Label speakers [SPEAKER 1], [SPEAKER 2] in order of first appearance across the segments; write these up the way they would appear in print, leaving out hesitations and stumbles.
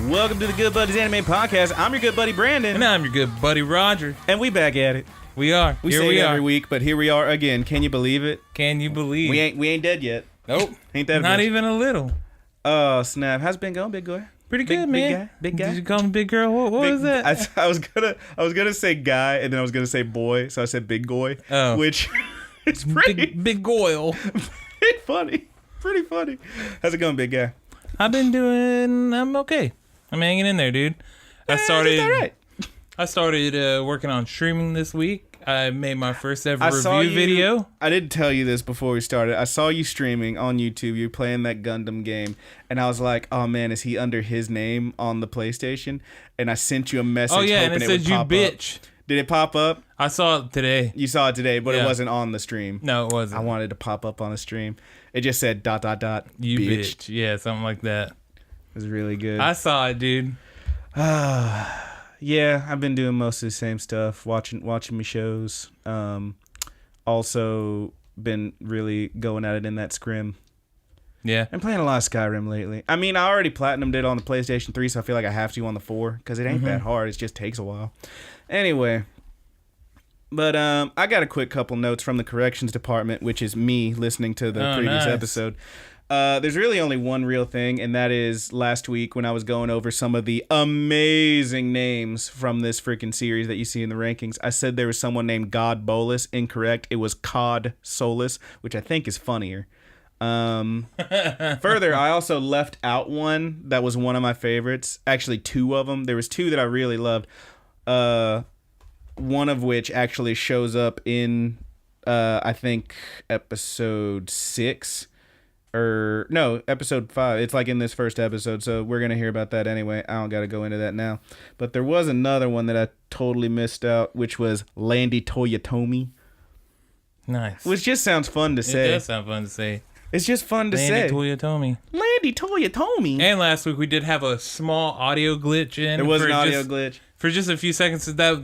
[SPEAKER 1] Welcome to the Good Buddies Anime Podcast. I'm your good buddy Brandon.
[SPEAKER 2] And I'm your good buddy Roger.
[SPEAKER 1] And we back at it.
[SPEAKER 2] We are.
[SPEAKER 1] We say it every week, but here we are again. Can you believe it?
[SPEAKER 2] Can you believe?
[SPEAKER 1] We ain't dead yet.
[SPEAKER 2] Nope.
[SPEAKER 1] Ain't that
[SPEAKER 2] Not even a little.
[SPEAKER 1] Oh, snap. How's it been going, big boy?
[SPEAKER 2] Pretty good, man.
[SPEAKER 1] Big guy.
[SPEAKER 2] Did you call me big girl? What was that?
[SPEAKER 1] I was gonna say guy, and then I was gonna say boy, so I said big boy.
[SPEAKER 2] Oh.
[SPEAKER 1] Which is pretty
[SPEAKER 2] big goyle.
[SPEAKER 1] Pretty funny. How's it going, big guy?
[SPEAKER 2] I'm okay. I'm hanging in there, dude. I started working on streaming this week. I made my first ever review video.
[SPEAKER 1] I didn't tell you this before we started. I saw you streaming on YouTube. You're playing that Gundam game. And I was like, oh, man, is he under his name on the PlayStation? And I sent you a message hoping
[SPEAKER 2] and it said you bitch.
[SPEAKER 1] Up. Did it pop up?
[SPEAKER 2] I saw it today.
[SPEAKER 1] You saw it today, but it wasn't on the stream.
[SPEAKER 2] No, it wasn't.
[SPEAKER 1] I wanted to pop up on the stream. It just said ...
[SPEAKER 2] You bitch. Yeah, something like that.
[SPEAKER 1] It was really good.
[SPEAKER 2] I saw it, dude.
[SPEAKER 1] Yeah, I've been doing most of the same stuff, watching my shows. Also been really going at it in that scrim.
[SPEAKER 2] Yeah.
[SPEAKER 1] I'm playing a lot of Skyrim lately. I mean, I already platinumed it on the PlayStation 3, so I feel like I have to on the 4, because it ain't that hard. It just takes a while. Anyway, but I got a quick couple notes from the corrections department, which is me listening to the previous episode. There's really only one real thing, and that is last week when I was going over some of the amazing names from this freaking series that you see in the rankings. I said there was someone named God Bolus. Incorrect. It was Cod Solus, which I think is funnier. Further, I also left out one that was one of my favorites. Actually, two of them. There was two that I really loved. One of which actually shows up in, I think, episode 6. Or no, episode 5. It's like in this first episode, so we're gonna hear about that anyway. I don't gotta go into that now. But there was another one that I totally missed out, which was Landy Toyotomi.
[SPEAKER 2] Nice.
[SPEAKER 1] Which just sounds fun to say.
[SPEAKER 2] It does sound fun to say.
[SPEAKER 1] It's just fun to say.
[SPEAKER 2] Landy Toyotomi.
[SPEAKER 1] Landy Toyotomi.
[SPEAKER 2] And last week we did have a small audio glitch in.
[SPEAKER 1] There was an audio glitch.
[SPEAKER 2] For just a few seconds, there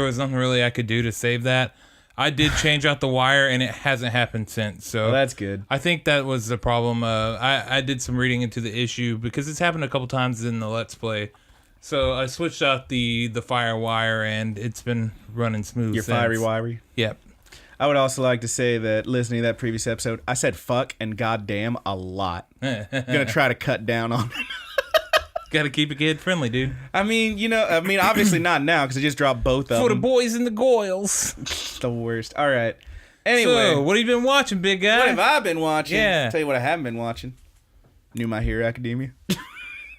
[SPEAKER 2] was nothing really I could do to save that. I did change out the wire, and it hasn't happened since. So
[SPEAKER 1] that's good.
[SPEAKER 2] I think that was the problem. I did some reading into the issue because it's happened a couple times in the Let's Play. So I switched out the fire wire, and it's been running smooth.
[SPEAKER 1] Your fiery wiry?
[SPEAKER 2] Yep.
[SPEAKER 1] I would also like to say that listening to that previous episode, I said fuck and goddamn a lot. I'm going to try to cut down on it.
[SPEAKER 2] Got to keep it kid friendly, dude.
[SPEAKER 1] I mean, obviously not now because I just dropped both of them.
[SPEAKER 2] For the boys and the goils.
[SPEAKER 1] The worst. All right. Anyway.
[SPEAKER 2] So, what have you been watching, big guy?
[SPEAKER 1] What have I been watching?
[SPEAKER 2] Yeah.
[SPEAKER 1] I'll tell you what I haven't been watching. New My Hero Academia.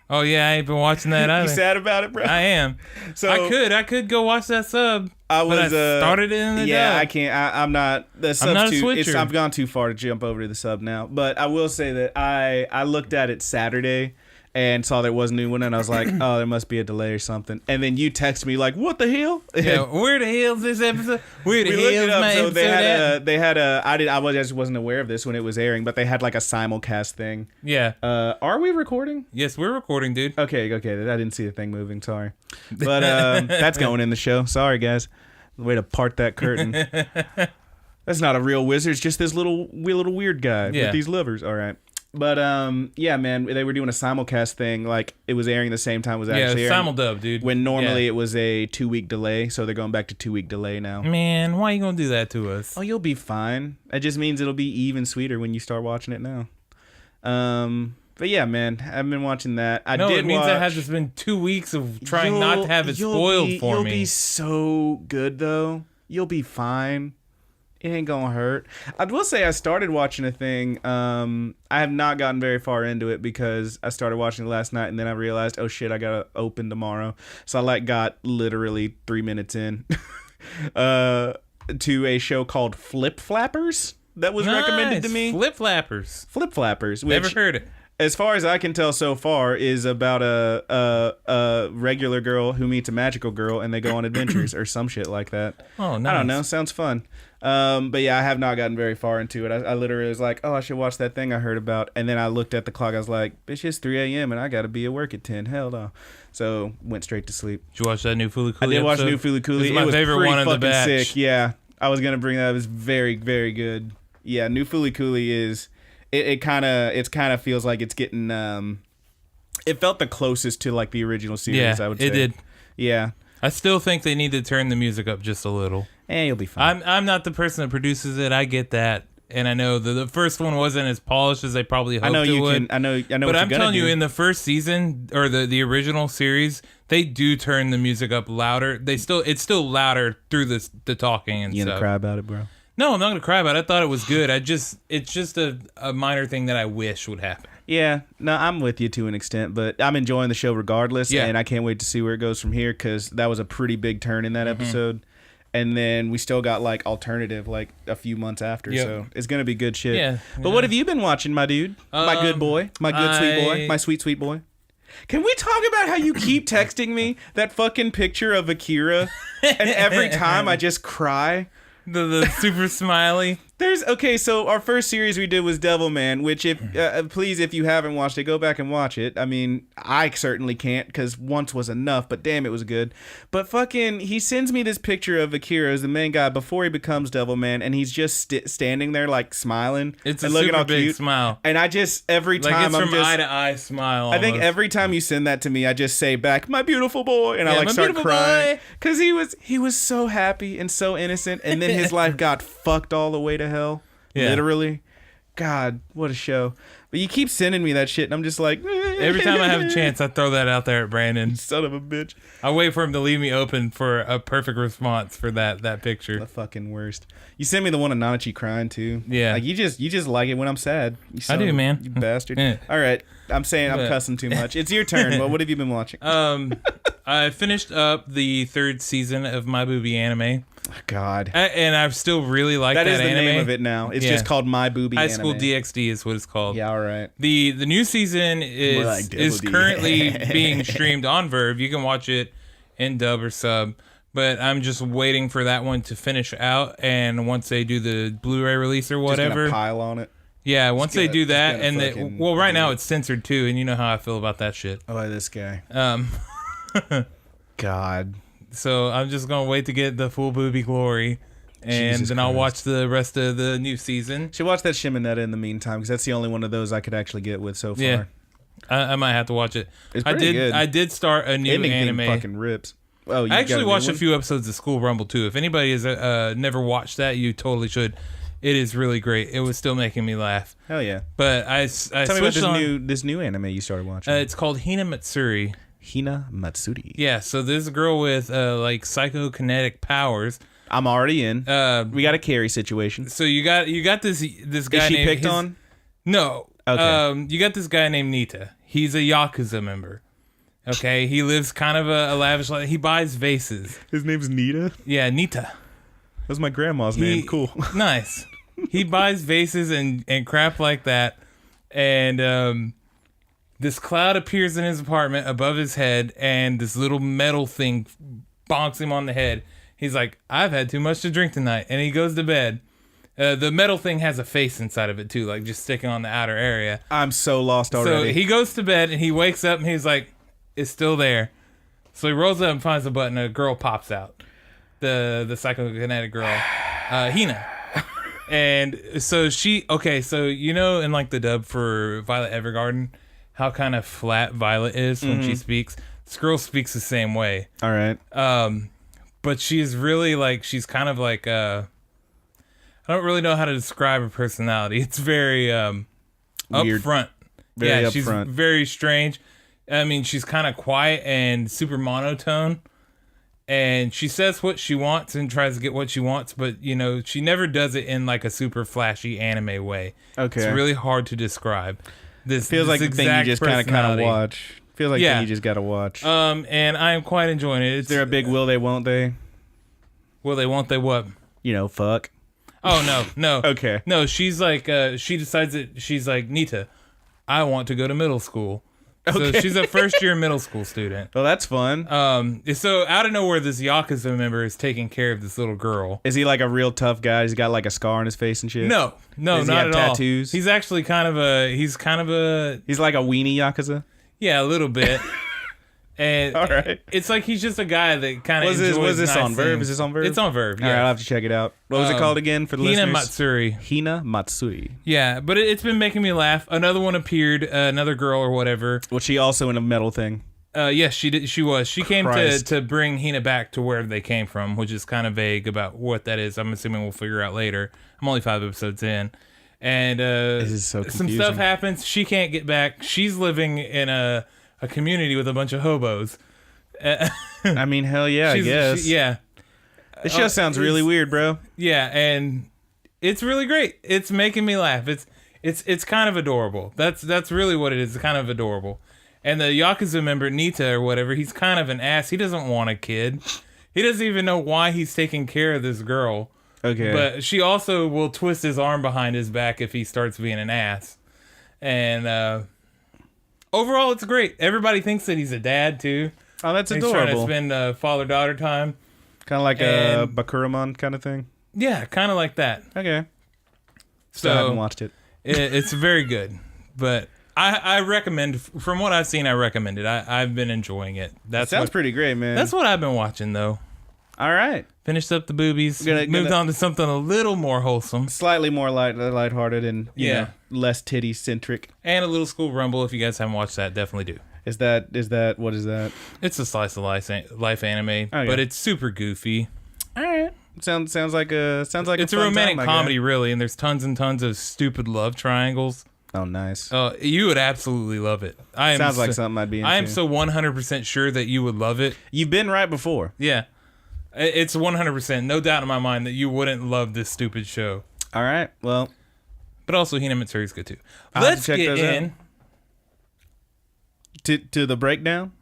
[SPEAKER 2] Oh, yeah, I ain't been watching that either.
[SPEAKER 1] You sad about it, bro?
[SPEAKER 2] I am.
[SPEAKER 1] So
[SPEAKER 2] I could go watch that sub. But I started it in the dub.
[SPEAKER 1] I can't. I'm not. The sub's
[SPEAKER 2] I'm not a
[SPEAKER 1] too.
[SPEAKER 2] switcher.
[SPEAKER 1] I've gone too far to jump over to the sub now. But I will say that I looked at it Saturday and saw there was a new one, and I was like, oh, there must be a delay or something. And then you text me like, what the hell?
[SPEAKER 2] Yeah, where the hell's this episode? Where the
[SPEAKER 1] hell's
[SPEAKER 2] my
[SPEAKER 1] so
[SPEAKER 2] episode
[SPEAKER 1] I just wasn't aware of this when it was airing, but they had like a simulcast thing.
[SPEAKER 2] Yeah.
[SPEAKER 1] Are we recording?
[SPEAKER 2] Yes, we're recording, dude.
[SPEAKER 1] Okay. I didn't see the thing moving. Sorry. But that's going in the show. Sorry, guys. Way to part that curtain. That's not a real wizard. It's just this little weird guy with these livers. All right. But, yeah, man, they were doing a simulcast thing. Like, it was airing the same time it was actually airing.
[SPEAKER 2] Yeah, simuldub, dude.
[SPEAKER 1] When normally it was a 2-week delay, so they're going back to 2-week delay now.
[SPEAKER 2] Man, why you gonna do that to us?
[SPEAKER 1] Oh, you'll be fine. It just means it'll be even sweeter when you start watching it now. But, yeah, man, I've been watching that.
[SPEAKER 2] It means that has just been 2 weeks of trying not to have it spoiled for me.
[SPEAKER 1] You'll be so good, though. You'll be fine. It ain't gonna hurt. I will say I started watching a thing. I have not gotten very far into it because I started watching it last night and then I realized, oh shit, I gotta open tomorrow. So I got literally 3 minutes in to a show called Flip Flappers that was recommended to me.
[SPEAKER 2] Flip Flappers.
[SPEAKER 1] Which,
[SPEAKER 2] never heard it.
[SPEAKER 1] As far as I can tell so far, is about a regular girl who meets a magical girl and they go on adventures or some shit like that.
[SPEAKER 2] Oh, nice.
[SPEAKER 1] I don't know. Sounds fun. But yeah, I have not gotten very far into it. I literally was like, oh, I should watch that thing I heard about. And then I looked at the clock. I was like, it's just 3 a.m. and I got to be at work at 10. Hell no. So went straight to sleep.
[SPEAKER 2] Did you watch that new Fooly Cooley
[SPEAKER 1] I did watch
[SPEAKER 2] episode?
[SPEAKER 1] new Fooly Cooley.
[SPEAKER 2] It was my favorite one in the batch.
[SPEAKER 1] Sick. Yeah. I was going to bring that. It was very, very good. Yeah. New Fooly Cooley is... It kind of feels like it's getting It felt the closest to like the original series, I would say.
[SPEAKER 2] It did.
[SPEAKER 1] Yeah.
[SPEAKER 2] I still think they need to turn the music up just a little.
[SPEAKER 1] You'll be fine.
[SPEAKER 2] I'm not the person that produces it. I get that. And I know the first one wasn't as polished as they probably hoped it would.
[SPEAKER 1] I know.
[SPEAKER 2] But I'm telling you, in the first season or the original series, they do turn the music up louder. It's still louder through the talking and stuff.
[SPEAKER 1] You gonna cry about it, bro?
[SPEAKER 2] No, I'm not gonna cry about it. I thought it was good. It's just a minor thing that I wish would happen.
[SPEAKER 1] Yeah, no, I'm with you to an extent, but I'm enjoying the show regardless, and I can't wait to see where it goes from here because that was a pretty big turn in that episode. And then we still got like alternative like a few months after, so it's gonna be good shit.
[SPEAKER 2] Yeah.
[SPEAKER 1] But what have you been watching, my dude? My good boy, my good sweet boy, my sweet boy. Can we talk about how you keep texting me that fucking picture of Akira, and every time I just cry?
[SPEAKER 2] The super smiley.
[SPEAKER 1] So our first series we did was Devilman, which please, if you haven't watched it, go back and watch it. I mean, I certainly can't because once was enough, but damn, it was good. But fucking, he sends me this picture of Akira as the main guy before he becomes Devilman, and he's just standing there like smiling.
[SPEAKER 2] It's
[SPEAKER 1] and
[SPEAKER 2] a
[SPEAKER 1] looking
[SPEAKER 2] super
[SPEAKER 1] all
[SPEAKER 2] big
[SPEAKER 1] cute.
[SPEAKER 2] smile.
[SPEAKER 1] And I just, every time
[SPEAKER 2] it's
[SPEAKER 1] I'm
[SPEAKER 2] from eye to eye smile.
[SPEAKER 1] I think every time you send that to me, I just say back, my beautiful boy, and I like start crying. Because he was so happy and so innocent, and then his life got fucked all the way to hell. Yeah. Literally. God, what a show. But you keep sending me that shit, and I'm just like...
[SPEAKER 2] Every time I have a chance, I throw that out there at Brandon.
[SPEAKER 1] Son of a bitch.
[SPEAKER 2] I wait for him to leave me open for a perfect response for that picture.
[SPEAKER 1] The fucking worst. You sent me the one of Nanachi crying, too.
[SPEAKER 2] Yeah.
[SPEAKER 1] Like, you just like it when I'm sad.
[SPEAKER 2] I do, man.
[SPEAKER 1] You bastard.
[SPEAKER 2] Yeah.
[SPEAKER 1] All right. I'm saying I'm cussing too much. It's your turn. What have you been watching?
[SPEAKER 2] I finished up the 3rd season of My Booby Anime.
[SPEAKER 1] God.
[SPEAKER 2] And I still really like that
[SPEAKER 1] anime. That is the
[SPEAKER 2] anime.
[SPEAKER 1] name of it now. It's just called My Booby Anime.
[SPEAKER 2] High School DxD is what it's called.
[SPEAKER 1] Yeah, all right.
[SPEAKER 2] The new season is currently being streamed on Verve. You can watch it in dub or sub. But I'm just waiting for that one to finish out. And once they do the Blu-ray release or whatever.
[SPEAKER 1] Just gonna pile on it.
[SPEAKER 2] Yeah, once they do that. And right now it's censored too. And you know how I feel about that shit.
[SPEAKER 1] Oh, this guy. God.
[SPEAKER 2] So I'm just going to wait to get the full booby glory. And then I'll watch the rest of the new season.
[SPEAKER 1] Should watch that Shimonetta in the meantime, because that's the only one of those I could actually get with so far.
[SPEAKER 2] Yeah. I might have to watch it.
[SPEAKER 1] It's pretty good.
[SPEAKER 2] I did start a new anime.
[SPEAKER 1] Fucking rips. Oh,
[SPEAKER 2] I actually watched a few episodes of School Rumble too. If anybody has never watched that, you totally should. It is really great. It was still making me laugh.
[SPEAKER 1] Hell yeah.
[SPEAKER 2] But
[SPEAKER 1] tell me about this new anime you started watching.
[SPEAKER 2] It's called Hina Matsuri.
[SPEAKER 1] Hina Matsuri.
[SPEAKER 2] Yeah, so this is a girl with like psychokinetic powers.
[SPEAKER 1] I'm already in. We got a Carrie situation.
[SPEAKER 2] So you got this guy.
[SPEAKER 1] Is she picked on?
[SPEAKER 2] No.
[SPEAKER 1] Okay.
[SPEAKER 2] You got this guy named Nita. He's a Yakuza member. Okay, he lives kind of a lavish life. He buys vases.
[SPEAKER 1] His name's Nita?
[SPEAKER 2] Yeah, Nita.
[SPEAKER 1] That's my grandma's name. Cool.
[SPEAKER 2] Nice. He buys vases and crap like that. And this cloud appears in his apartment above his head, and this little metal thing bonks him on the head. He's like, I've had too much to drink tonight. And he goes to bed. The metal thing has a face inside of it, too, like just sticking on the outer area.
[SPEAKER 1] I'm so lost already.
[SPEAKER 2] So he goes to bed, and he wakes up, and he's like, it's still there. So he rolls up and finds the button, and a girl pops out. The psychokinetic girl, Hina. And so so you know in like the dub for Violet Evergarden, how kind of flat Violet is when she speaks? This girl speaks the same way.
[SPEAKER 1] All right.
[SPEAKER 2] But she's really like, she's kind of like, I don't really know how to describe her personality. It's very upfront.
[SPEAKER 1] Very
[SPEAKER 2] she's
[SPEAKER 1] upfront.
[SPEAKER 2] Very strange. I mean, she's kind of quiet and super monotone. And she says what she wants and tries to get what she wants, but, you know, she never does it in, like, a super flashy anime way.
[SPEAKER 1] Okay.
[SPEAKER 2] It's really hard to describe. This
[SPEAKER 1] feels like the thing you just kind of watch. Feels like the thing you just got to watch.
[SPEAKER 2] And I am quite enjoying it.
[SPEAKER 1] Is there a big will they, won't they?
[SPEAKER 2] Will they, won't they what?
[SPEAKER 1] You know, fuck.
[SPEAKER 2] Oh, no.
[SPEAKER 1] Okay.
[SPEAKER 2] No, she's like, she decides that she's like, Nita, I want to go to middle school. So she's a first-year middle school student.
[SPEAKER 1] Well, that's fun.
[SPEAKER 2] So out of nowhere, this Yakuza member is taking care of this little girl.
[SPEAKER 1] Is he like a real tough guy? He's got like a scar on his face and shit?
[SPEAKER 2] No,
[SPEAKER 1] Does
[SPEAKER 2] not
[SPEAKER 1] he have
[SPEAKER 2] at
[SPEAKER 1] tattoos?
[SPEAKER 2] all. He's actually He's like a
[SPEAKER 1] weenie Yakuza?
[SPEAKER 2] Yeah, a little bit. And
[SPEAKER 1] All right.
[SPEAKER 2] it's like he's just a guy that kind of enjoys
[SPEAKER 1] Was this
[SPEAKER 2] nice
[SPEAKER 1] on Verve?
[SPEAKER 2] things.
[SPEAKER 1] Is this on Verve?
[SPEAKER 2] It's on Verve,
[SPEAKER 1] All right,
[SPEAKER 2] yeah.
[SPEAKER 1] I'll have to check it out. What was it called again for the
[SPEAKER 2] Hina
[SPEAKER 1] listeners?
[SPEAKER 2] Matsuri.
[SPEAKER 1] Hina Matsuri.
[SPEAKER 2] Yeah, but it's been making me laugh. Another one appeared, another girl or whatever.
[SPEAKER 1] Was she also in a metal thing?
[SPEAKER 2] Yes, she did. She was. She came
[SPEAKER 1] Christ.
[SPEAKER 2] to bring Hina back to where they came from, which is kind of vague about what that is. I'm assuming we'll figure out later. I'm only 5 episodes in. And
[SPEAKER 1] This is so
[SPEAKER 2] some
[SPEAKER 1] confusing.
[SPEAKER 2] stuff happens. She can't get back. She's living in a community with a bunch of hobos.
[SPEAKER 1] I mean, hell yeah, I guess.
[SPEAKER 2] Yeah.
[SPEAKER 1] This show sounds really weird, bro.
[SPEAKER 2] Yeah, and it's really great. It's making me laugh. It's kind of adorable. That's really what it is. It's kind of adorable. And the Yakuza member, Nita or whatever, he's kind of an ass. He doesn't want a kid. He doesn't even know why he's taking care of this girl.
[SPEAKER 1] Okay.
[SPEAKER 2] But she also will twist his arm behind his back if he starts being an ass. And overall, it's great. Everybody thinks that he's a dad, too.
[SPEAKER 1] Oh, that's
[SPEAKER 2] He's
[SPEAKER 1] adorable.
[SPEAKER 2] trying to spend father-daughter time.
[SPEAKER 1] Kind of like a Bakuramon kind of thing.
[SPEAKER 2] Yeah, kind of like that.
[SPEAKER 1] Okay.
[SPEAKER 2] So
[SPEAKER 1] I haven't watched it.
[SPEAKER 2] It's very good. But I recommend, from what I've seen, I recommend it. I've been enjoying it. That
[SPEAKER 1] Sounds pretty great, man.
[SPEAKER 2] That's what I've been watching, though.
[SPEAKER 1] All right.
[SPEAKER 2] Finished up the boobies.
[SPEAKER 1] Gonna-
[SPEAKER 2] moved on to something a little more wholesome.
[SPEAKER 1] Slightly more lighthearted and you know, less titty centric.
[SPEAKER 2] And a little School Rumble. If you guys haven't watched that, definitely do.
[SPEAKER 1] Is that what is that?
[SPEAKER 2] It's a slice of life anime,
[SPEAKER 1] Oh, yeah.
[SPEAKER 2] but it's super goofy.
[SPEAKER 1] All right. Sounds like
[SPEAKER 2] It's
[SPEAKER 1] a
[SPEAKER 2] a
[SPEAKER 1] fun
[SPEAKER 2] romantic
[SPEAKER 1] time,
[SPEAKER 2] comedy, really, and there's tons and tons of stupid love triangles.
[SPEAKER 1] Oh, nice.
[SPEAKER 2] You would absolutely love it.
[SPEAKER 1] Sounds like something I'd be into.
[SPEAKER 2] I am so 100% sure that you would love it.
[SPEAKER 1] You've been right before.
[SPEAKER 2] Yeah. It's 100%. No doubt in my mind that you wouldn't love this stupid show.
[SPEAKER 1] All right. Well,
[SPEAKER 2] But also, Hina Matsuri's good too.
[SPEAKER 1] I'll have
[SPEAKER 2] Let's
[SPEAKER 1] to check
[SPEAKER 2] get
[SPEAKER 1] those
[SPEAKER 2] in.
[SPEAKER 1] to the breakdown.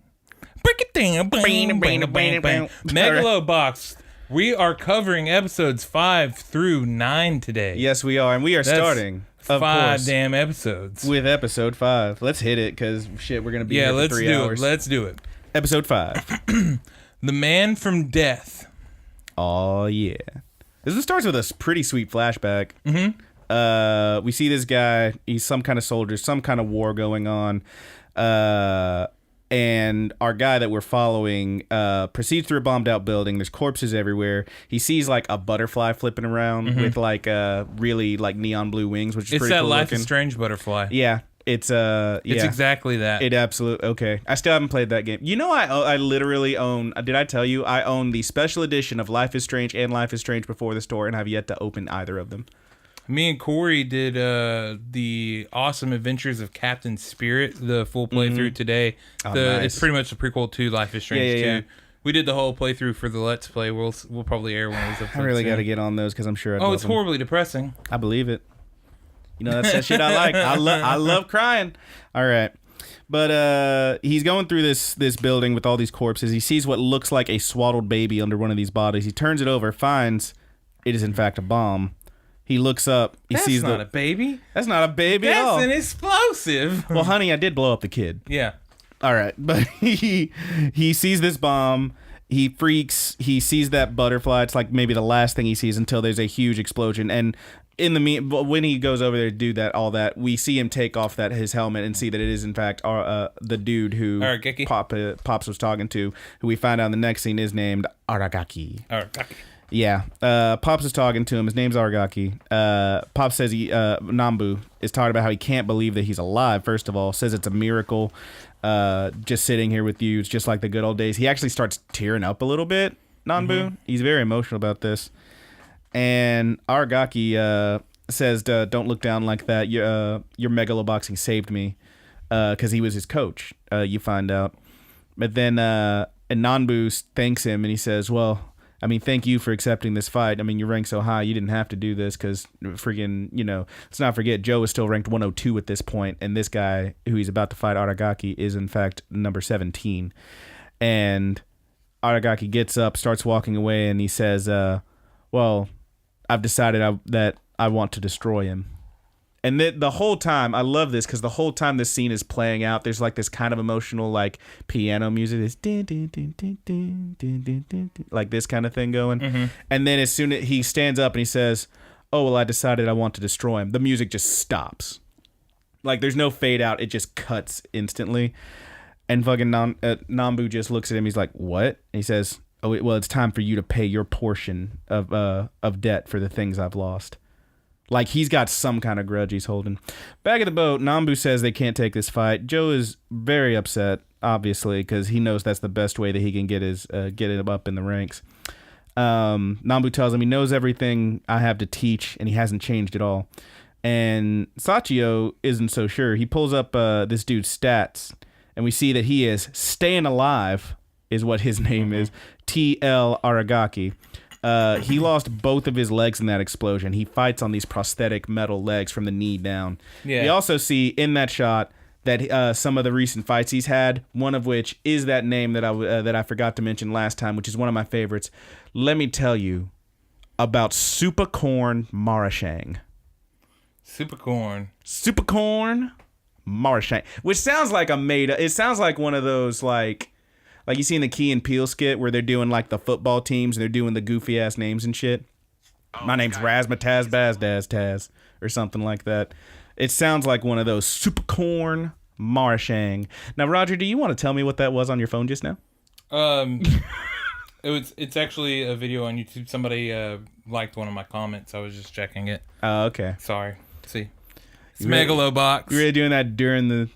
[SPEAKER 2] Break it down. Megalo Box. We are covering episodes 5 through 9 today.
[SPEAKER 1] Yes, we are, and we are
[SPEAKER 2] That's
[SPEAKER 1] starting. Of
[SPEAKER 2] 5
[SPEAKER 1] course,
[SPEAKER 2] damn episodes.
[SPEAKER 1] with episode 5. Let's hit it, because shit, we're gonna be
[SPEAKER 2] Yeah,
[SPEAKER 1] here for
[SPEAKER 2] let's
[SPEAKER 1] 3
[SPEAKER 2] do
[SPEAKER 1] hours.
[SPEAKER 2] it. Let's do it.
[SPEAKER 1] Episode 5.
[SPEAKER 2] The Man from Death.
[SPEAKER 1] Oh yeah. This one starts with a pretty sweet flashback.
[SPEAKER 2] Mm-hmm.
[SPEAKER 1] We see this guy. He's some kind of soldier, some kind of war going on. And our guy that we're following proceeds through a bombed out building. There's corpses everywhere. He sees like a butterfly flipping around with like really like neon blue wings, which is
[SPEAKER 2] It's
[SPEAKER 1] pretty
[SPEAKER 2] that
[SPEAKER 1] cool
[SPEAKER 2] Life
[SPEAKER 1] looking.
[SPEAKER 2] is Strange butterfly.
[SPEAKER 1] Yeah, it's
[SPEAKER 2] It's exactly that.
[SPEAKER 1] It absolutely okay. I still haven't played that game. You know, I literally own. Did I tell you I own the special edition of Life is Strange and Life is Strange Before the Store, and have yet to open either of them.
[SPEAKER 2] Me and Corey did the Awesome Adventures of Captain Spirit, the full playthrough today.
[SPEAKER 1] Oh, nice.
[SPEAKER 2] It's pretty much a prequel to Life is Strange 2.
[SPEAKER 1] Yeah.
[SPEAKER 2] We did the whole playthrough for the Let's Play. We'll probably air one of those episodes.
[SPEAKER 1] I really
[SPEAKER 2] soon.
[SPEAKER 1] got to get on those because I'm sure.
[SPEAKER 2] Oh, it's horribly depressing.
[SPEAKER 1] I believe it. You know, that's that shit I like. I love crying. All right. But he's going through this building with all these corpses. He sees what looks like a swaddled baby under one of these bodies. He turns it over, finds it is in fact a bomb. He looks up. He
[SPEAKER 2] That's
[SPEAKER 1] sees
[SPEAKER 2] not a baby.
[SPEAKER 1] That's not a baby at
[SPEAKER 2] That's
[SPEAKER 1] all.
[SPEAKER 2] an explosive.
[SPEAKER 1] Well, honey, I did blow up the kid.
[SPEAKER 2] Yeah.
[SPEAKER 1] All right, but he sees this bomb. He freaks. He sees that butterfly. It's like maybe the last thing he sees until there's a huge explosion. And when he goes over there to do that, all that, we see him take off his helmet and see that it is in fact the dude who
[SPEAKER 2] Aragaki.
[SPEAKER 1] Pops was talking to, who we find out in the next scene is named Aragaki.
[SPEAKER 2] Aragaki.
[SPEAKER 1] Yeah, Pops is talking to him. His name's Aragaki. Pops says Nambu is talking about how he can't believe that he's alive. First of all, says it's a miracle. Just sitting here with you, it's just like the good old days. He actually starts tearing up a little bit. Nambu, He's very emotional about this. And Aragaki says, "Don't look down like that. Your Megalo boxing saved me," because he was his coach. You find out, but then and Nanbu thanks him and he says, "Well, I mean, thank you for accepting this fight. I mean, you rank so high, you didn't have to do this because freaking, let's not forget, Joe is still ranked 102 at this point, and this guy who he's about to fight, Aragaki, is in fact number 17. And Aragaki gets up, starts walking away, and he says, well, I've decided that I want to destroy him. And the whole time, I love this because the whole time this scene is playing out, there's like this kind of emotional like piano music, this din, din, din, din, din, din, din, din, din, like this kind of thing going. And then as soon as he stands up and he says, "Oh well, I decided I want to destroy him," the music just stops. Like there's no fade out; it just cuts instantly. And fucking Nambu just looks at him. He's like, what? And he says, oh, well, it's time for you to pay your portion of debt for the things I've lost. Like, he's got some kind of grudge he's holding. Back at the boat, Nambu says they can't take this fight. Joe is very upset, obviously, because he knows that's the best way that he can get him up in the ranks. Nambu tells him he knows everything I have to teach, and he hasn't changed at all. And Sachio isn't so sure. He pulls up this dude's stats, and we see that he is staying alive, is what his name is, T.L. Aragaki. He lost both of his legs in that explosion. He fights on these prosthetic metal legs from the knee down. Yeah. We also see in that shot that some of the recent fights he's had, one of which is that name that I forgot to mention last time, which is one of my favorites. Let me tell you about Supercorn Marashang. Supercorn Marashang, which sounds like it sounds like one of those like you see in the Key and Peele skit where they're doing like the football teams and they're doing the goofy ass names and shit. Oh, my name's Razmataz Bazdaz Taz or something like that. It sounds like one of those Supercorn Marashang. Now, Roger, do you want to tell me what that was on your phone just now?
[SPEAKER 2] It's actually a video on YouTube. Somebody liked one of my comments. I was just checking it.
[SPEAKER 1] Oh, okay.
[SPEAKER 2] Sorry. See. It's Megalo box.
[SPEAKER 1] You really doing that during the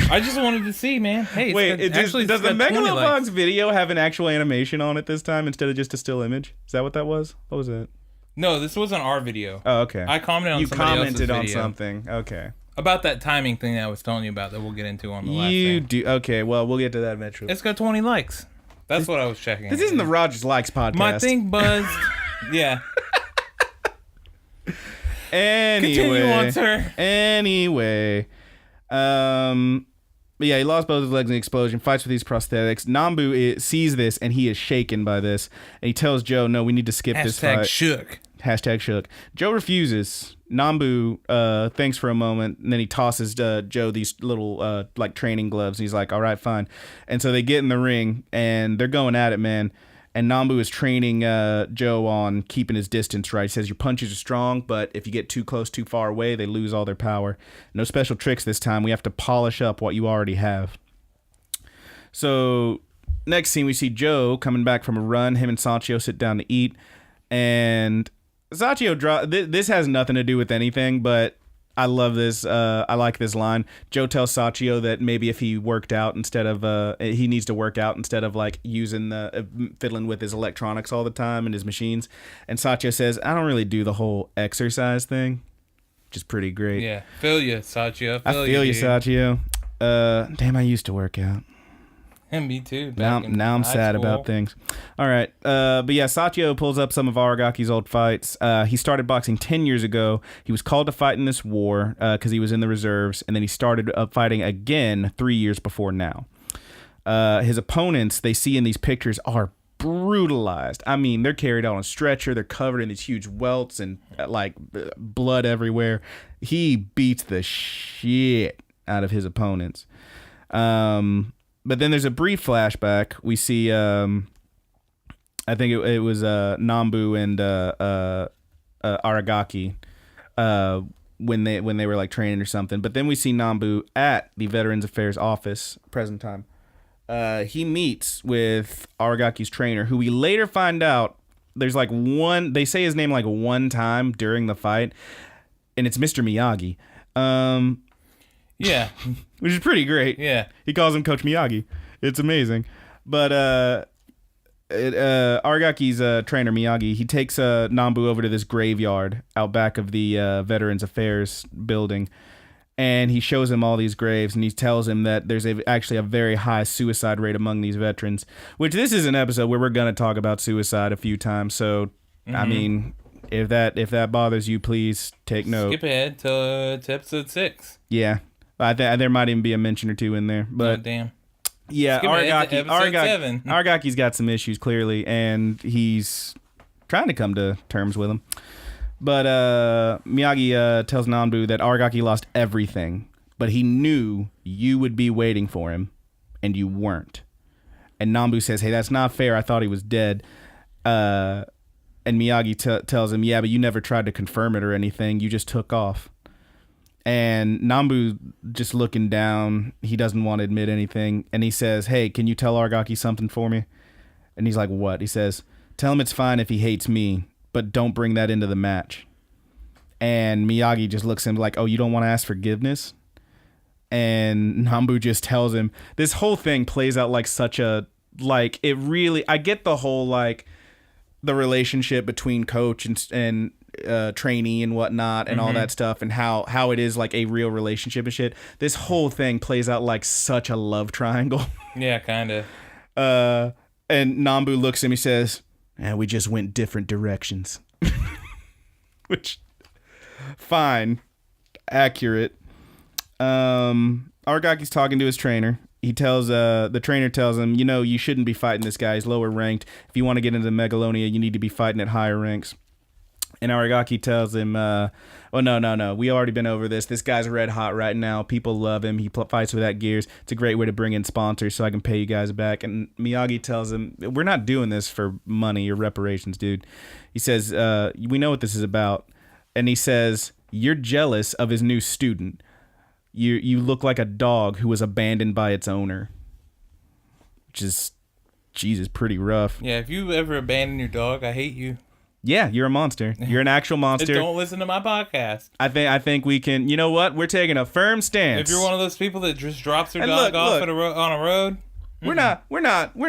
[SPEAKER 2] I just wanted to see, man. Hey,
[SPEAKER 1] wait, does the Megalo box video have an actual animation on it this time instead of just a still image? Is that what that was? What was it?
[SPEAKER 2] No, this wasn't our video.
[SPEAKER 1] Oh, okay.
[SPEAKER 2] I commented on somebody else's video. You commented
[SPEAKER 1] on something. Okay.
[SPEAKER 2] About that timing thing that I was telling you about that we'll get into on the last thing.
[SPEAKER 1] Okay, well, we'll get to that eventually.
[SPEAKER 2] It's got 20 likes. That's what I was checking.
[SPEAKER 1] This isn't the Rogers Likes podcast.
[SPEAKER 2] My thing buzzed. Yeah.
[SPEAKER 1] Anyway.
[SPEAKER 2] Continue on, sir.
[SPEAKER 1] Anyway. But yeah, he lost both his legs in the explosion, fights with these prosthetics. Nambu sees this, and he is shaken by this. And he tells Joe, no, we need to skip this fight.
[SPEAKER 2] Shook.
[SPEAKER 1] #shook. Joe refuses. Nambu thinks for a moment, and then he tosses Joe these little like training gloves. And he's like, all right, fine. And so they get in the ring, and they're going at it, man. And Nambu is training Joe on keeping his distance right. He says your punches are strong, but if you get too close, too far away, they lose all their power. No special tricks this time. We have to polish up what you already have. So next scene, we see Joe coming back from a run. Him and Sachio sit down to eat. And Sachio, this has nothing to do with anything, but I love this. I like this line. Joe tells Sachio that maybe if he worked out instead of he needs to work out instead of like using fiddling with his electronics all the time and his machines. And Sachio says, I don't really do the whole exercise thing, which is pretty great.
[SPEAKER 2] Yeah, feel you, Sachio.
[SPEAKER 1] I feel you, Sachio. Damn, I used to work out.
[SPEAKER 2] And me too.
[SPEAKER 1] Now I'm sad about things. All right. But yeah, Sachio pulls up some of Aragaki's old fights. He started boxing 10 years ago. He was called to fight in this war because he was in the reserves. And then he started fighting again 3 years before now. His opponents, they see in these pictures, are brutalized. I mean, they're carried on a stretcher. They're covered in these huge welts and like blood everywhere. He beats the shit out of his opponents. But then there's a brief flashback. We see, I think it was Nambu and Aragaki when they were like training or something. But then we see Nambu at the Veterans Affairs office, present time. He meets with Aragaki's trainer, who we later find out there's like they say his name like one time during the fight, and it's Mr. Miyagi.
[SPEAKER 2] Yeah.
[SPEAKER 1] Which is pretty great.
[SPEAKER 2] Yeah.
[SPEAKER 1] He calls him Coach Miyagi. It's amazing. But Aragaki's trainer, Miyagi, he takes Nambu over to this graveyard out back of the Veterans Affairs building. And he shows him all these graves, and he tells him that there's actually a very high suicide rate among these veterans. Which this is an episode where we're going to talk about suicide a few times. So, I mean, if that bothers you, please take note.
[SPEAKER 2] Skip ahead to episode 6.
[SPEAKER 1] Yeah. There might even be a mention or two in there, but
[SPEAKER 2] damn.
[SPEAKER 1] Yeah, Aragaki's got some issues clearly, and he's trying to come to terms with them. But Miyagi tells Nambu that Aragaki lost everything, but he knew you would be waiting for him, and you weren't. And Nambu says, "Hey, that's not fair. I thought he was dead." And Miyagi tells him, "Yeah, but you never tried to confirm it or anything. You just took off." And Nambu just looking down. He doesn't want to admit anything. And he says, hey, can you tell Argaki something for me? And he's like, what? He says, tell him it's fine if he hates me, but don't bring that into the match. And Miyagi just looks at him like, oh, you don't want to ask forgiveness? And Nambu just tells him, this whole thing plays out like such a, like, it really, I get the whole, like, the relationship between coach and trainee and whatnot and all that stuff, and how it is like a real relationship and shit. This whole thing plays out like such a love triangle.
[SPEAKER 2] Yeah, kind of.
[SPEAKER 1] And Nambu looks at him, he says, we just went different directions. Which, fine, accurate. Argaki's talking to his trainer. He tells the trainer tells him, you shouldn't be fighting this guy. He's lower ranked. If you want to get into Megalonia, you need to be fighting at higher ranks. And Aragaki tells him, no. We already been over this. This guy's red hot right now. People love him. He fights without gears. It's a great way to bring in sponsors so I can pay you guys back. And Miyagi tells him, we're not doing this for money or reparations, dude. He says, we know what this is about. And he says, you're jealous of his new student. You look like a dog who was abandoned by its owner. Which is, Jesus, pretty rough.
[SPEAKER 2] Yeah, if you ever abandon your dog, I hate you.
[SPEAKER 1] Yeah, you're a monster. You're an actual monster.
[SPEAKER 2] Just don't listen to my podcast.
[SPEAKER 1] I think we can. You know what? We're taking a firm stance.
[SPEAKER 2] If you're one of those people that just drops their dog off on a road,
[SPEAKER 1] we're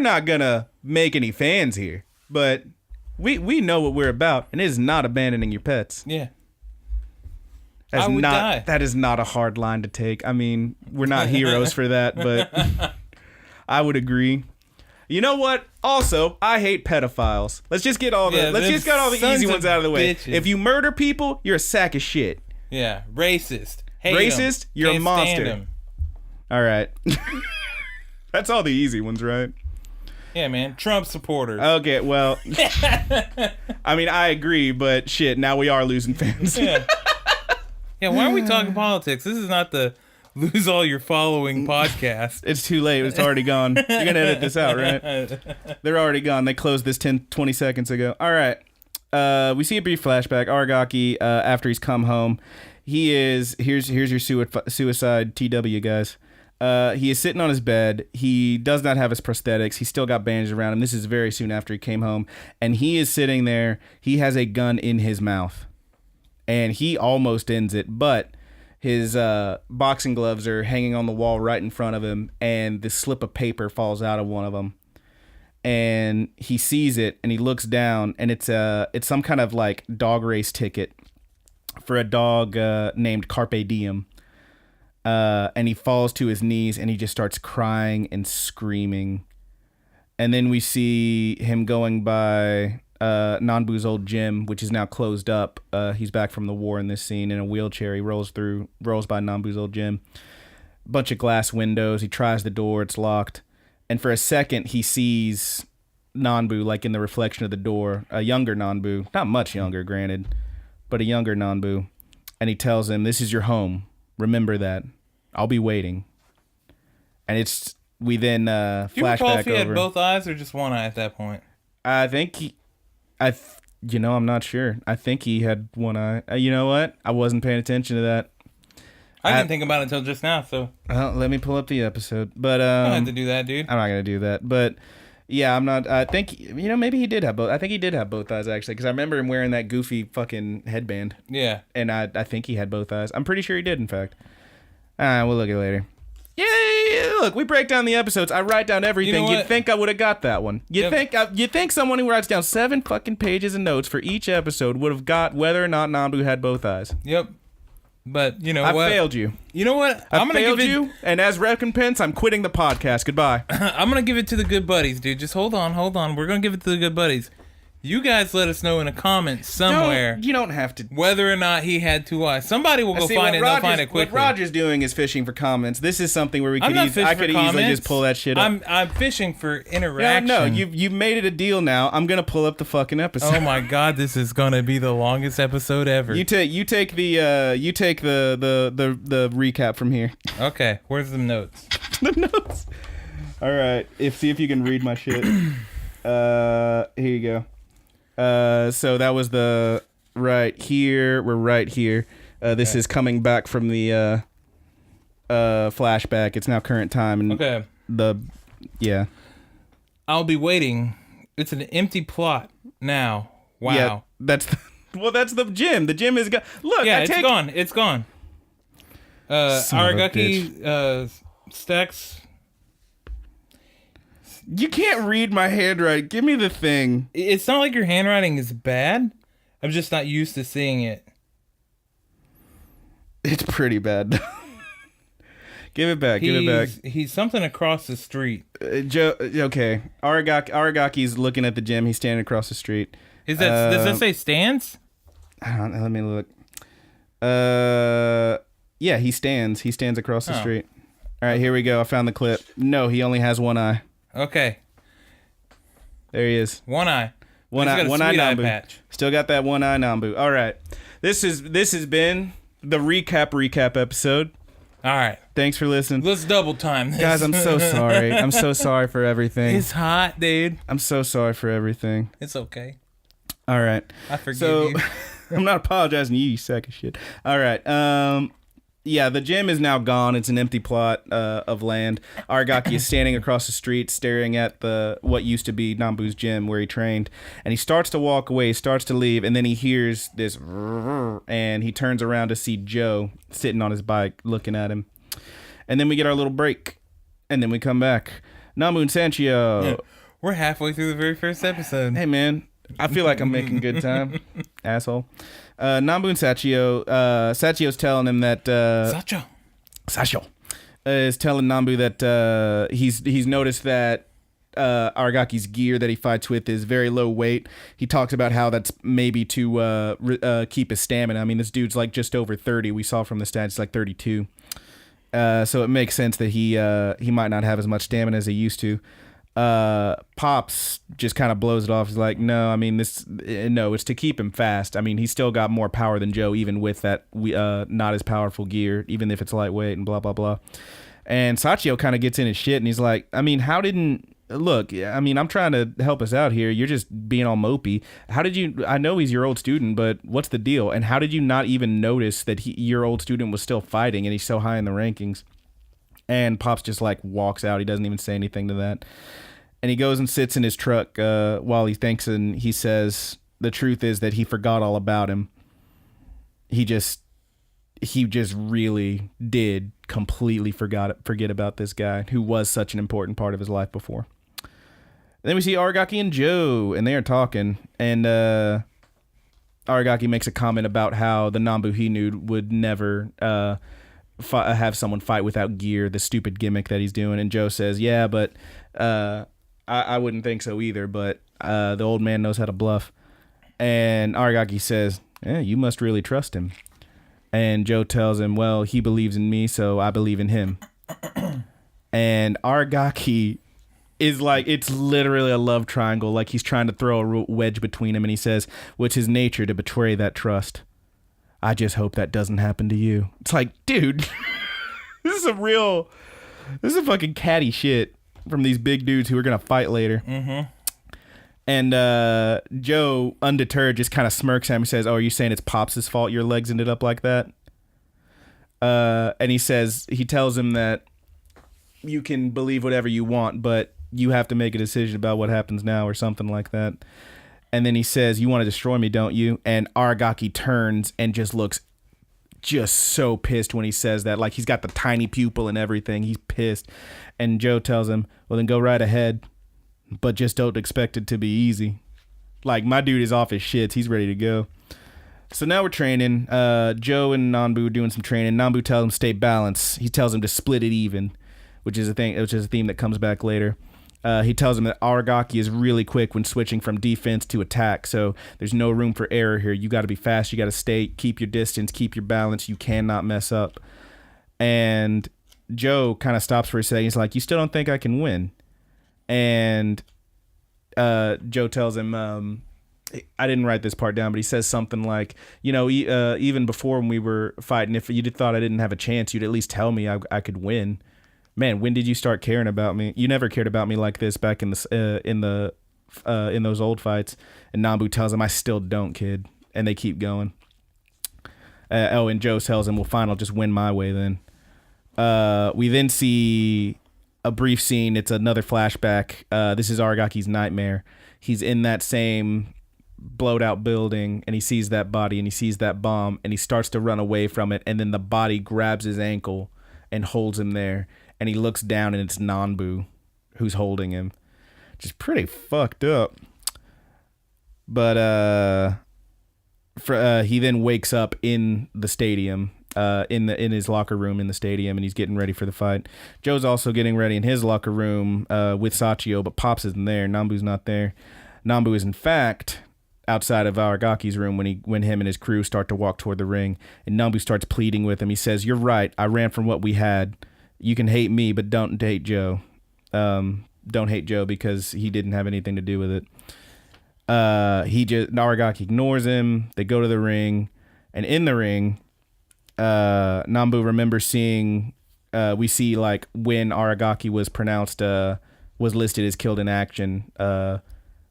[SPEAKER 1] not gonna make any fans here. But we know what we're about, and it is not abandoning your pets.
[SPEAKER 2] Yeah.
[SPEAKER 1] I would die. That is not a hard line to take. I mean, we're not heroes for that, but I would agree. You know what? Also, I hate pedophiles. Let's just get all the easy ones out of the way.
[SPEAKER 2] Bitches.
[SPEAKER 1] If you murder people, you're a sack of shit.
[SPEAKER 2] Yeah, racist.
[SPEAKER 1] Racist, you're a monster. All right. That's all the easy ones, right?
[SPEAKER 2] Yeah, man. Trump supporters.
[SPEAKER 1] Okay, well, I mean, I agree, but shit, now we are losing fans.
[SPEAKER 2] Yeah. Yeah, why are we talking politics? This is not the lose all your following podcast.
[SPEAKER 1] It's too late. It's already gone. You're going to edit this out, right? They're already gone. They closed this 20 seconds ago. All right. We see a brief flashback. Aragaki, after he's come home, here's your suicide TW, guys. He is sitting on his bed. He does not have his prosthetics. He's still got bandages around him. This is very soon after he came home. And he is sitting there. He has a gun in his mouth. And he almost ends it, but his boxing gloves are hanging on the wall right in front of him, and this slip of paper falls out of one of them. And he sees it, and he looks down, and it's some kind of like dog race ticket for a dog named Carpe Diem. And he falls to his knees, and he just starts crying and screaming. And then we see him going by Nanbu's old gym, which is now closed up. He's back from the war in this scene in a wheelchair. He rolls by Nanbu's old gym. Bunch of glass windows. He tries the door. It's locked. And for a second, he sees Nanbu, like in the reflection of the door. A younger Nanbu. Not much younger, granted. But a younger Nanbu. And he tells him, this is your home. Remember that. I'll be waiting. And we then flashback over.
[SPEAKER 2] Do you recall if he had both eyes or just one eye at that point?
[SPEAKER 1] I think I'm not sure. I think he had one eye. You know what? I wasn't paying attention to that.
[SPEAKER 2] I didn't think about it until just now, so.
[SPEAKER 1] Well, let me pull up the episode. But
[SPEAKER 2] I don't have to do that, dude.
[SPEAKER 1] I'm not going to do that. But yeah, I'm not. I think, maybe he did have both. I think he did have both eyes, actually, because I remember him wearing that goofy fucking headband.
[SPEAKER 2] Yeah.
[SPEAKER 1] And I think he had both eyes. I'm pretty sure he did, in fact. We'll look at it later. Yeah, look, we break down the episodes. I write down everything.
[SPEAKER 2] You know
[SPEAKER 1] You'd think I would have got that one. You think someone who writes down 7 fucking pages of notes for each episode would have got whether or not Nambu had both eyes.
[SPEAKER 2] Yep. But you know
[SPEAKER 1] I
[SPEAKER 2] what?
[SPEAKER 1] I failed you.
[SPEAKER 2] You know what?
[SPEAKER 1] I'm gonna failed you, and as recompense, I'm quitting the podcast. Goodbye.
[SPEAKER 2] I'm gonna give it to the good buddies, dude. Just hold on. We're gonna give it to the good buddies. You guys let us know in a comment somewhere.
[SPEAKER 1] You don't have to.
[SPEAKER 2] Whether or not he had 2 eyes. Somebody will go find it. They'll find it quickly.
[SPEAKER 1] What Roger's doing is fishing for comments. This is something where I could easily just pull that shit up.
[SPEAKER 2] I'm fishing for interaction.
[SPEAKER 1] No, you've made it a deal now. I'm gonna pull up the fucking episode.
[SPEAKER 2] Oh my god, this is gonna be the longest episode ever.
[SPEAKER 1] You take the recap from here.
[SPEAKER 2] Okay, where's the notes?
[SPEAKER 1] The notes. All right. See if you can read my shit. Here you go. So that was the right here. We're right here. This is coming back from the flashback. It's now current time. And yeah.
[SPEAKER 2] I'll be waiting. It's an empty plot now. Wow.
[SPEAKER 1] Yeah, that's the gym. The gym is gone. Look,
[SPEAKER 2] yeah, it's gone. It's gone. Aragaki stacks.
[SPEAKER 1] You can't read my handwriting. Give me the thing.
[SPEAKER 2] It's not like your handwriting is bad. I'm just not used to seeing it.
[SPEAKER 1] It's pretty bad. Give it back. Give it back.
[SPEAKER 2] He's something across the street.
[SPEAKER 1] Okay. Aragaki's looking at the gym. He's standing across the street.
[SPEAKER 2] Does that say stands?
[SPEAKER 1] I don't know, let me look. Yeah, he stands. He stands across the street. All right, here we go. I found the clip. No, he only has one eye.
[SPEAKER 2] Okay.
[SPEAKER 1] There he is.
[SPEAKER 2] One eye.
[SPEAKER 1] One eye Nambu. Patch. Still got that one eye Nambu. All right. This has been the recap episode.
[SPEAKER 2] All right.
[SPEAKER 1] Thanks for listening.
[SPEAKER 2] Let's double time this.
[SPEAKER 1] Guys, I'm so sorry. I'm so sorry for everything.
[SPEAKER 2] It's hot, dude.
[SPEAKER 1] I'm so sorry for everything.
[SPEAKER 2] It's okay.
[SPEAKER 1] All right.
[SPEAKER 2] I forgive you.
[SPEAKER 1] I'm not apologizing to you sack of shit. All right. Yeah, the gym is now gone. It's an empty plot of land. Aragaki is standing across the street staring at what used to be Nambu's gym where he trained. And he starts to walk away, starts to leave, and then he hears this and he turns around to see Joe sitting on his bike looking at him. And then we get our little break. And then we come back. Nambu and Sanchio.
[SPEAKER 2] Yeah, we're halfway through the very first episode.
[SPEAKER 1] Hey, man. I feel like I'm making good time. Asshole. Nambu and Sachio. Sachio's telling him that Sachio is telling Nambu that he's noticed that Aragaki's gear that he fights with is very low weight. He talks about how that's maybe to keep his stamina. I mean, this dude's like just over 30. We saw from the stats like 32. So it makes sense that he might not have as much stamina as he used to. Pops just kind of blows it off. He's like, no, I mean, it's to keep him fast. I mean, he's still got more power than Joe, even with that not as powerful gear, even if it's lightweight and blah, blah, blah. And Sachio kind of gets in his shit and he's like, I mean, look, I mean, I'm trying to help us out here. You're just being all mopey. I know he's your old student, but what's the deal? And how did you not even notice that your old student was still fighting and he's so high in the rankings? And Pops just like walks out. He doesn't even say anything to that. And he goes and sits in his truck while he thinks, and he says, the truth is that he forgot all about him. He just really did completely forget about this guy who was such an important part of his life before. And then we see Aragaki and Joe, and they are talking, and Aragaki makes a comment about how the Nambu he knew would never have someone fight without gear, the stupid gimmick that he's doing. And Joe says, yeah, but I wouldn't think so either, but the old man knows how to bluff. And Aragaki says, you must really trust him. And Joe tells him, well, he believes in me, so I believe in him. And Aragaki is like, it's literally a love triangle, like he's trying to throw a wedge between him, and he says, well, it's his nature to betray that trust. I just hope that doesn't happen to you. It's like, dude, this is a fucking catty shit from these big dudes who are going to fight later. Mm-hmm. And Joe, undeterred, just kind of smirks at him and says, oh, are you saying it's Pops' fault your legs ended up like that? And he tells him that you can believe whatever you want, but you have to make a decision about what happens now or something like that. And then he says, you want to destroy me, don't you? And Aragaki turns and just looks just so pissed when he says that. Like, he's got the tiny pupil and everything. He's pissed. And Joe tells him, well, then go right ahead, but just don't expect it to be easy. Like, my dude is off his shits. He's ready to go. So now we're training. Joe and Nambu are doing some training. Nambu tells him stay balanced. He tells him to split it even, which is a theme that comes back later. He tells him that Aragaki is really quick when switching from defense to attack, so there's no room for error here. You got to be fast. You got to keep your distance, keep your balance. You cannot mess up. And Joe kind of stops for a second. He's like, you still don't think I can win? And Joe tells him, I didn't write this part down, but he says something like, even before when we were fighting, if you thought I didn't have a chance, you'd at least tell me I could win. Man, when did you start caring about me? You never cared about me like this back in those old fights. And Nambu tells him, I still don't, kid. And they keep going. And Joe tells him, well, fine, I'll just win my way then. We then see a brief scene. It's another flashback. This is Aragaki's nightmare. He's in that same blowed out building, and he sees that body, and he sees that bomb, and he starts to run away from it, and then the body grabs his ankle and holds him there, and he looks down, and it's Nanbu who's holding him, which is pretty fucked up. But he then wakes up in the stadium, in his locker room in the stadium, and he's getting ready for the fight. Joe's also getting ready in his locker room with Sachio, but Pops isn't there. Nambu's not there. Nambu is in fact outside of Aragaki's room when him and his crew start to walk toward the ring, and Nambu starts pleading with him. He says, "You're right. I ran from what we had. You can hate me, but don't hate Joe. Don't hate Joe because he didn't have anything to do with it." Aragaki ignores him. They go to the ring, and in the ring, Nambu remembers seeing. We see like when Aragaki was listed as killed in action.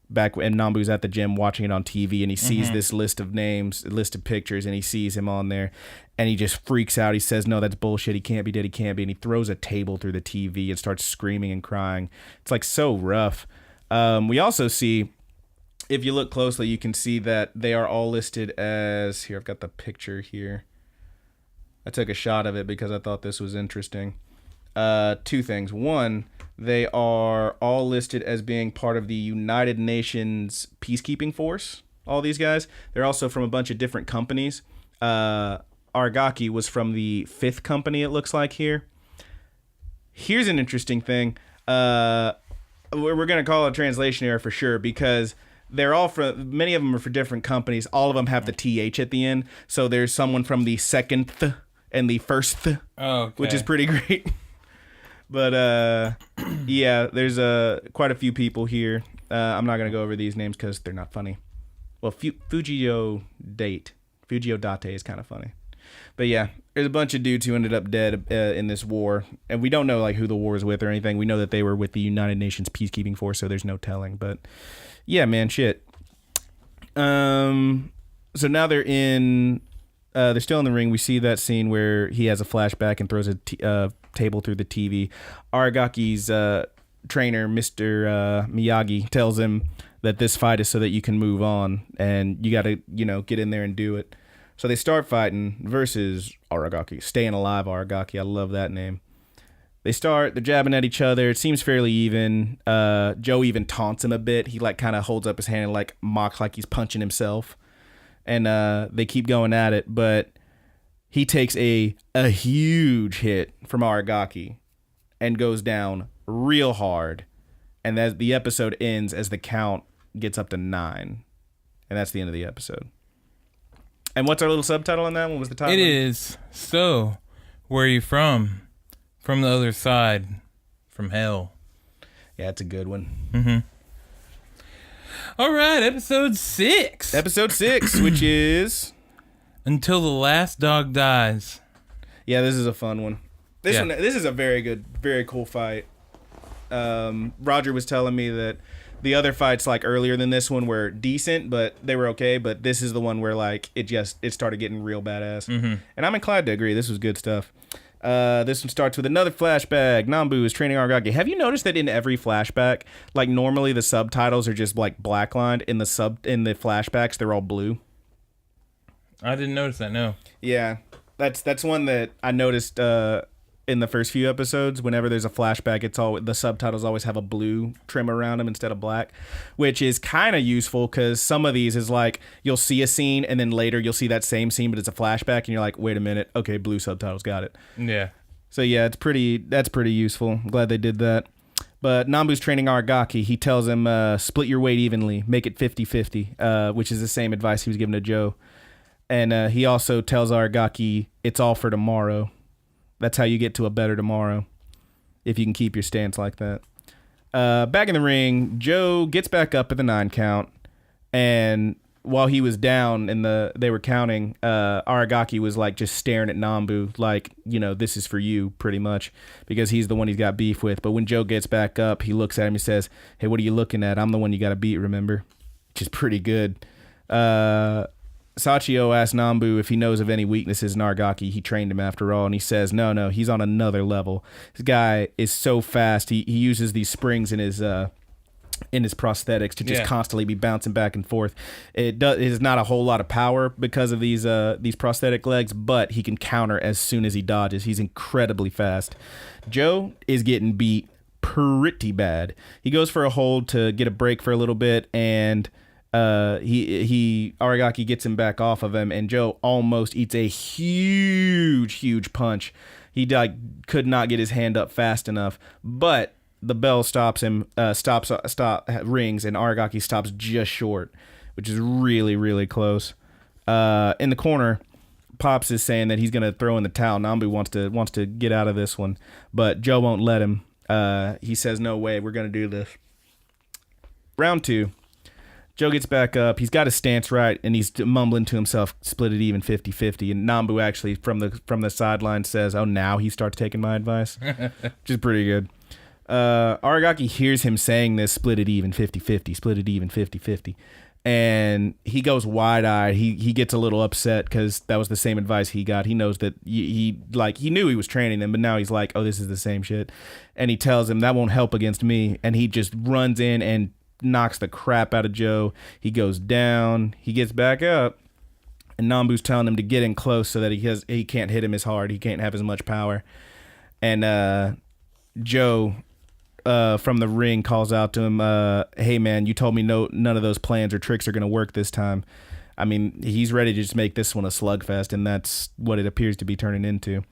[SPEAKER 1] Back when Nambu's at the gym watching it on TV, and he sees this list of names, list of pictures, and he sees him on there, and he just freaks out. He says, "No, that's bullshit. He can't be dead. He can't be." And he throws a table through the TV and starts screaming and crying. It's like so rough. We also see, if you look closely, you can see that they are all listed as, here, I've got the picture here. I took a shot of it because I thought this was interesting. Two things. One, they are all listed as being part of the United Nations peacekeeping force, all these guys. They're also from a bunch of different companies. Aragaki was from the 5th company, it looks like here. Here's an interesting thing. We're going to call it a translation error for sure, because they're all from, many of them are for different companies. All of them have the TH at the end. So there's someone from the 2nd and the 1st, which is pretty great. But yeah, there's quite a few people here. I'm not going to go over these names because they're not funny. Well, Fujio Date is kind of funny. But yeah, there's a bunch of dudes who ended up dead in this war. And we don't know like who the war is with or anything. We know that they were with the United Nations peacekeeping force, so there's no telling. But yeah, man, shit. So now they're still in the ring. We see that scene where he has a flashback and throws a table through the TV. Aragaki's trainer, Mr. Miyagi, tells him that this fight is so that you can move on and you got to, get in there and do it. So they start fighting versus Aragaki. Staying Alive Aragaki. I love that name. They're jabbing at each other. It seems fairly even. Joe even taunts him a bit. He like kind of holds up his hand and like mocks like he's punching himself. And they keep going at it, but he takes a huge hit from Aragaki and goes down real hard. And as the episode ends, as the count gets up to 9. And that's the end of the episode. And what's our little subtitle on that one? Was the title?
[SPEAKER 2] It is, "So, where are you from? From the other side. From hell."
[SPEAKER 1] Yeah, it's a good one.
[SPEAKER 2] Mm-hmm. All right, episode 6.
[SPEAKER 1] Episode 6, which is
[SPEAKER 2] Until the Last Dog Dies.
[SPEAKER 1] Yeah, this is a fun one. This is a very good, very cool fight. Roger was telling me that the other fights like earlier than this one were decent, but they were okay. But this is the one where like it started getting real badass. Mm-hmm. And I'm inclined to agree. This was good stuff. This one starts with another flashback. Nambu is training Aragaki. Have you noticed that in every flashback, like normally the subtitles are just like blacklined, in the flashbacks they're all blue?
[SPEAKER 2] I didn't notice that. No.
[SPEAKER 1] Yeah, that's one that I noticed in the first few episodes. Whenever there's a flashback, the subtitles always have a blue trim around them instead of black, which is kind of useful because some of these is like you'll see a scene and then later you'll see that same scene, but it's a flashback and you're like, wait a minute, okay, blue subtitles, got it.
[SPEAKER 2] Yeah.
[SPEAKER 1] So yeah, that's pretty useful. I'm glad they did that. But Nambu's training Aragaki. He tells him, split your weight evenly, make it 50-50, which is the same advice he was giving to Joe. And he also tells Aragaki, it's all for tomorrow. That's how you get to a better tomorrow, if you can keep your stance like that. Back in the ring, Joe gets back up at the 9 count, and while he was down and they were counting, Aragaki was like just staring at Nambu like, this is for you, pretty much, because he's the one he's got beef with. But when Joe gets back up, he looks at him and says, hey, what are you looking at? I'm the one you got to beat, remember? Which is pretty good. Sachio asks Nambu if he knows of any weaknesses in Aragaki. He trained him after all, and he says, no, he's on another level. This guy is so fast. He uses these springs in his prosthetics to just constantly be bouncing back and forth. It is not a whole lot of power because of these prosthetic legs, but he can counter as soon as he dodges. He's incredibly fast. Joe is getting beat pretty bad. He goes for a hold to get a break for a little bit, and Aragaki gets him back off of him, and Joe almost eats a huge punch. He could not get his hand up fast enough, but the bell stops him, rings, and Aragaki stops just short, which is really close. In the corner, Pops is saying that he's gonna throw in the towel. Nambu wants to get out of this one, but Joe won't let him. He says, "No way, we're gonna do this." Round 2. Joe gets back up. He's got his stance right, and he's mumbling to himself, split it even 50-50. And Nambu actually, from the sideline, says, "Oh, now he starts taking my advice," which is pretty good. Aragaki hears him saying this, split it even 50-50, split it even 50-50. And he goes wide-eyed. He gets a little upset because that was the same advice he got. He knows that he knew he was training them, but now he's like, oh, this is the same shit. And he tells him, that won't help against me. And he just runs in and knocks the crap out of Joe. He goes down. He gets back up. And Nambu's telling him to get in close so that he can't hit him as hard. He can't have as much power. And Joe, from the ring, calls out to him, hey, man, you told me none of those plans or tricks are going to work this time. I mean, he's ready to just make this one a slugfest, and that's what it appears to be turning into.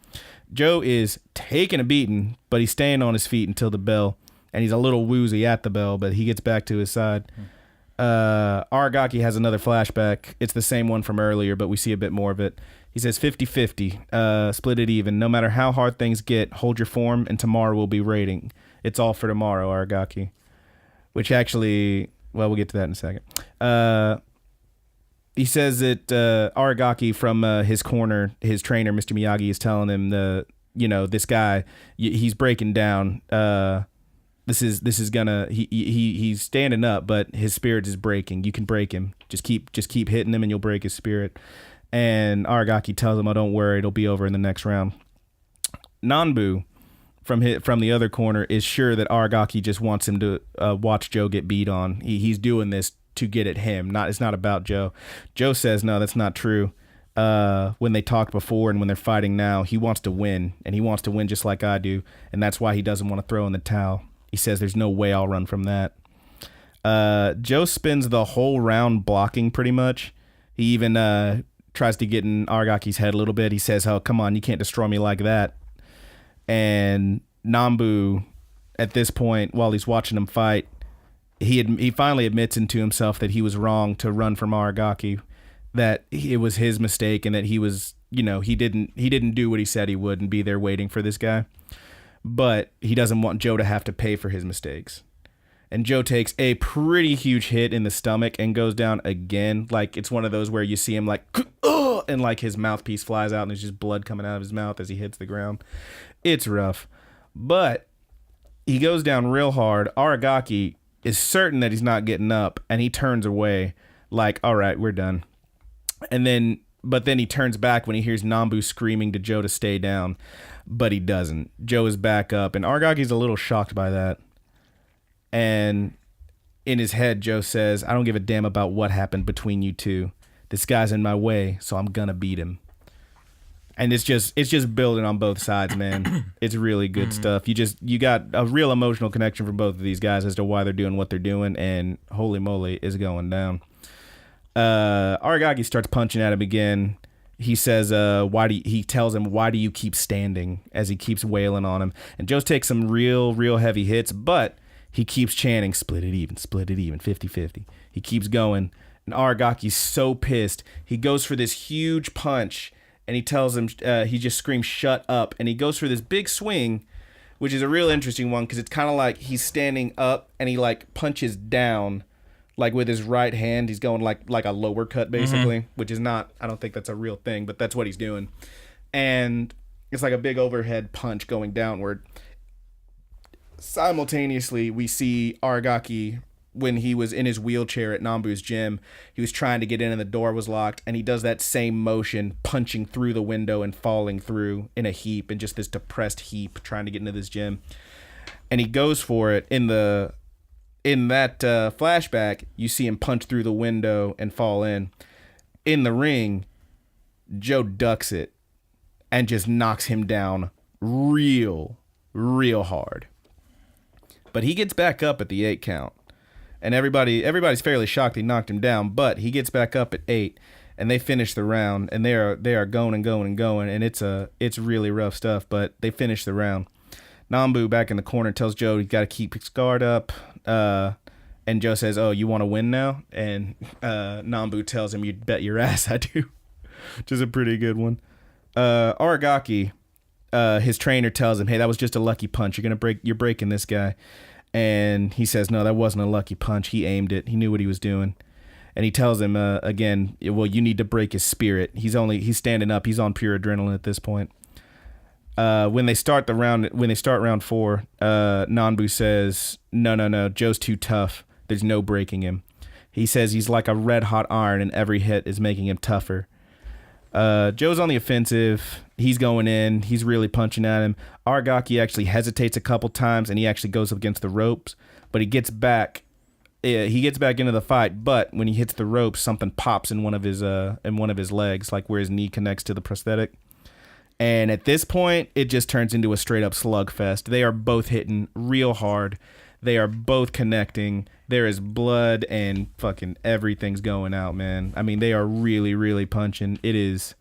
[SPEAKER 1] Joe is taking a beating, but he's staying on his feet until the bell. And he's a little woozy at the bell, but he gets back to his side. Aragaki has another flashback. It's the same one from earlier, but we see a bit more of it. He says 50-50, split it even. No matter how hard things get, hold your form, and tomorrow will be rating. It's all for tomorrow, Aragaki. Which actually, well, we'll get to that in a second. He says that Aragaki from his corner, his trainer, Mr. Miyagi, is telling him this guy, he's breaking down. This is gonna he's standing up, but his spirit is breaking. You can break him. Just keep hitting him, and you'll break his spirit. And Aragaki tells him, "Oh, don't worry, it'll be over in the next round." Nanbu from the other corner is sure that Aragaki just wants him to watch Joe get beat on. He's doing this to get at him. It's not about Joe. Joe says, "No, that's not true." When they talked before and when they're fighting now, he wants to win, and he wants to win just like I do, and that's why he doesn't want to throw in the towel. He says, there's no way I'll run from that. Joe spends the whole round blocking pretty much. He even tries to get in Aragaki's head a little bit. He says, oh, come on, you can't destroy me like that. And Nambu, at this point, while he's watching him fight, he finally admits into himself that he was wrong to run from Aragaki, that it was his mistake, and that he was, he didn't do what he said he would and be there waiting for this guy. But he doesn't want Joe to have to pay for his mistakes. And Joe takes a pretty huge hit in the stomach and goes down again. Like, it's one of those where you see him like, and like his mouthpiece flies out and there's just blood coming out of his mouth as he hits the ground. It's rough. But he goes down real hard. Aragaki is certain that he's not getting up, and he turns away like, all right, we're done. But then he turns back when he hears Nambu screaming to Joe to stay down. But he doesn't. Joe is back up, and Aragaki's a little shocked by that. And in his head, Joe says, I don't give a damn about what happened between you two. This guy's in my way, so I'm gonna beat him. And it's just building on both sides, man. It's really good stuff. You got a real emotional connection from both of these guys as to why they're doing what they're doing, and holy moly, is going down. Aragaki starts punching at him again. He says, he tells him, why do you keep standing, as he keeps wailing on him. And Joe takes some real heavy hits, but he keeps chanting, split it even, 50-50. He keeps going. And Aragaki's so pissed. He goes for this huge punch, and he tells him, he just screams, shut up. And he goes for this big swing, which is a real interesting one, because it's kind of like he's standing up, and he like punches down. Like with his right hand, he's going like a lower cut, basically, which is not, I don't think that's a real thing, but that's what he's doing. And it's like a big overhead punch going downward. Simultaneously, we see Aragaki when he was in his wheelchair at Nambu's gym. He was trying to get in and the door was locked, and he does that same motion, punching through the window and falling through in a heap, in just this depressed heap, trying to get into this gym. And he goes for it. In that flashback, you see him punch through the window and fall in. In the ring, Joe ducks it and just knocks him down real hard. But he gets back up at the 8 count. And everybody's fairly shocked he knocked him down, but he gets back up at 8 and they finish the round, and they are going and going and going, and it's really rough stuff, but they finish the round. Nambu back in the corner tells Joe he's got to keep his guard up. And Joe says, "Oh, you want to win now?" And Nambu tells him, "You bet your ass I do," which is a pretty good one. Aragaki, his trainer, tells him, "Hey, that was just a lucky punch. You're breaking this guy." And he says, "No, that wasn't a lucky punch. He aimed it. He knew what he was doing." And he tells him again, "Well, you need to break his spirit. He's standing up. He's on pure adrenaline at this point." When they start round 4, Nanbu says, No, Joe's too tough. There's no breaking him. He says he's like a red hot iron, and every hit is making him tougher. Joe's on the offensive. He's going in. He's really punching at him. Aragaki actually hesitates a couple times, and he actually goes up against the ropes, but he gets back. He gets back into the fight, but when he hits the ropes, something pops in one of his legs, like where his knee connects to the prosthetic. And at this point, it just turns into a straight up slugfest. They are both hitting real hard. They are both connecting. There is blood and fucking everything's going out, man. I mean, they are really, really punching. It is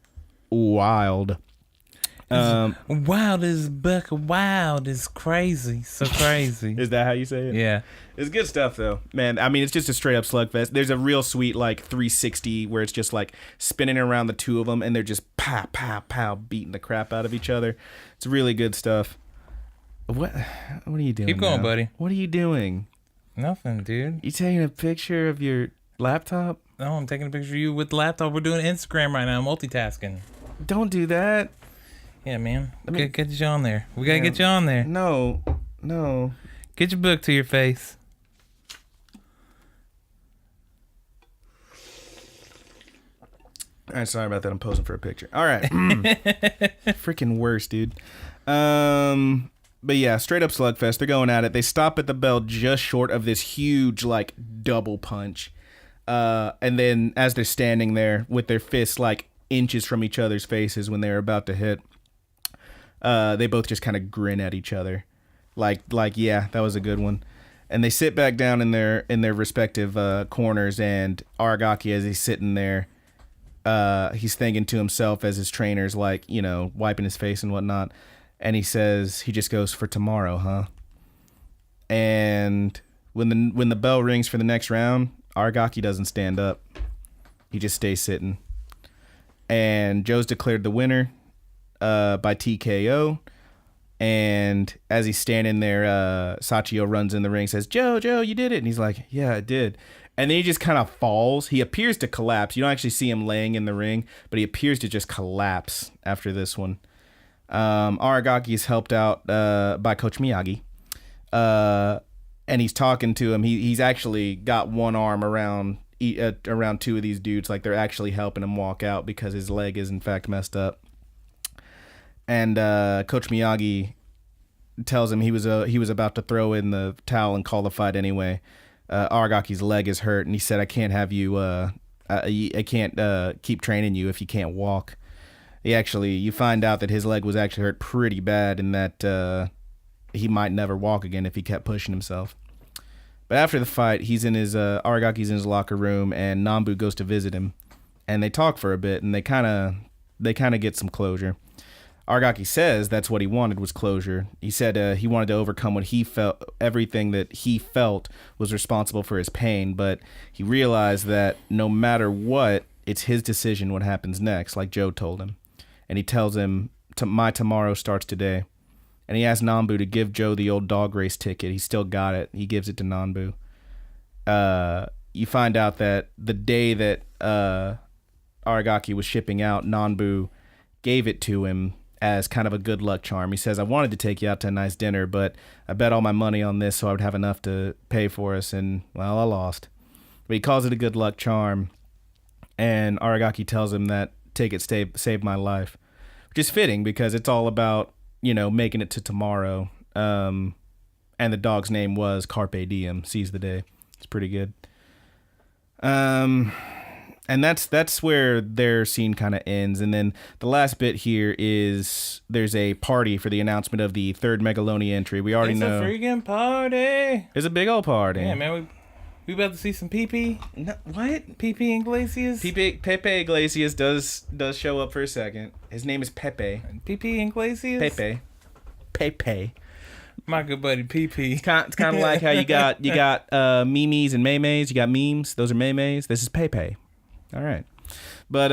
[SPEAKER 1] wild.
[SPEAKER 2] Wild as buck. Wild is crazy. So crazy.
[SPEAKER 1] Is that how you say it?
[SPEAKER 2] Yeah.
[SPEAKER 1] It's good stuff, though. Man, I mean, it's just a straight up slugfest. There's a real sweet, like, 360 where it's just, like, spinning around the two of them, and they're just pow, pow, pow, beating the crap out of each other. It's really good stuff. What are you doing?
[SPEAKER 2] Keep going,
[SPEAKER 1] now?
[SPEAKER 2] buddy.
[SPEAKER 1] What are you doing?
[SPEAKER 2] Nothing, dude.
[SPEAKER 1] You taking a picture of your laptop?
[SPEAKER 2] No, I'm taking a picture of you with the laptop. We're doing Instagram right now, multitasking.
[SPEAKER 1] Don't do that.
[SPEAKER 2] Yeah, man. Get you on there. We gotta get you on there.
[SPEAKER 1] No.
[SPEAKER 2] Get your book to your face.
[SPEAKER 1] All right, sorry about that. I'm posing for a picture. All right. Freaking worse, dude. But yeah, straight up slugfest. They're going at it. They stop at the bell just short of this huge, like, double punch. And then as they're standing there with their fists, like, inches from each other's faces when they're about to hit, they both just kind of grin at each other. Like, yeah, that was a good one. And they sit back down in their respective corners, and Aragaki, as he's sitting there, he's thinking to himself as his trainer's, like, you know, wiping his face and whatnot. And he says, he just goes, "For tomorrow, huh?" And when the bell rings for the next round, Aragaki doesn't stand up. He just stays sitting. And Joe's declared the winner by TKO. And as he's standing there, Sachio runs in the ring, says, Joe, you did it." And he's like, "Yeah, I did." And then he just kind of falls. He appears to collapse. You don't actually see him laying in the ring, but he appears to just collapse after this one. Aragaki is helped out by Coach Miyagi. And he's talking to him. He's actually got one arm around two of these dudes, like they're actually helping him walk out because his leg is in fact messed up. And Coach Miyagi tells him he was about to throw in the towel and call the fight anyway. Aragaki's leg is hurt, and he said, "I can't have you. I can't keep training you if you can't walk." You find out that his leg was actually hurt pretty bad, and that he might never walk again if he kept pushing himself. But after the fight, Aragaki's in his locker room, and Nambu goes to visit him, and they talk for a bit, and they kind of get some closure. Aragaki says that's what he wanted, was closure. He said he wanted to overcome what he felt. Everything that he felt was responsible for his pain, but he realized that no matter what, it's his decision what happens next, like Joe told him. And he tells him, "My tomorrow starts today." And he asks Nambu to give Joe the old dog race ticket. He still got it. He gives it to Nambu. You find out that the day that Aragaki was shipping out, Nambu gave it to him as kind of a good luck charm. He says, I wanted to take you out to a nice dinner, but I bet all my money on this so I would have enough to pay for us, and, well, I lost. But he calls it a good luck charm, and Aragaki tells him that ticket saved my life, which is fitting because it's all about, making it to tomorrow. And the dog's name was Carpe Diem, seize the day. It's pretty good. And that's where their scene kind of ends. And then the last bit here is there's a party for the announcement of the third Megalonia entry. We already know.
[SPEAKER 2] It's a freaking party.
[SPEAKER 1] It's a big old party.
[SPEAKER 2] Yeah, man. We about to see some PP.
[SPEAKER 1] No, what?
[SPEAKER 2] PP Iglesias.
[SPEAKER 1] Pepe Iglesias does show up for a second. His name is Pepe.
[SPEAKER 2] PP Iglesias.
[SPEAKER 1] Pepe.
[SPEAKER 2] My good buddy PP.
[SPEAKER 1] It's kind of like how you got memes and memes. You got memes. Those are memes. This is Pepe. All right. But,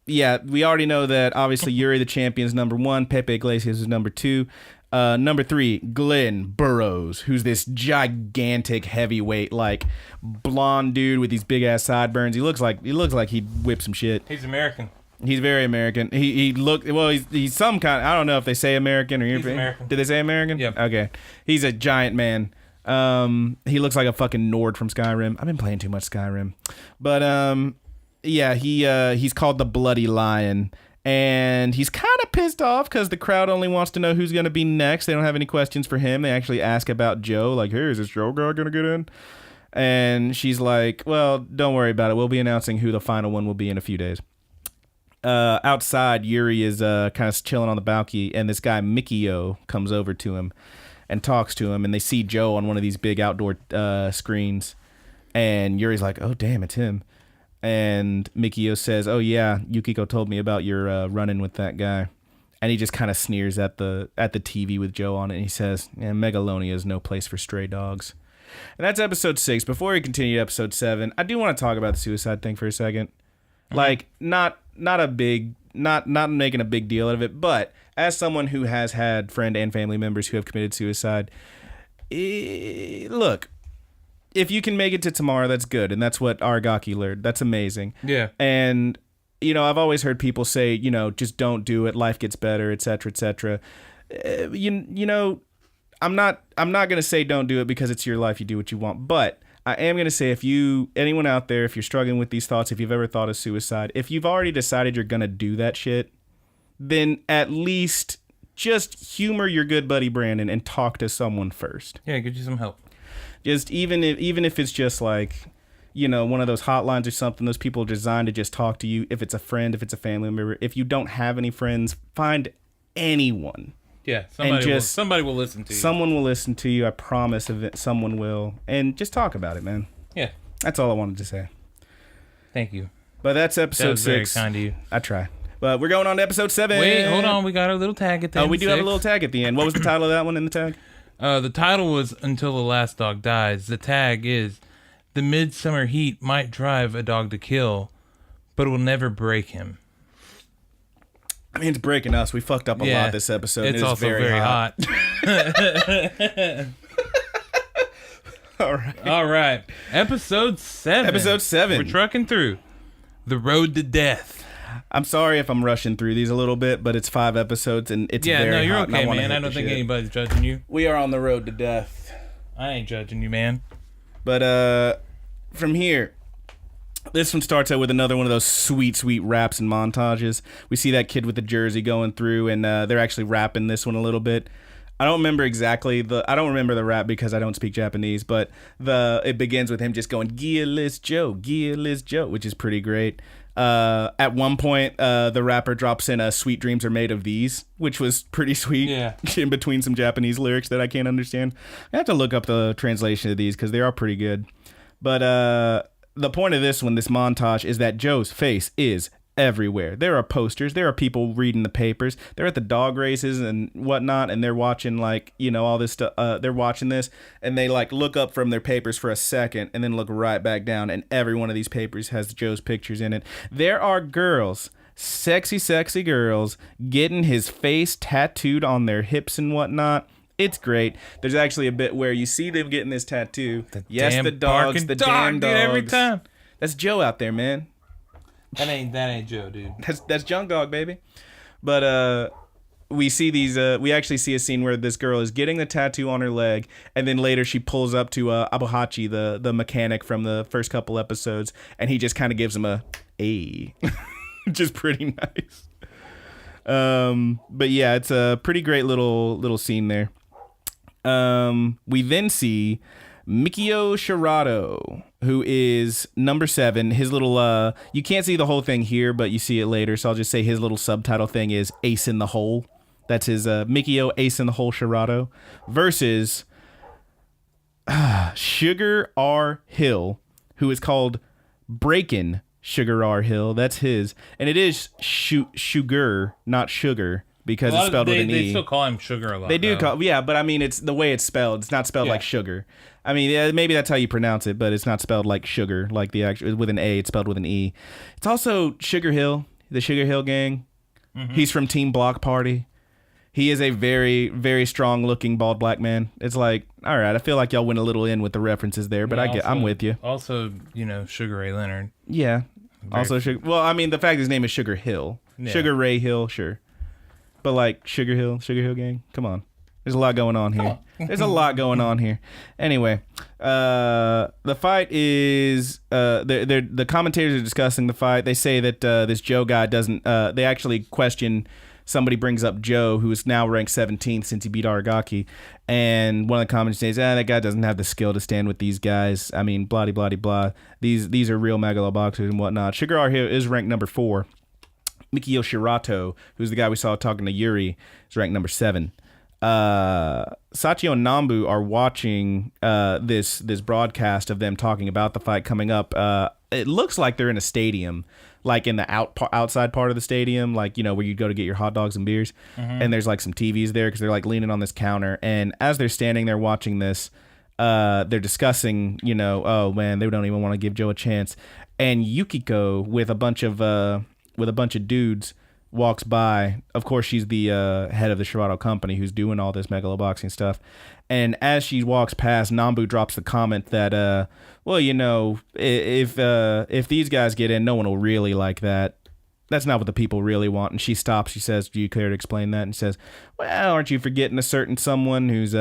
[SPEAKER 1] yeah, we already know that, obviously, Yuri the Champion's number 1. Pepe Iglesias is number 2. Number 3, Glenn Burrows, who's this gigantic heavyweight, like, blonde dude with these big-ass sideburns. He looks like he'd whip some shit.
[SPEAKER 2] He's American.
[SPEAKER 1] He's very American. He's some kind. I don't know if they say American or
[SPEAKER 2] He's American.
[SPEAKER 1] Did they say American?
[SPEAKER 2] Yep.
[SPEAKER 1] Okay. He's a giant man. He looks like a fucking Nord from Skyrim. I've been playing too much Skyrim. But, yeah, he's called the Bloody Lion, and he's kind of pissed off because the crowd only wants to know who's going to be next. They don't have any questions for him. They actually ask about Joe, like, hey, is this Joe guy going to get in? And she's like, well, don't worry about it. We'll be announcing who the final one will be in a few days. Outside, Yuri is kind of chilling on the balcony, and this guy, Mikio, comes over to him and talks to him, and they see Joe on one of these big outdoor screens, and Yuri's like, oh, damn, it's him. And Mikio says, oh, yeah, Yukiko told me about your run-in with that guy. And he just kind of sneers at the TV with Joe on it. And he says, yeah, Megalonia is no place for stray dogs. And that's episode 6. Before we continue to episode 7, I do want to talk about the suicide thing for a second. Mm-hmm. Like, not making a big deal out of it. But as someone who has had friend and family members who have committed suicide, look. If you can make it to tomorrow, that's good. And that's what Aragaki learned. That's amazing. Yeah. And, I've always heard people say, just don't do it. Life gets better, et cetera, et cetera. I'm not going to say don't do it because it's your life. You do what you want. But I am going to say anyone out there, if you're struggling with these thoughts, if you've ever thought of suicide, if you've already decided you're going to do that shit, then at least just humor your good buddy Brandon and talk to someone first.
[SPEAKER 2] Yeah, get you some help.
[SPEAKER 1] Just even if it's just like, one of those hotlines or something, those people are designed to just talk to you. If it's a friend, if it's a family member, if you don't have any friends, find anyone.
[SPEAKER 2] Yeah, somebody will listen to you.
[SPEAKER 1] Someone will listen to you. I promise someone will. And just talk about it, man.
[SPEAKER 2] Yeah.
[SPEAKER 1] That's all I wanted to say.
[SPEAKER 2] Thank you.
[SPEAKER 1] But that's episode 6.
[SPEAKER 2] Very kind of you.
[SPEAKER 1] I try. But we're going on to episode 7.
[SPEAKER 2] Wait, hold on. We got a little tag at the end.
[SPEAKER 1] Oh, we do have a little tag at the end. What was the title of that one in the tag?
[SPEAKER 2] The title was Until the Last Dog Dies. The tag is The Midsummer Heat Might Drive a Dog to Kill, but it will never break him.
[SPEAKER 1] I mean, it's breaking us. We fucked up a lot this episode.
[SPEAKER 2] It's also very hot. All right. Episode 7.
[SPEAKER 1] Episode 7.
[SPEAKER 2] We're trucking through The Road to Death.
[SPEAKER 1] I'm sorry if I'm rushing through these a little bit, but it's 5 episodes and it's very hot.
[SPEAKER 2] Yeah, no, you're okay, man. I don't think anybody's judging you.
[SPEAKER 1] We are on the road to death.
[SPEAKER 2] I ain't judging you, man.
[SPEAKER 1] But from here, this one starts out with another one of those sweet raps and montages. We see that kid with the jersey going through, and they're actually rapping this one a little bit. I don't remember the rap because I don't speak Japanese, but it begins with him just going, Gearless Joe, which is pretty great. At one point, the rapper drops in Sweet Dreams Are Made of These, which was pretty sweet. Yeah. In between some Japanese lyrics that I can't understand. I have to look up the translation of these because they are pretty good. But the point of this montage, is that Joe's face is everywhere. There are posters. There are people reading the papers. They're at the dog races and whatnot, and they're watching all this stuff. They're watching this, and they look up from their papers for a second, and then look right back down. And every one of these papers has Joe's pictures in it. There are girls, sexy girls, getting his face tattooed on their hips and whatnot. It's great. There's actually a bit where you see them getting this tattoo. The damn dogs. Dude, every time. That's Joe out there, man.
[SPEAKER 2] That ain't Joe, dude.
[SPEAKER 1] That's Junk Dog, baby. But we see these. We actually see a scene where this girl is getting the tattoo on her leg, and then later she pulls up to Abuhachi, the mechanic from the first couple episodes, and he just kind of gives him a, which is pretty nice. But yeah, it's a pretty great little scene there. We then see Mikio Shirato, who is number 7. His little, you can't see the whole thing here, but you see it later. So I'll just say his little subtitle thing is Ace in the Hole. That's his, Mikio Ace in the Hole Shirato versus Sugar R. Hill, who is called Breakin' Sugar R. Hill. That's his. And it is Sugar, not Sugar, because it's spelled with an E.
[SPEAKER 2] They still call him Sugar a lot.
[SPEAKER 1] They do call, yeah, but I mean, it's the way it's spelled. It's not spelled like sugar. I mean, yeah, maybe that's how you pronounce it, but it's not spelled like sugar, like the actual with an A. It's spelled with an E. It's also Sugar Hill, the Sugar Hill Gang. Mm-hmm. He's from Team Block Party. He is a very, very strong-looking bald black man. It's like, all right, I feel like y'all went a little in with the references there, but I'm with you.
[SPEAKER 2] Also, Sugar Ray Leonard.
[SPEAKER 1] Yeah. Also, well, I mean, the fact his name is Sugar Hill. Yeah. Sugar Ray Hill, sure. But like Sugar Hill Gang, come on. There's a lot going on here. There's a lot going on here. Anyway, the fight is the commentators are discussing the fight. They say that this Joe guy doesn't. They actually question. Somebody brings up Joe, who is now ranked 17th since he beat Aragaki, and one of the commentators says, that guy doesn't have the skill to stand with these guys. I mean, blah, blah, blah, blah. These are real Megalo boxers and whatnot. Sugar R here is ranked number 4. Mikio Shirato, who's the guy we saw talking to Yuri, is ranked number 7. Sachio and Nambu are watching this broadcast of them talking about the fight coming up. It looks like they're in a stadium, like in the outside part of the stadium, like, where you go to get your hot dogs and beers. Mm-hmm. And there's like some TVs there because they're like leaning on this counter. And as they're standing there watching this, they're discussing, oh man, they don't even want to give Joe a chance. And Yukiko with a bunch of dudes walks by. Of course, she's the head of the Shirato company who's doing all this Megalo boxing stuff. And as she walks past, Nambu drops the comment that, if these guys get in, no one will really like that. That's not what the people really want. And she stops. She says, do you care to explain that? And she says, well, aren't you forgetting a certain someone who's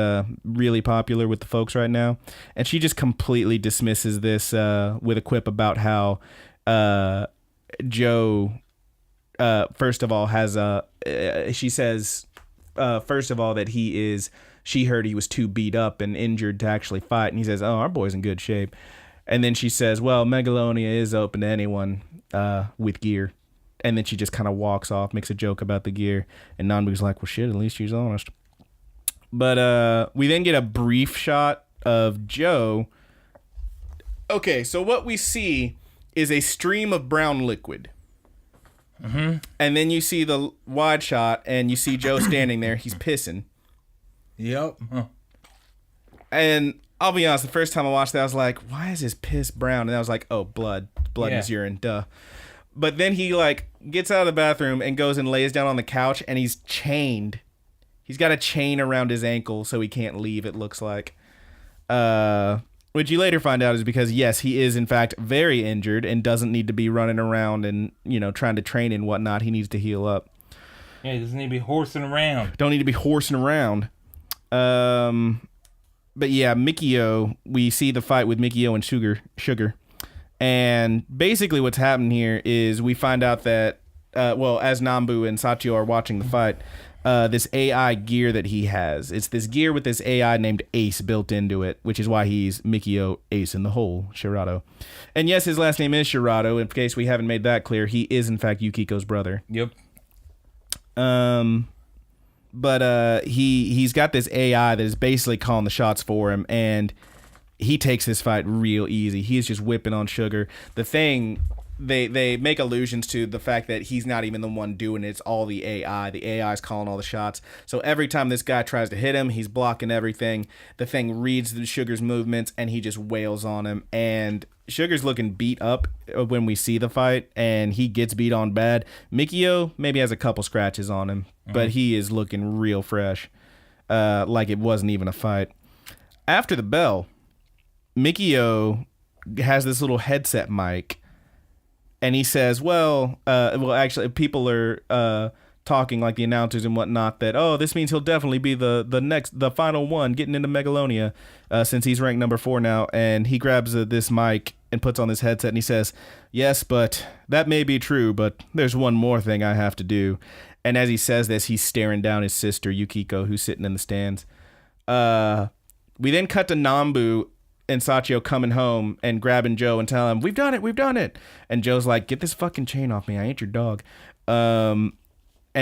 [SPEAKER 1] really popular with the folks right now? And she just completely dismisses this with a quip about how Joe... first of all, she says, first of all, that she heard he was too beat up and injured to actually fight. And he says, oh, our boy's in good shape. And then she says, well, Megalonia is open to anyone with gear. And then she just kind of walks off, makes a joke about the gear. And Nanbu's like, well, shit, at least she's honest. But we then get a brief shot of Joe. Okay, so what we see is a stream of brown liquid. Mm-hmm. And then you see the wide shot, and you see Joe standing there. He's pissing.
[SPEAKER 2] Yep. Huh.
[SPEAKER 1] And I'll be honest, the first time I watched that, I was like, why is his piss brown? And I was like, oh, blood. Blood is urine, duh. But then he, gets out of the bathroom and goes and lays down on the couch, and he's chained. He's got a chain around his ankle so he can't leave, it looks like. Which you later find out is because, yes, he is, in fact, very injured and doesn't need to be running around and, trying to train and whatnot. He needs to heal up.
[SPEAKER 2] Yeah, he doesn't need to be horsing around.
[SPEAKER 1] Don't need to be horsing around. But, yeah, Mikio, we see the fight with Mikio and Sugar. And basically what's happening here is we find out that, as Nambu and Sachio are watching the fight, this AI gear that he has. It's this gear with this AI named Ace built into it, which is why he's Mikio Ace in the Hole, Shirato. And yes, his last name is Shirato. In case we haven't made that clear, he is in fact Yukiko's brother.
[SPEAKER 2] Yep.
[SPEAKER 1] But he's got this AI that is basically calling the shots for him, and he takes this fight real easy. He's just whipping on Sugar. The thing... They make allusions to the fact that he's not even the one doing it. It's all the AI. The AI is calling all the shots. So every time this guy tries to hit him, he's blocking everything. The thing reads the Sugar's movements, and he just wails on him. And Sugar's looking beat up when we see the fight, and he gets beat on bad. Mikio maybe has a couple scratches on him, but he is looking real fresh, like it wasn't even a fight. After the bell, Mikio has this little headset mic. And he says, actually, people are talking like the announcers and whatnot that, oh, this means he'll definitely be the final one getting into Megalonia, since he's ranked number 4 now. And he grabs this mic and puts on this headset and he says, yes, but that may be true, but there's one more thing I have to do. And as he says this, he's staring down his sister Yukiko, who's sitting in the stands. We then cut to Nambu and Sachio coming home and grabbing Joe and telling him, we've done it. And Joe's like, get this fucking chain off me. I ain't your dog. And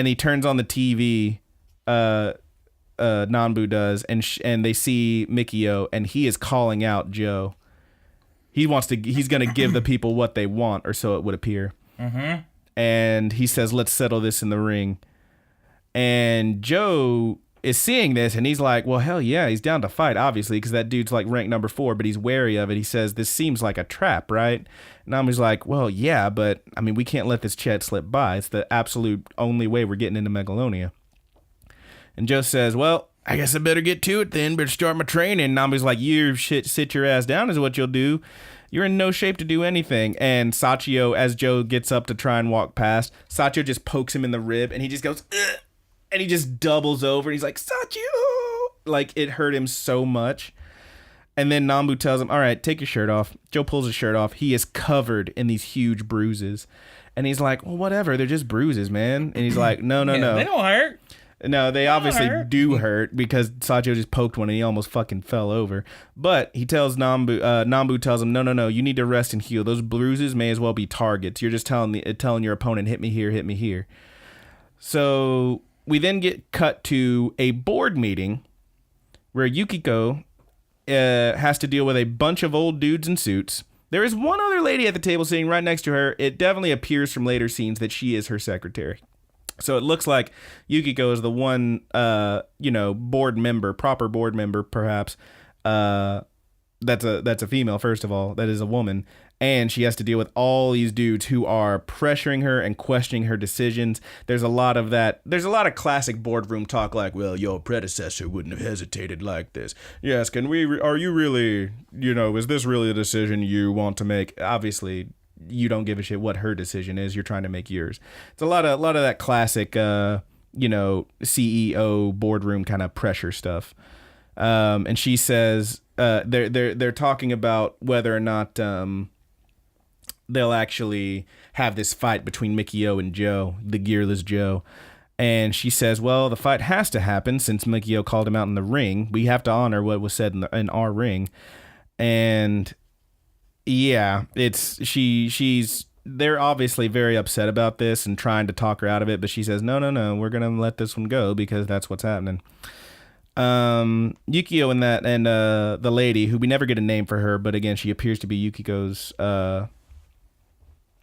[SPEAKER 1] he turns on the TV, Nambu does, and they see Mikio, and he is calling out Joe. He's going to give the people what they want, or so it would appear. Mm-hmm. And he says, let's settle this in the ring. And Joe is seeing this, and he's like, well, hell yeah, he's down to fight, obviously, because that dude's like ranked number 4, but he's wary of it. He says, this seems like a trap, right? And Nami's like, well, yeah, but, I mean, we can't let this chat slip by. It's the absolute only way we're getting into Megalonia. And Joe says, well, I guess I better get to it then, better start my training. And Nami's like, you sit your ass down is what you'll do. You're in no shape to do anything. And Sachio, as Joe gets up to try and walk past, Sachio just pokes him in the rib, and he just goes, ugh! And he just doubles over, and he's like, Sachio! Like, it hurt him so much. And then Nambu tells him, all right, take your shirt off. Joe pulls his shirt off. He is covered in these huge bruises. And he's like, well, whatever. They're just bruises, man. And he's like, no.
[SPEAKER 2] They don't hurt.
[SPEAKER 1] No, they obviously do hurt because Sachio just poked one and he almost fucking fell over. But he tells Nambu tells him, no, you need to rest and heal. Those bruises may as well be targets. You're just telling your opponent, hit me here. So we then get cut to a board meeting where Yukiko has to deal with a bunch of old dudes in suits. There is one other lady at the table sitting right next to her. It definitely appears from later scenes that she is her secretary. So it looks like Yukiko is the one, board member, proper board member, perhaps. That's a female, first of all. That is a woman. And she has to deal with all these dudes who are pressuring her and questioning her decisions. There's a lot of that. There's a lot of classic boardroom talk like, well, your predecessor wouldn't have hesitated like this. Yes, are you really, is this really a decision you want to make? Obviously, you don't give a shit what her decision is. You're trying to make yours. It's a lot of that classic, CEO boardroom kind of pressure stuff. And she says they're talking about whether or not they'll actually have this fight between Mikio and Joe, the gearless Joe. And she says, well, the fight has to happen since Mikio called him out in the ring. We have to honor what was said in our ring. And yeah, they're obviously very upset about this and trying to talk her out of it, but she says, no, we're going to let this one go because that's what's happening. Yukio and the lady, who we never get a name for her, but again, she appears to be Yukiko's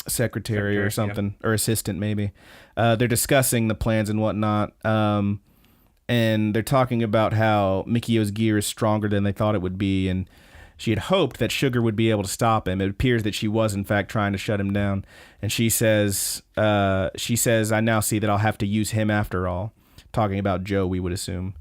[SPEAKER 1] secretary or something, or assistant maybe. They're discussing the plans and whatnot, and they're talking about how Mikio's gear is stronger than they thought it would be, and she had hoped that Sugar would be able to stop him. It appears that she was, in fact, trying to shut him down. And she says, I now see that I'll have to use him after all. Talking about Joe, we would assume.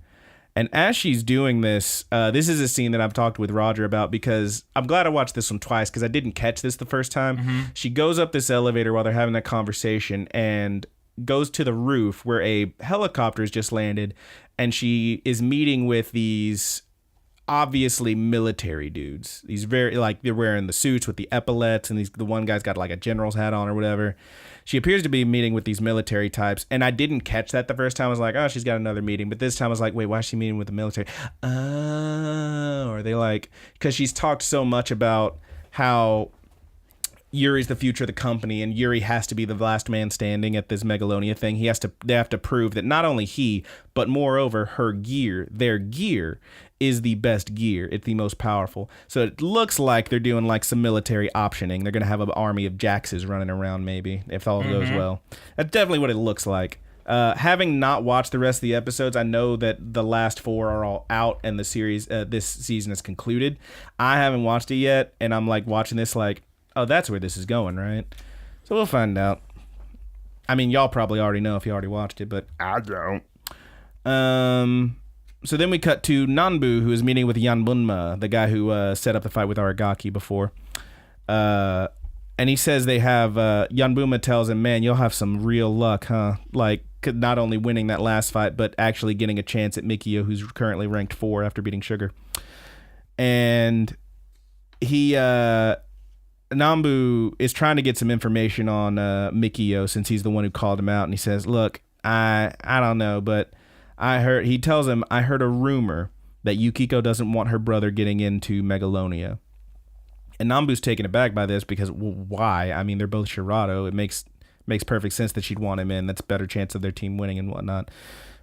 [SPEAKER 1] And as she's doing this, this is a scene that I've talked with Roger about because I'm glad I watched this one twice because I didn't catch this the first time. Mm-hmm. She goes up this elevator while they're having that conversation and goes to the roof where a helicopter has just landed. And she is meeting with these obviously military dudes. These very, like, they're wearing the suits with the epaulets, and the one guy's got like a general's hat on or whatever. She appears to be meeting with these military types, and I didn't catch that the first time. I was like, oh, she's got another meeting. But this time I was like, wait, why is she meeting with the military? Oh, are they like, because she's talked so much about how Yuri's the future of the company, and Yuri has to be the last man standing at this Megalonia thing. They have to prove that not only he, but moreover their gear is the best gear. It's the most powerful. So it looks like they're doing like some military optioning. They're going to have an army of Jaxes running around maybe, if all goes well. That's definitely what it looks like. Having not watched the rest of the episodes, I know that the last 4 are all out and the series, this season is concluded. I haven't watched it yet, and I'm like watching this like, oh, that's where this is going, right? So we'll find out. I mean, y'all probably already know if you already watched it, but I don't. So then we cut to Nanbu, who is meeting with Yanbunma, the guy who set up the fight with Aragaki before. And he says they have, Yanbunma tells him, man, you'll have some real luck, huh? Like, not only winning that last fight, but actually getting a chance at Mikio, who's currently ranked 4 after beating Sugar. And he, Nambu is trying to get some information on Mikio since he's the one who called him out. And he says, look, I don't know, but he tells him, I heard a rumor that Yukiko doesn't want her brother getting into Megalonia. And Nambu's taken aback by this because, well, why? I mean, they're both Shirato. It makes perfect sense that she'd want him in. That's a better chance of their team winning and whatnot.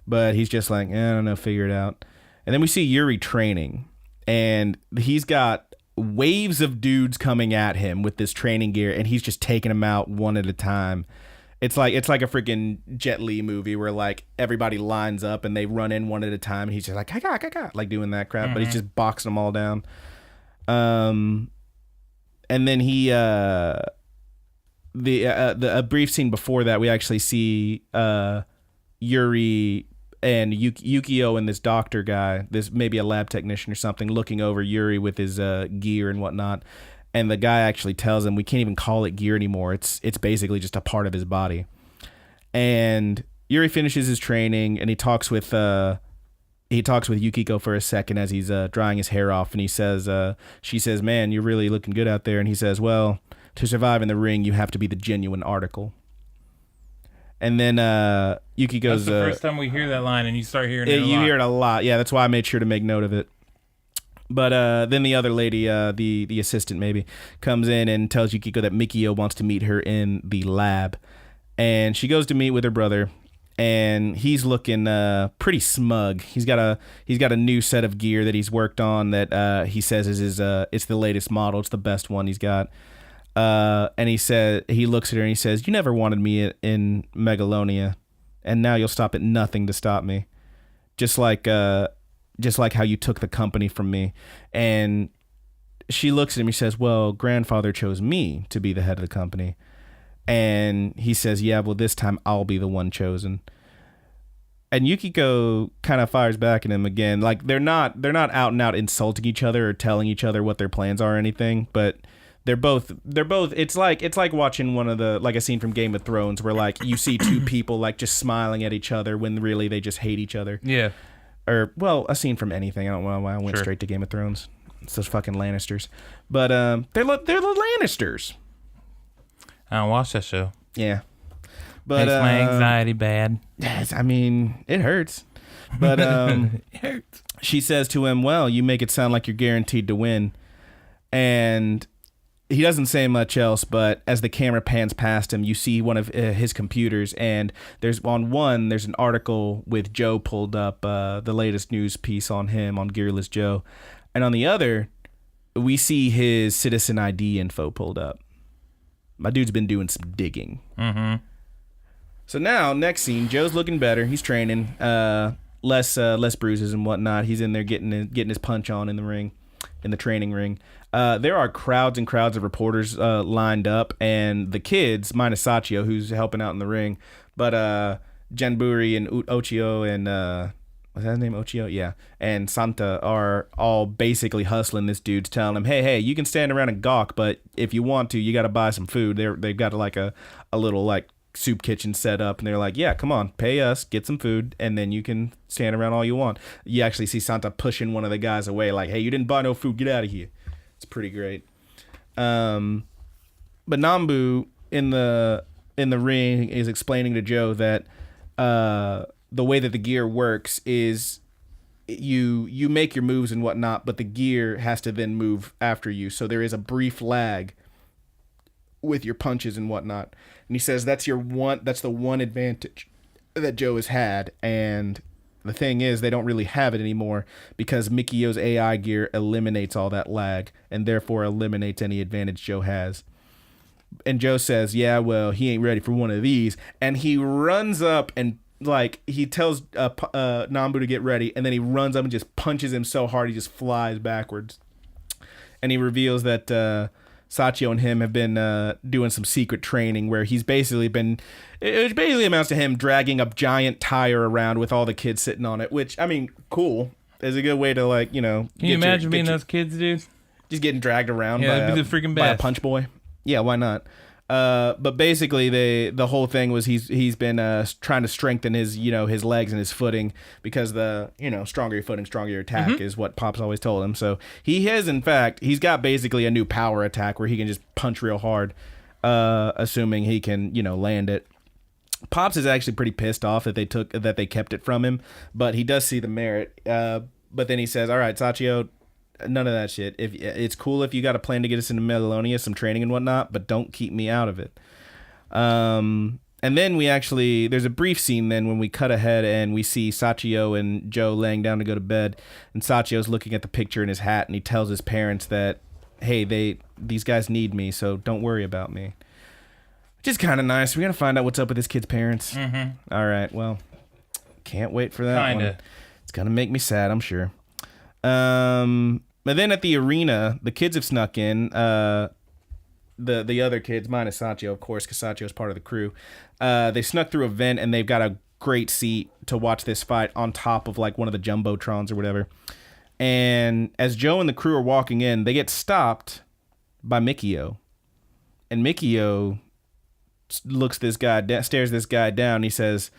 [SPEAKER 1] But he's just like, I don't know, figure it out. And then we see Yuri training, and he's got waves of dudes coming at him with this training gear, and he's just taking them out one at a time. It's like a freaking Jet Li movie where like everybody lines up and they run in one at a time, and he's just like, like doing that crap, but he's just boxing them all down. And then he, a brief scene before that, we actually see Yuri and Yukio and this doctor guy, this maybe a lab technician or something, looking over Yuri with his gear and whatnot. And the guy actually tells him we can't even call it gear anymore. It's basically just a part of his body. And Yuri finishes his training, and he talks with Yukiko for a second as he's drying his hair off, and he says, she says, man, you're really looking good out there. And he says, well, to survive in the ring, you have to be the genuine article. And then Yukiko's...
[SPEAKER 2] That's the first time we hear that line, and you start hearing it a lot.
[SPEAKER 1] You hear it a lot. Yeah, that's why I made sure to make note of it. But then the other lady, the assistant maybe, comes in and tells Yukiko that Mikio wants to meet her in the lab. And she goes to meet with her brother, and he's looking pretty smug. He's got a new set of gear that he's worked on that he says is it's the latest model. It's the best one he's got. And he looks at her and he says, you never wanted me in Megalonia, and now you'll stop at nothing to stop me. Just like how you took the company from me. And she looks at him and says, well, grandfather chose me to be the head of the company. And he says, yeah, well, this time I'll be the one chosen. And Yukiko kind of fires back at him again. Like they're not out and out insulting each other or telling each other what their plans are or anything, but they're both it's like watching one of the, like a scene from Game of Thrones where like you see two people like just smiling at each other when really they just hate each other.
[SPEAKER 2] Yeah.
[SPEAKER 1] Or, well, a scene from anything. I don't know why I went straight to Game of Thrones. It's those fucking Lannisters. But they're the Lannisters.
[SPEAKER 2] I don't watch that show.
[SPEAKER 1] Yeah. But
[SPEAKER 2] makes my anxiety bad.
[SPEAKER 1] Yes, I mean, it hurts. But
[SPEAKER 2] It hurts.
[SPEAKER 1] She says to him, well, you make it sound like you're guaranteed to win. And he doesn't say much else, but as the camera pans past him, you see one of his computers, and there's an article with Joe pulled up, the latest news piece on him, on Gearless Joe. And on the other, we see his citizen ID info pulled up. My dude's been doing some digging.
[SPEAKER 2] Mm-hmm.
[SPEAKER 1] So now, next scene, Joe's looking better. He's training, less bruises and whatnot. He's in there getting his punch on in the ring, in the training ring. There are crowds and crowds of reporters lined up, and the kids, minus Sachio, who's helping out in the ring, but Janburi and Ochio and was that his name, Ochio? Yeah, and Santa are all basically hustling this dude, telling him, hey, you can stand around and gawk, but if you want to, you got to buy some food. They've got like a little like soup kitchen set up, and they're like, yeah, come on, pay us, get some food, and then you can stand around all you want. You actually see Santa pushing one of the guys away, like, hey, you didn't buy no food, get out of here. It's pretty great. But Nambu in the ring is explaining to Joe that the way that the gear works is you make your moves and whatnot, but the gear has to then move after you. So there is a brief lag with your punches and whatnot. And he says that's the one advantage that Joe has had, and the thing is, they don't really have it anymore because Mikio's AI gear eliminates all that lag and therefore eliminates any advantage Joe has. And Joe says, yeah, well, he ain't ready for one of these. And he runs up and, like, he tells Nambu to get ready, and then he runs up and just punches him so hard he just flies backwards. And he reveals that Sachio and him have been doing some secret training where he's basically been... It basically amounts to him dragging a giant tire around with all the kids sitting on it, which, I mean, cool. Is a good way to, like, you know...
[SPEAKER 2] Can you imagine being those kids, dude?
[SPEAKER 1] Just getting dragged around
[SPEAKER 2] by a freaking
[SPEAKER 1] by a punch boy. Yeah, why not? But basically, the whole thing was he's been trying to strengthen his his legs and his footing because the stronger your footing, stronger your attack is what Pop's always told him. So he's got basically a new power attack where he can just punch real hard, assuming he can land it. Pops is actually pretty pissed off that they kept it from him, but he does see the merit. But then he says, "All right, Sachio, none of that shit. If it's cool if you got a plan to get us into Megalonia, some training and whatnot, but don't keep me out of it." And then there's a brief scene then when we cut ahead and we see Sachio and Joe laying down to go to bed, and Sachio's looking at the picture in his hat, and he tells his parents that, hey, these guys need me, so don't worry about me. Which is kind of nice. We're gonna find out what's up with this kid's parents. Mm-hmm. All right, well, can't wait for that one. It's gonna make me sad, I'm sure. But then at the arena, the kids have snuck in. The other kids, minus Sachio, of course, because Sachio's part of the crew. They snuck through a vent, and they've got a great seat to watch this fight on top of like one of the jumbotrons or whatever. And as Joe and the crew are walking in, they get stopped by Mikio. And Mikio stares this guy down. He says,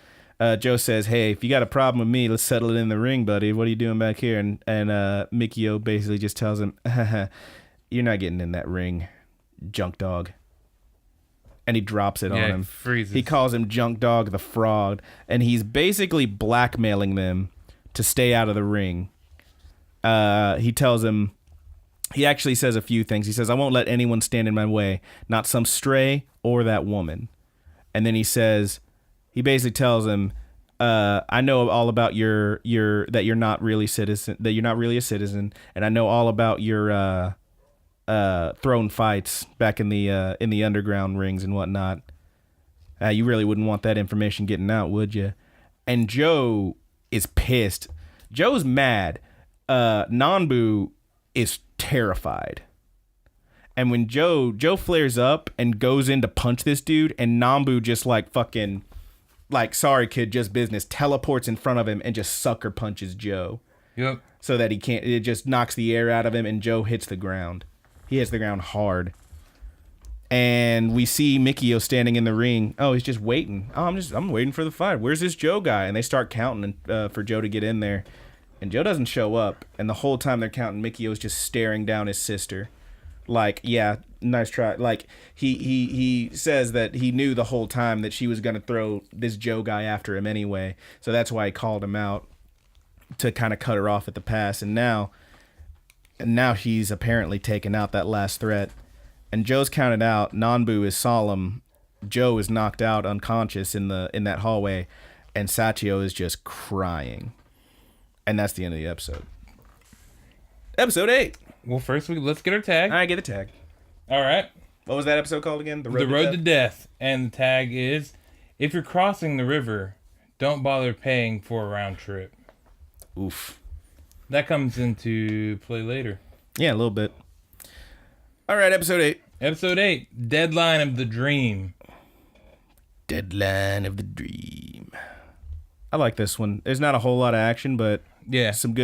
[SPEAKER 1] Joe says, "Hey, if you got a problem with me, let's settle it in the ring, buddy. What are you doing back here?" And Mikio basically just tells him, "You're not getting in that ring, junk dog." And he drops it on him.
[SPEAKER 2] Freezes.
[SPEAKER 1] He calls him Junk Dog the Fraud, and he's basically blackmailing them to stay out of the ring. He tells him, he actually says a few things. He says, "I won't let anyone stand in my way, not some stray or that woman." And then he basically tells him, "I know all about that you're not really a citizen, and I know all about your throne fights back in the underground rings and whatnot. You really wouldn't want that information getting out, would you?" And Joe is pissed. Joe's mad. Nanbu is terrified. And when Joe flares up and goes in to punch this dude, and Nanbu just like fucking, like, "Sorry kid, just business," teleports in front of him and just sucker punches Joe.
[SPEAKER 2] Yep.
[SPEAKER 1] So that he can't, it just knocks the air out of him, and Joe hits the ground. He hits the ground hard. And we see Mikio standing in the ring. Oh, he's just waiting. Oh, I'm waiting for the fight. Where's this Joe guy? And they start counting for Joe to get in there. And Joe doesn't show up. And the whole time they're counting, Mikio's just staring down his sister. Like, yeah, nice try. Like, he says that he knew the whole time that she was going to throw this Joe guy after him anyway. So that's why he called him out to kind of cut her off at the pass. And now he's apparently taken out that last threat. And Joe's counted out. Nanbu is solemn. Joe is knocked out unconscious in that hallway. And Sachio is just crying. And that's the end of the episode. Episode 8.
[SPEAKER 2] Well, first let's get our tag.
[SPEAKER 1] All right, get the tag.
[SPEAKER 2] All right.
[SPEAKER 1] What was that episode called again?
[SPEAKER 2] The Road to Death. And the tag is, if you're crossing the river, don't bother paying for a round trip.
[SPEAKER 1] Oof.
[SPEAKER 2] That comes into play later.
[SPEAKER 1] Yeah, a little bit. All right, episode 8.
[SPEAKER 2] Episode 8, Deadline of the Dream.
[SPEAKER 1] Deadline of the Dream. I like this one. There's not a whole lot of action, but
[SPEAKER 2] yeah,
[SPEAKER 1] there's some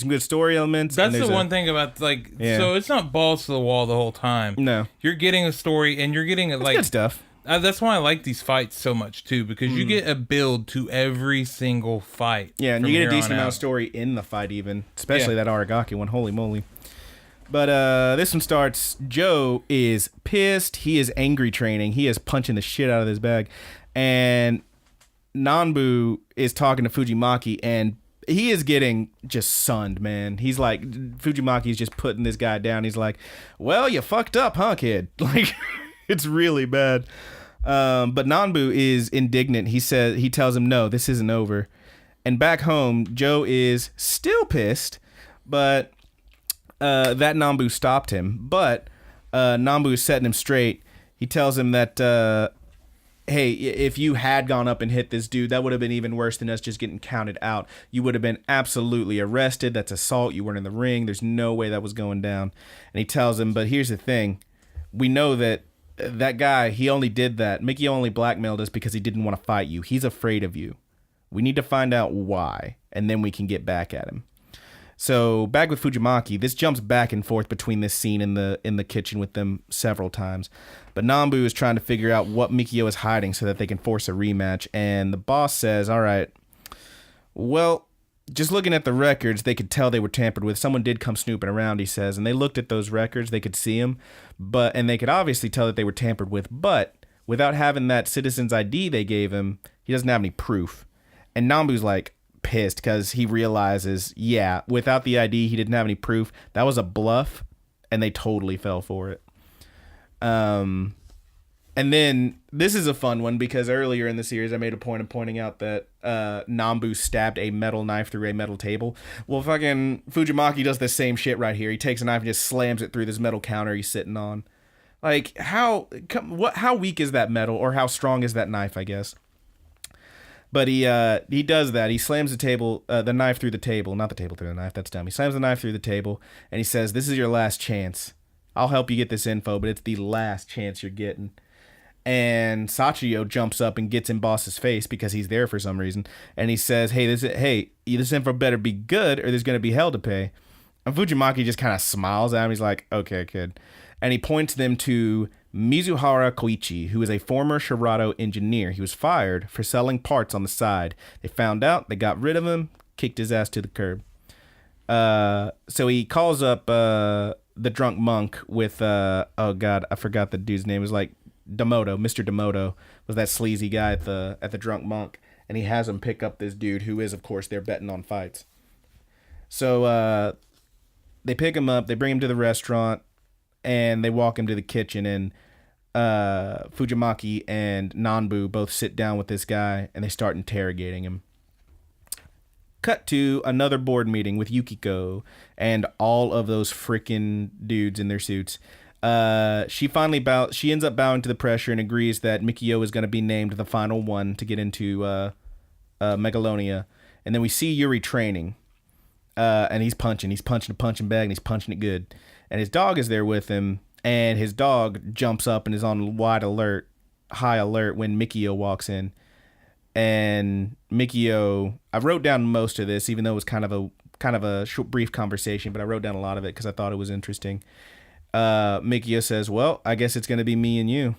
[SPEAKER 1] good story elements.
[SPEAKER 2] That's the one thing about, like, so it's not balls to the wall the whole time.
[SPEAKER 1] No.
[SPEAKER 2] You're getting a story, and you're getting
[SPEAKER 1] like good stuff.
[SPEAKER 2] That's why I like these fights so much too, because you get a build to every single fight.
[SPEAKER 1] Yeah, and you get a decent amount of story in the fight, even, especially that Aragaki one. Holy moly! But this one starts. Joe is pissed. He is angry training. He is punching the shit out of this bag, and Nanbu is talking to Fujimaki, and he is getting just sunned, man. He's like, Fujimaki's just putting this guy down. He's like, "Well, you fucked up, huh, kid?" Like, it's really bad. But Nanbu is indignant. He tells him, "No, this isn't over." And back home, Joe is still pissed, but that Nanbu stopped him. But Nanbu is setting him straight. He tells him that, hey, if you had gone up and hit this dude, that would have been even worse than us just getting counted out. You would have been absolutely arrested. That's assault. You weren't in the ring. There's no way that was going down. And he tells him, but here's the thing. We know that guy, he only did that. Mickey only blackmailed us because he didn't want to fight you. He's afraid of you. We need to find out why, and then we can get back at him. So back with Fujimaki, this jumps back and forth between this scene in the kitchen with them several times. But Nambu is trying to figure out what Mikio is hiding so that they can force a rematch. And the boss says, all right, well, just looking at the records, they could tell they were tampered with. Someone did come snooping around, he says, and they looked at those records. They could see them, and they could obviously tell that they were tampered with. But without having that citizen's ID they gave him, he doesn't have any proof. And Nambu's like pissed because he realizes, yeah, without the ID, he didn't have any proof. That was a bluff, and they totally fell for it. And then this is a fun one because earlier in the series I made a point of pointing out that Nambu stabbed a metal knife through a metal table. Well, fucking Fujimaki does the same shit right here. He takes a knife and just slams it through this metal counter he's sitting on. Like, how weak is that metal, or how strong is that knife, I guess? But he does that. He slams the knife through the table. Not the table through the knife, that's dumb. He slams the knife through the table, and he says, this is your last chance. I'll help you get this info, but it's the last chance you're getting. And Sachio jumps up and gets in Boss's face because he's there for some reason. And he says, hey, this info better be good or there's going to be hell to pay. And Fujimaki just kind of smiles at him. He's like, okay, kid. And he points them to Mizuhara Koichi, who is a former Shirato engineer. He was fired for selling parts on the side. They found out, they got rid of him, kicked his ass to the curb. So he calls up the drunk monk with, oh God, I forgot the dude's name. It was like Demoto. Mr. Demoto was that sleazy guy at the drunk monk. And he has him pick up this dude who is, of course, they're betting on fights. So they pick him up, they bring him to the restaurant, and they walk him to the kitchen, and Fujimaki and Nanbu both sit down with this guy, and they start interrogating him. Cut to another board meeting with Yukiko and all of those freaking dudes in their suits. She ends up bowing to the pressure and agrees that Mikio is going to be named the final one to get into Megalonia. And then we see Yuri training, and he's punching a punching bag, and he's punching it good. And his dog is there with him, and his dog jumps up and is on high alert when Mikio walks in. And Mikio, I wrote down most of this, even though it was kind of a short, brief conversation, but I wrote down a lot of it because I thought it was interesting. Mikio says, well, I guess it's going to be me and you.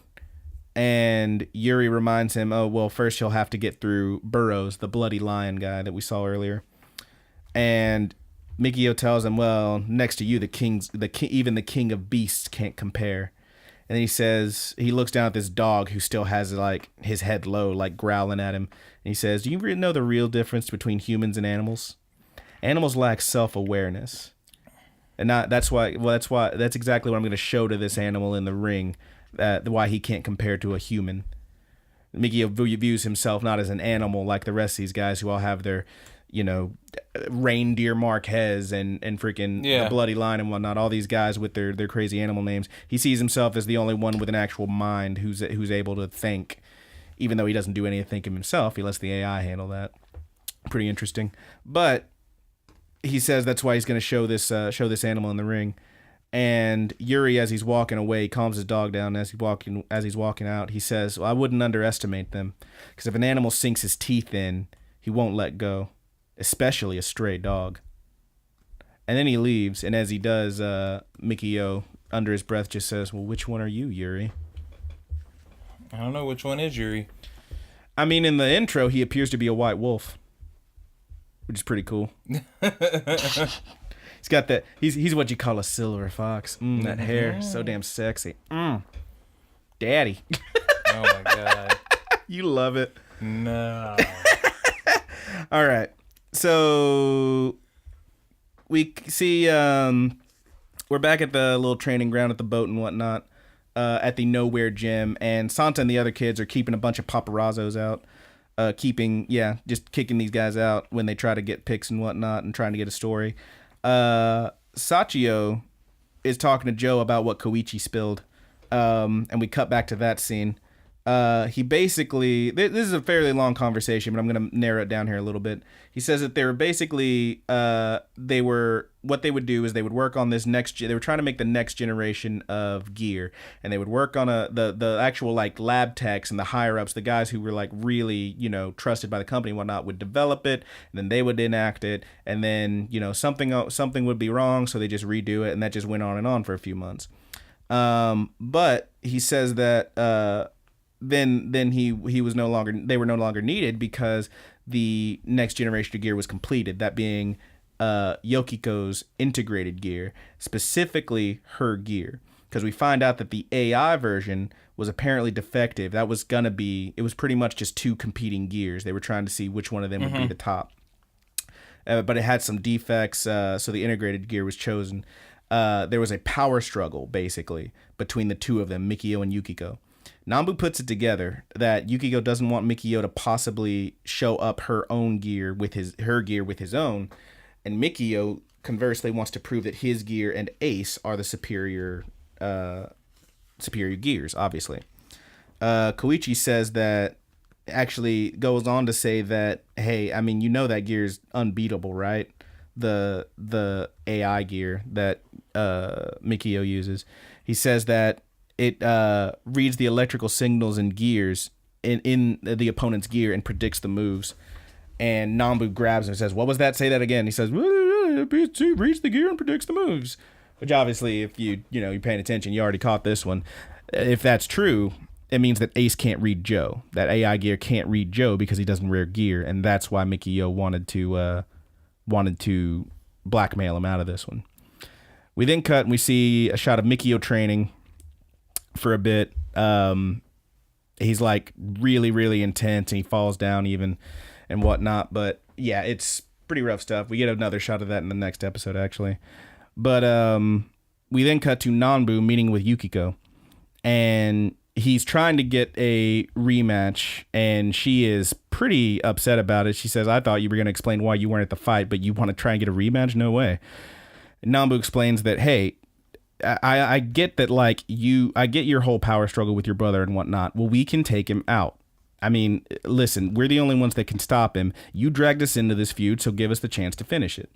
[SPEAKER 1] And Yuri reminds him, oh, well, first you'll have to get through Burroughs, the bloody lion guy that we saw earlier. And Mikio tells him, well, next to you, even the king of beasts can't compare. And then he says, he looks down at this dog who still has like his head low, like growling at him. And he says, do you know the real difference between humans and animals? Animals lack self-awareness. And that's exactly what I'm going to show to this animal in the ring, why he can't compare to a human. Mikio views himself not as an animal like the rest of these guys who all have their, reindeer Marquez and freaking the bloody lion and whatnot. All these guys with their crazy animal names. He sees himself as the only one with an actual mind who's able to think, even though he doesn't do any of the thinking himself. He lets the AI handle that. Pretty interesting. But he says that's why he's going to show this animal in the ring. And Yuri, as he's walking away, calms his dog down. As he's walking out, he says, well, I wouldn't underestimate them, because if an animal sinks his teeth in, he won't let go, especially a stray dog. And then he leaves, and as he does, Mikio, under his breath, just says, well, which one are you, Yuri?
[SPEAKER 2] I don't know which one is Yuri.
[SPEAKER 1] I mean, in the intro, he appears to be a white wolf, which is pretty cool. He's got that. He's what you call a silver fox. That hair, so damn sexy. Daddy.
[SPEAKER 2] Oh my God.
[SPEAKER 1] You love it.
[SPEAKER 2] No.
[SPEAKER 1] All right. So we see we're back at the little training ground at the boat and whatnot, at the Nowhere gym, and Santa and the other kids are keeping a bunch of paparazzos out. Just kicking these guys out when they try to get pics and whatnot and trying to get a story. Sachio is talking to Joe about what Koichi spilled. And we cut back to that scene. He basically, this is a fairly long conversation, but I'm going to narrow it down here a little bit. He says that they were basically, what they would do is they would work on this they were trying to make the next generation of gear, and they would work on the actual like lab techs and the higher ups, the guys who were like really, trusted by the company and whatnot, would develop it, and then they would enact it, and then, something would be wrong, so they just redo it, and that just went on and on for a few months. But he says that, then they were no longer needed because the next generation of gear was completed, that being Yukiko's integrated gear, specifically her gear, because we find out that the AI version was apparently defective. It was pretty much just two competing gears. They were trying to see which one of them would be the top, but it had some defects, so the integrated gear was chosen. There was a power struggle basically between the two of them, Mikio and Yukiko. Nambu puts it together that Yukiko doesn't want Mikio to possibly show up her gear with his own, and Mikio conversely wants to prove that his gear and Ace are the superior gears, obviously. Koichi says that, actually goes on to say that, hey, I mean, that gear's unbeatable, right? The AI gear that Mikio uses. He says that it reads the electrical signals and gears in the opponent's gear and predicts the moves. And Nambu grabs him and says, "What was that? Say that again." He says, "It reads the gear and predicts the moves." Which obviously, if you're paying attention, you already caught this one. If that's true, it means that Ace can't read Joe. That AI gear can't read Joe because he doesn't wear gear, and that's why Mikio wanted to blackmail him out of this one. We then cut and we see a shot of Mikio training for a bit. He's like really, really intense, and he falls down even and whatnot. But yeah, it's pretty rough stuff. We get another shot of that in the next episode, actually. But we then cut to Nanbu meeting with Yukiko, and he's trying to get a rematch, and she is pretty upset about it. She says, "I thought you were going to explain why you weren't at the fight, but you want to try and get a rematch? No way." And Nambu explains that, hey, I get that, like, I get your whole power struggle with your brother and whatnot. Well, we can take him out. I mean, listen, we're the only ones that can stop him. You dragged us into this feud, so give us the chance to finish it.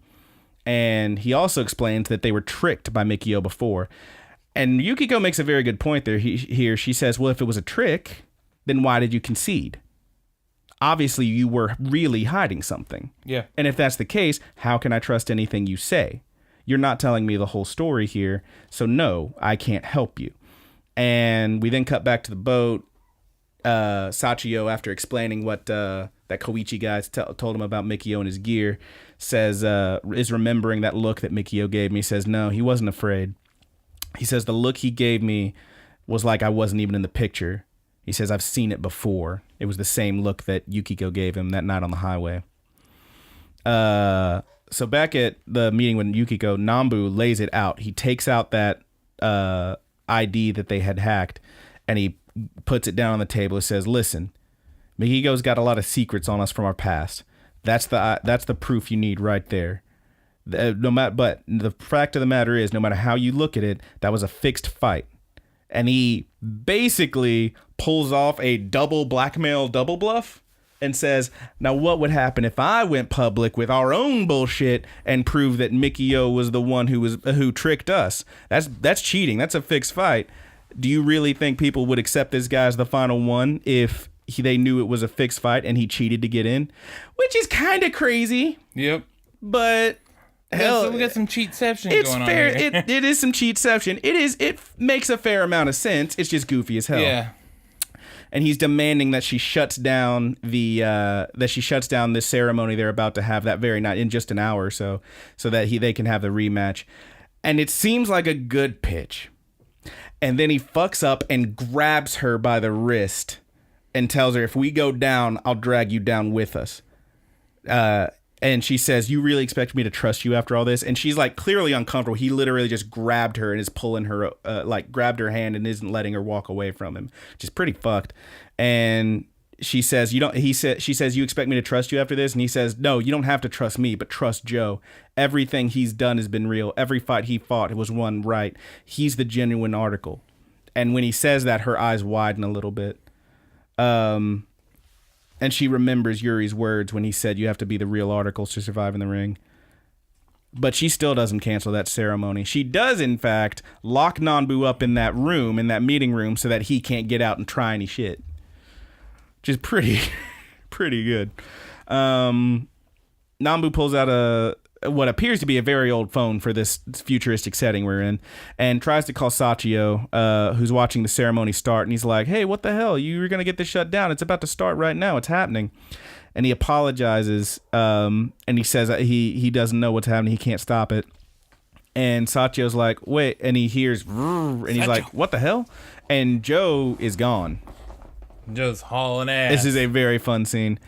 [SPEAKER 1] And he also explains that they were tricked by Mikio before. And Yukiko makes a very good point there. She says, well, if it was a trick, then why did you concede? Obviously, you were really hiding something.
[SPEAKER 2] Yeah.
[SPEAKER 1] And if that's the case, how can I trust anything you say? You're not telling me the whole story here, so no, I can't help you. And we then cut back to the boat. Sachio, after explaining what that Koichi guy told him about Mikio and his gear, says, is remembering that look that Mikio gave me. Says, no, he wasn't afraid. He says, the look he gave me was like I wasn't even in the picture. He says, I've seen it before. It was the same look that Yukiko gave him that night on the highway. So back at the meeting with Yukiko, Nambu lays it out. He takes out that ID that they had hacked, and he puts it down on the table. He says, listen, Mikiko's got a lot of secrets on us from our past. That's the proof you need right there. But the fact of the matter is, no matter how you look at it, that was a fixed fight. And he basically pulls off a double blackmail, double bluff, and says, now what would happen if I went public with our own bullshit and proved that Mikio was the one who tricked us? That's cheating. That's a fixed fight. Do you really think people would accept this guy as the final one if they knew it was a fixed fight and he cheated to get in? Which is kind of crazy.
[SPEAKER 2] Yep.
[SPEAKER 1] But hell,
[SPEAKER 2] so we got some cheatception going
[SPEAKER 1] fair.
[SPEAKER 2] on here.
[SPEAKER 1] It is some cheatception. It makes a fair amount of sense. It's just goofy as hell.
[SPEAKER 2] Yeah.
[SPEAKER 1] And he's demanding that she shuts down this ceremony they're about to have that very night in just an hour or so that they can have the rematch. And it seems like a good pitch. And then he fucks up and grabs her by the wrist and tells her, if we go down, I'll drag you down with us. And she says, you really expect me to trust you after all this? And she's like clearly uncomfortable. He literally just grabbed her and is pulling her, grabbed her hand and isn't letting her walk away from him, which is pretty fucked. And she says, she says, you expect me to trust you after this? And he says, no, you don't have to trust me, but trust Joe. Everything he's done has been real. Every fight he fought was won right. He's the genuine article. And when he says that, her eyes widen a little bit. And she remembers Yuri's words when he said you have to be the real articles to survive in the ring. But she still doesn't cancel that ceremony. She does, in fact, lock Nanbu up in that room, in that meeting room, so that he can't get out and try any shit. Which is pretty good. Nanbu pulls out what appears to be a very old phone for this futuristic setting we're in, and tries to call Sachio, who's watching the ceremony start, and he's like, hey, what the hell? You're going to get this shut down. It's about to start right now. It's happening. And he apologizes, and he says that he doesn't know what's happening. He can't stop it. And Sachio's like, wait, and he hears, and he's like, what the hell? And Joe is gone.
[SPEAKER 2] Joe's hauling ass.
[SPEAKER 1] This is a very fun scene.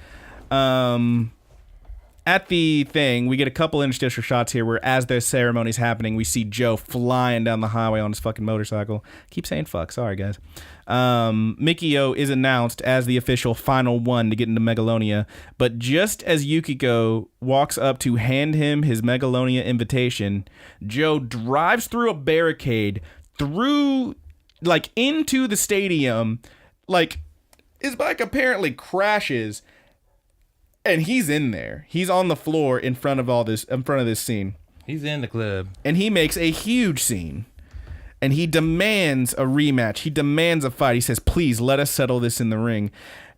[SPEAKER 1] At the thing, we get a couple interstitial shots here where as their ceremony's happening, we see Joe flying down the highway on his fucking motorcycle. Keep saying fuck. Sorry, guys. Mikio is announced as the official final one to get into Megalonia, but just as Yukiko walks up to hand him his Megalonia invitation, Joe drives through a barricade, into the stadium, his bike apparently crashes, and he's in there. He's on the floor in front of this scene.
[SPEAKER 2] He's in the club.
[SPEAKER 1] And he makes a huge scene. And he demands a rematch. He demands a fight. He says, please, let us settle this in the ring.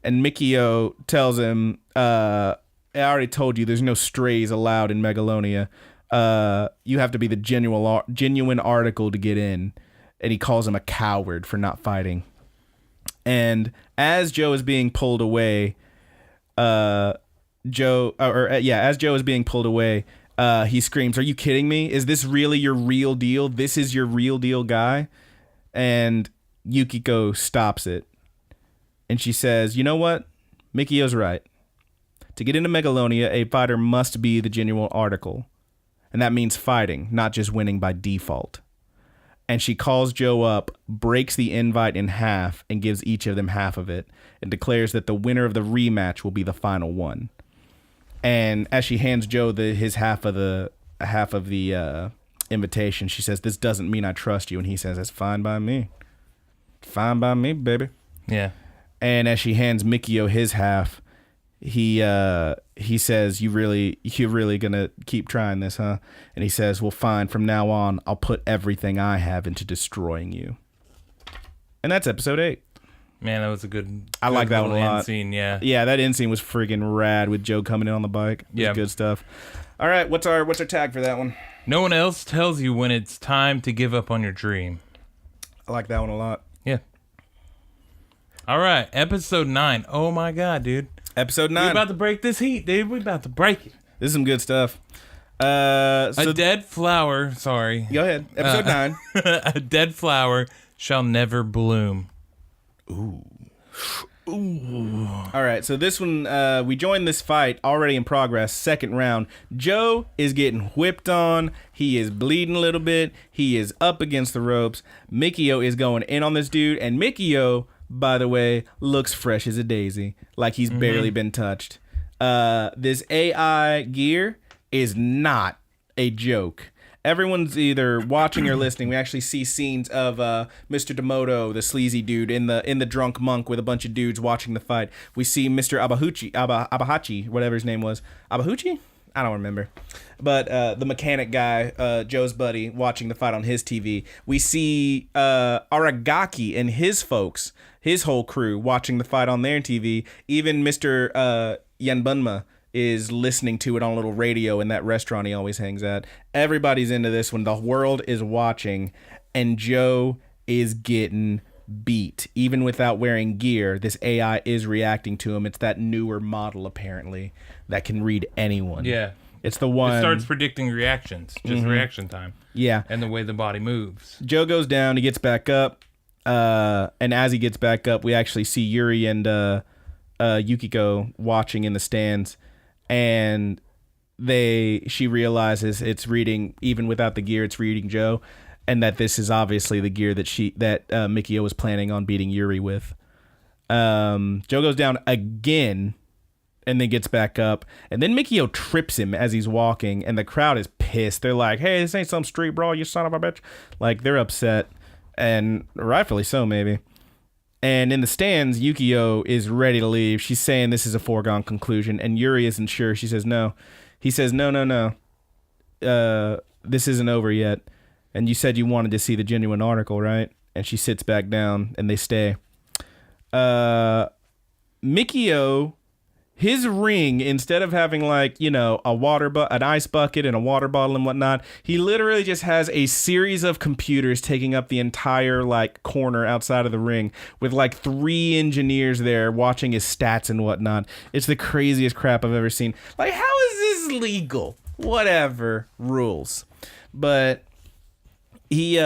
[SPEAKER 1] And Mikio tells him, I already told you there's no strays allowed in Megalonia. You have to be the genuine article to get in. And he calls him a coward for not fighting. And as Joe is being pulled away, as Joe is being pulled away, he screams, are you kidding me? Is this really your real deal? This is your real deal guy? And Yukiko stops it. And she says, you know what? Mikio's right. To get into Megalonia, a fighter must be the genuine article. And that means fighting, not just winning by default. And she calls Joe up, breaks the invite in half, and gives each of them half of it, and declares that the winner of the rematch will be the final one. And as she hands Joe his half of the invitation, she says, "This doesn't mean I trust you." And he says, "That's fine by me. Fine by me, baby."
[SPEAKER 2] Yeah.
[SPEAKER 1] And as she hands Mikio his half, he says, "You're really gonna keep trying this, huh?" And he says, "Well, fine. From now on, I'll put everything I have into destroying you." And that's episode 8.
[SPEAKER 2] Man, that was a good.
[SPEAKER 1] I like that one a lot.
[SPEAKER 2] Scene, yeah.
[SPEAKER 1] Yeah, that end scene was friggin' rad with Joe coming in on the bike. It was good stuff. All right, what's our tag for that one?
[SPEAKER 2] No one else tells you when it's time to give up on your dream.
[SPEAKER 1] I like that one a lot.
[SPEAKER 2] Yeah. All right, episode 9. Oh my god, dude.
[SPEAKER 1] Episode 9.
[SPEAKER 2] We're about to break this heat, dude. We're about to break it.
[SPEAKER 1] This is some good stuff.
[SPEAKER 2] A dead flower. Sorry.
[SPEAKER 1] Go ahead. Episode 9.
[SPEAKER 2] A dead flower shall never bloom.
[SPEAKER 1] Ooh. All right, so this one, we joined this fight already in progress, second round. Joe is getting whipped on. He is bleeding a little bit. He is up against the ropes. Mikio is going in on this dude, and Mikio, by the way, looks fresh as a daisy, like he's barely been touched. This AI gear is not a joke. Everyone's either watching or listening. We actually see scenes of Mr. Demoto, the sleazy dude, in the drunk monk with a bunch of dudes watching the fight. We see Mr. Abahachi, whatever his name was. Abahuchi? I don't remember. But the mechanic guy, Joe's buddy, watching the fight on his TV. We see Aragaki and his folks, his whole crew, watching the fight on their TV. Even Mr. Yanbunma is listening to it on a little radio in that restaurant he always hangs at. Everybody's into this when the world is watching, and Joe is getting beat. Even without wearing gear, this AI is reacting to him. It's that newer model, apparently, that can read anyone.
[SPEAKER 2] Yeah.
[SPEAKER 1] It's the one...
[SPEAKER 2] It starts predicting reactions, just reaction time.
[SPEAKER 1] Yeah.
[SPEAKER 2] And the way the body moves.
[SPEAKER 1] Joe goes down, he gets back up, and as he gets back up, we actually see Yuri and Yukiko watching in the stands. And she realizes it's reading, even without the gear, it's reading Joe, and that this is obviously the gear that Mikio was planning on beating Yuri with. Joe goes down again, and then gets back up, and then Mikio trips him as he's walking, and the crowd is pissed. They're like, "Hey, this ain't some street brawl, you son of a bitch!" Like, they're upset, and rightfully so, maybe. And in the stands, Yukio is ready to leave. She's saying this is a foregone conclusion, and Yuri isn't sure. She says no. He says, no. This isn't over yet. And you said you wanted to see the genuine article, right? And she sits back down, and they stay. Mikio, his ring, instead of having like, you know, an ice bucket and a water bottle and whatnot, he literally just has a series of computers taking up the entire like corner outside of the ring with like 3 engineers there watching his stats and whatnot. It's the craziest crap I've ever seen. Like, how is this legal? Whatever, rules. But he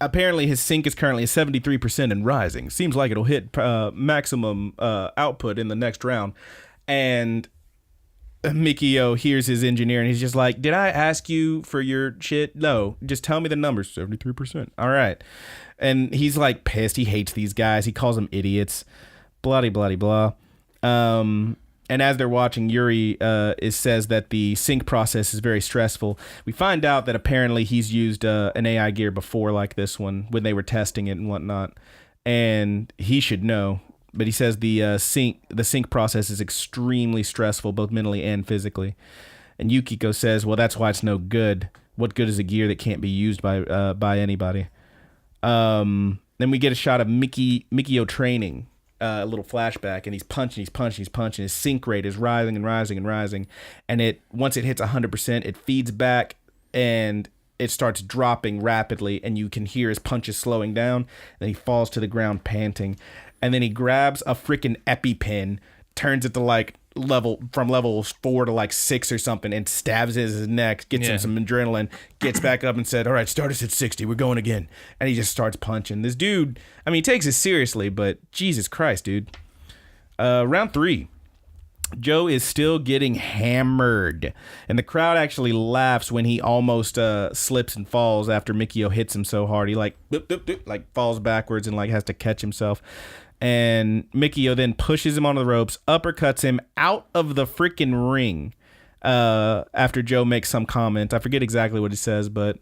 [SPEAKER 1] apparently his sync is currently 73% and rising. Seems like it'll hit maximum output in the next round. And Mikio hears his engineer and he's just like, did I ask you for your shit? No, just tell me the numbers. 73%. All right. And he's like pissed. He hates these guys. He calls them idiots. Bloody, bloody, blah. And as they're watching, Yuri says that the sync process is very stressful. We find out that apparently he's used an AI gear before like this one when they were testing it and whatnot. And he should know. But he says the sync process is extremely stressful, both mentally and physically. And Yukiko says, well, that's why it's no good. What good is a gear that can't be used by anybody? Then we get a shot of Mikio training. A little flashback, and he's punching. His sync rate is rising and rising and rising, and once it hits 100%, it feeds back and it starts dropping rapidly, and you can hear his punches slowing down. Then he falls to the ground panting, and then he grabs a freaking EpiPen, turns it to like level 4 to like 6 or something, and stabs his neck, gets him some adrenaline, gets back up and said, all right, start us at 60, we're going again. And he just starts punching. This dude, I mean, he takes it seriously, but Jesus Christ, dude. Round 3. Joe is still getting hammered, and the crowd actually laughs when he almost slips and falls after Mikio hits him so hard. He like falls backwards and like has to catch himself. And Mikio then pushes him onto the ropes, uppercuts him out of the freaking ring after Joe makes some comment. I forget exactly what he says, but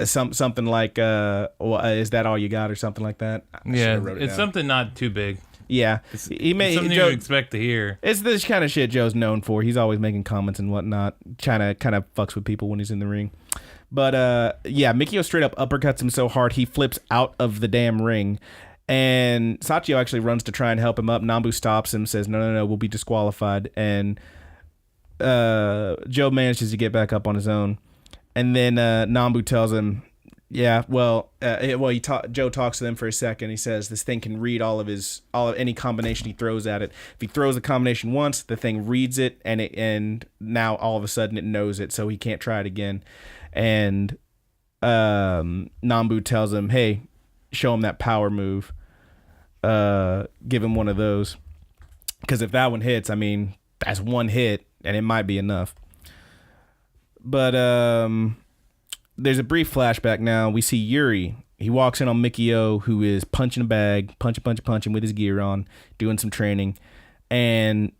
[SPEAKER 1] something like, is that all you got or something like that?
[SPEAKER 2] It's something not too big.
[SPEAKER 1] Yeah.
[SPEAKER 2] It's something you expect to hear.
[SPEAKER 1] It's this kind of shit Joe's known for. He's always making comments and whatnot, kind of fucks with people when he's in the ring. But Mikio straight up uppercuts him so hard he flips out of the damn ring. And Sachio actually runs to try and help him up. Nambu stops him, says, no, we'll be disqualified. And Joe manages to get back up on his own. And then Nambu tells him, Joe talks to them for a second. He says this thing can read all of any combination he throws at it. If he throws the combination once, the thing reads it, and now all of a sudden it knows it, so he can't try it again. And Nambu tells him, hey, show him that power move. Give him one of those, because if that one hits, I mean, that's one hit and it might be enough. But there's a brief flashback now. We see Yuri. He walks in on Mikio, who is punching a bag, punching with his gear on, doing some training. And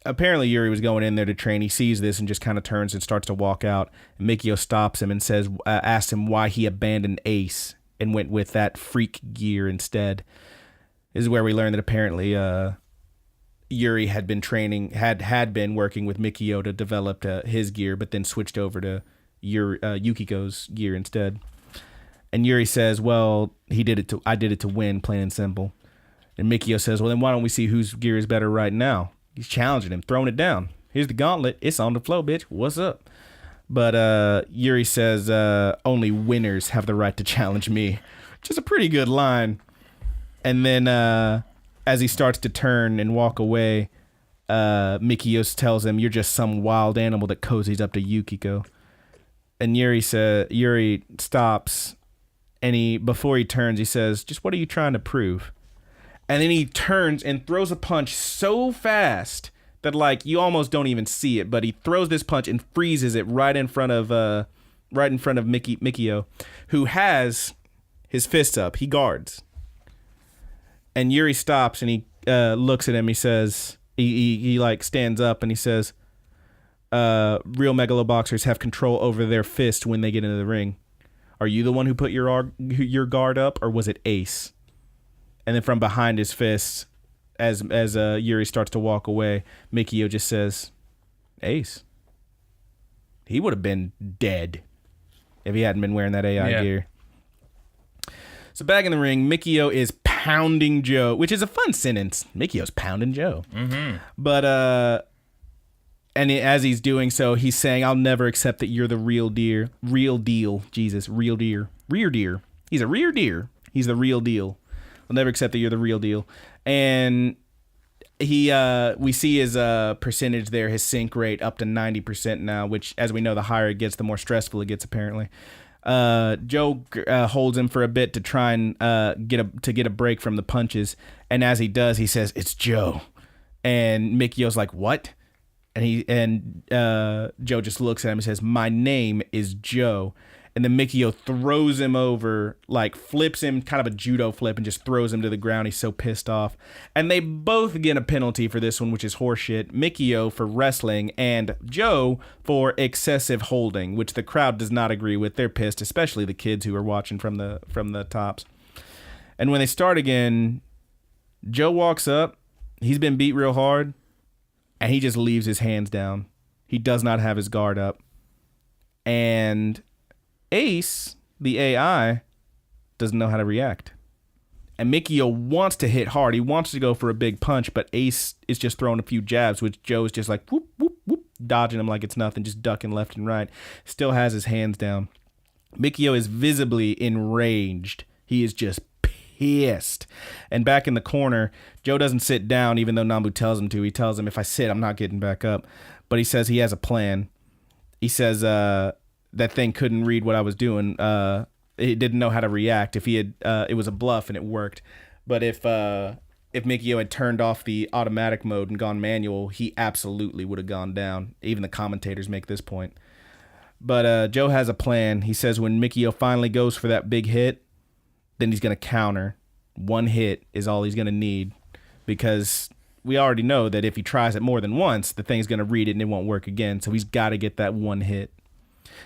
[SPEAKER 1] apparently Yuri was going in there to train. He sees this and just kind of turns and starts to walk out. And Mikio stops him and says, asks him why he abandoned Ace and went with that freak gear instead. This is where we learn that apparently Yuri had been working with Mikio to develop his gear, but then switched over to Yukiko's gear instead. And Yuri says, well, I did it to win, plain and simple. And Mikio says, well, then why don't we see whose gear is better right now? He's challenging him, throwing it down. Here's the gauntlet. It's on the flow, bitch. What's up? But Yuri says, only winners have the right to challenge me, which is a pretty good line. And then as he starts to turn and walk away, Mikio tells him, you're just some wild animal that cozies up to Yukiko. And Yuri stops, and before he turns, he says, just what are you trying to prove? And then he turns and throws a punch so fast that like you almost don't even see it, but he throws this punch and freezes it right in front of Mikio, who has his fists up. He guards. And Yuri stops and he looks at him. He says, he like stands up and he says, real Megalo boxers have control over their fist when they get into the ring. Are you the one who put your guard up, or was it Ace? And then from behind his fists, as Yuri starts to walk away, Mikio just says, Ace. He would have been dead if he hadn't been wearing that AI gear. So back in the ring, Mikio is pounding Joe, which is a fun sentence. Mikio's pounding Joe. Mm-hmm. But, and as he's doing so, he's saying, I'll never accept that you're the real deal. Jesus, real deer. Rear deer. He's a rear deer. He's the real deal. I'll never accept that you're the real deal. And we see his percentage there, his sync rate up to 90% now, which, as we know, the higher it gets, the more stressful it gets, apparently. Joe holds him for a bit to try and get a break from the punches, and as he does, he says, "It's Joe," and Mikio's like, "What?" And Joe just looks at him and says, "My name is Joe." And then Mikio throws him over, like flips him, kind of a judo flip, and just throws him to the ground. He's so pissed off. And they both get a penalty for this one, which is horseshit. Mikio for wrestling and Joe for excessive holding, which the crowd does not agree with. They're pissed, especially the kids who are watching from the tops. And when they start again, Joe walks up. He's been beat real hard, and he just leaves his hands down. He does not have his guard up. And Ace, the AI, doesn't know how to react. And Mikio wants to hit hard. He wants to go for a big punch, but Ace is just throwing a few jabs, which Joe is just like, whoop, whoop, whoop, dodging him like it's nothing, just ducking left and right. Still has his hands down. Mikio is visibly enraged. He is just pissed. And back in the corner, Joe doesn't sit down, even though Nambu tells him to. He tells him, if I sit, I'm not getting back up. But he says he has a plan. He says, that thing couldn't read what I was doing. It didn't know how to react. If he had, it was a bluff and it worked. But if Mikio had turned off the automatic mode and gone manual, he absolutely would have gone down. Even the commentators make this point. But Joe has a plan. He says when Mikio finally goes for that big hit, then he's going to counter. One hit is all he's going to need, because we already know that if he tries it more than once, the thing's going to read it and it won't work again. So he's got to get that one hit.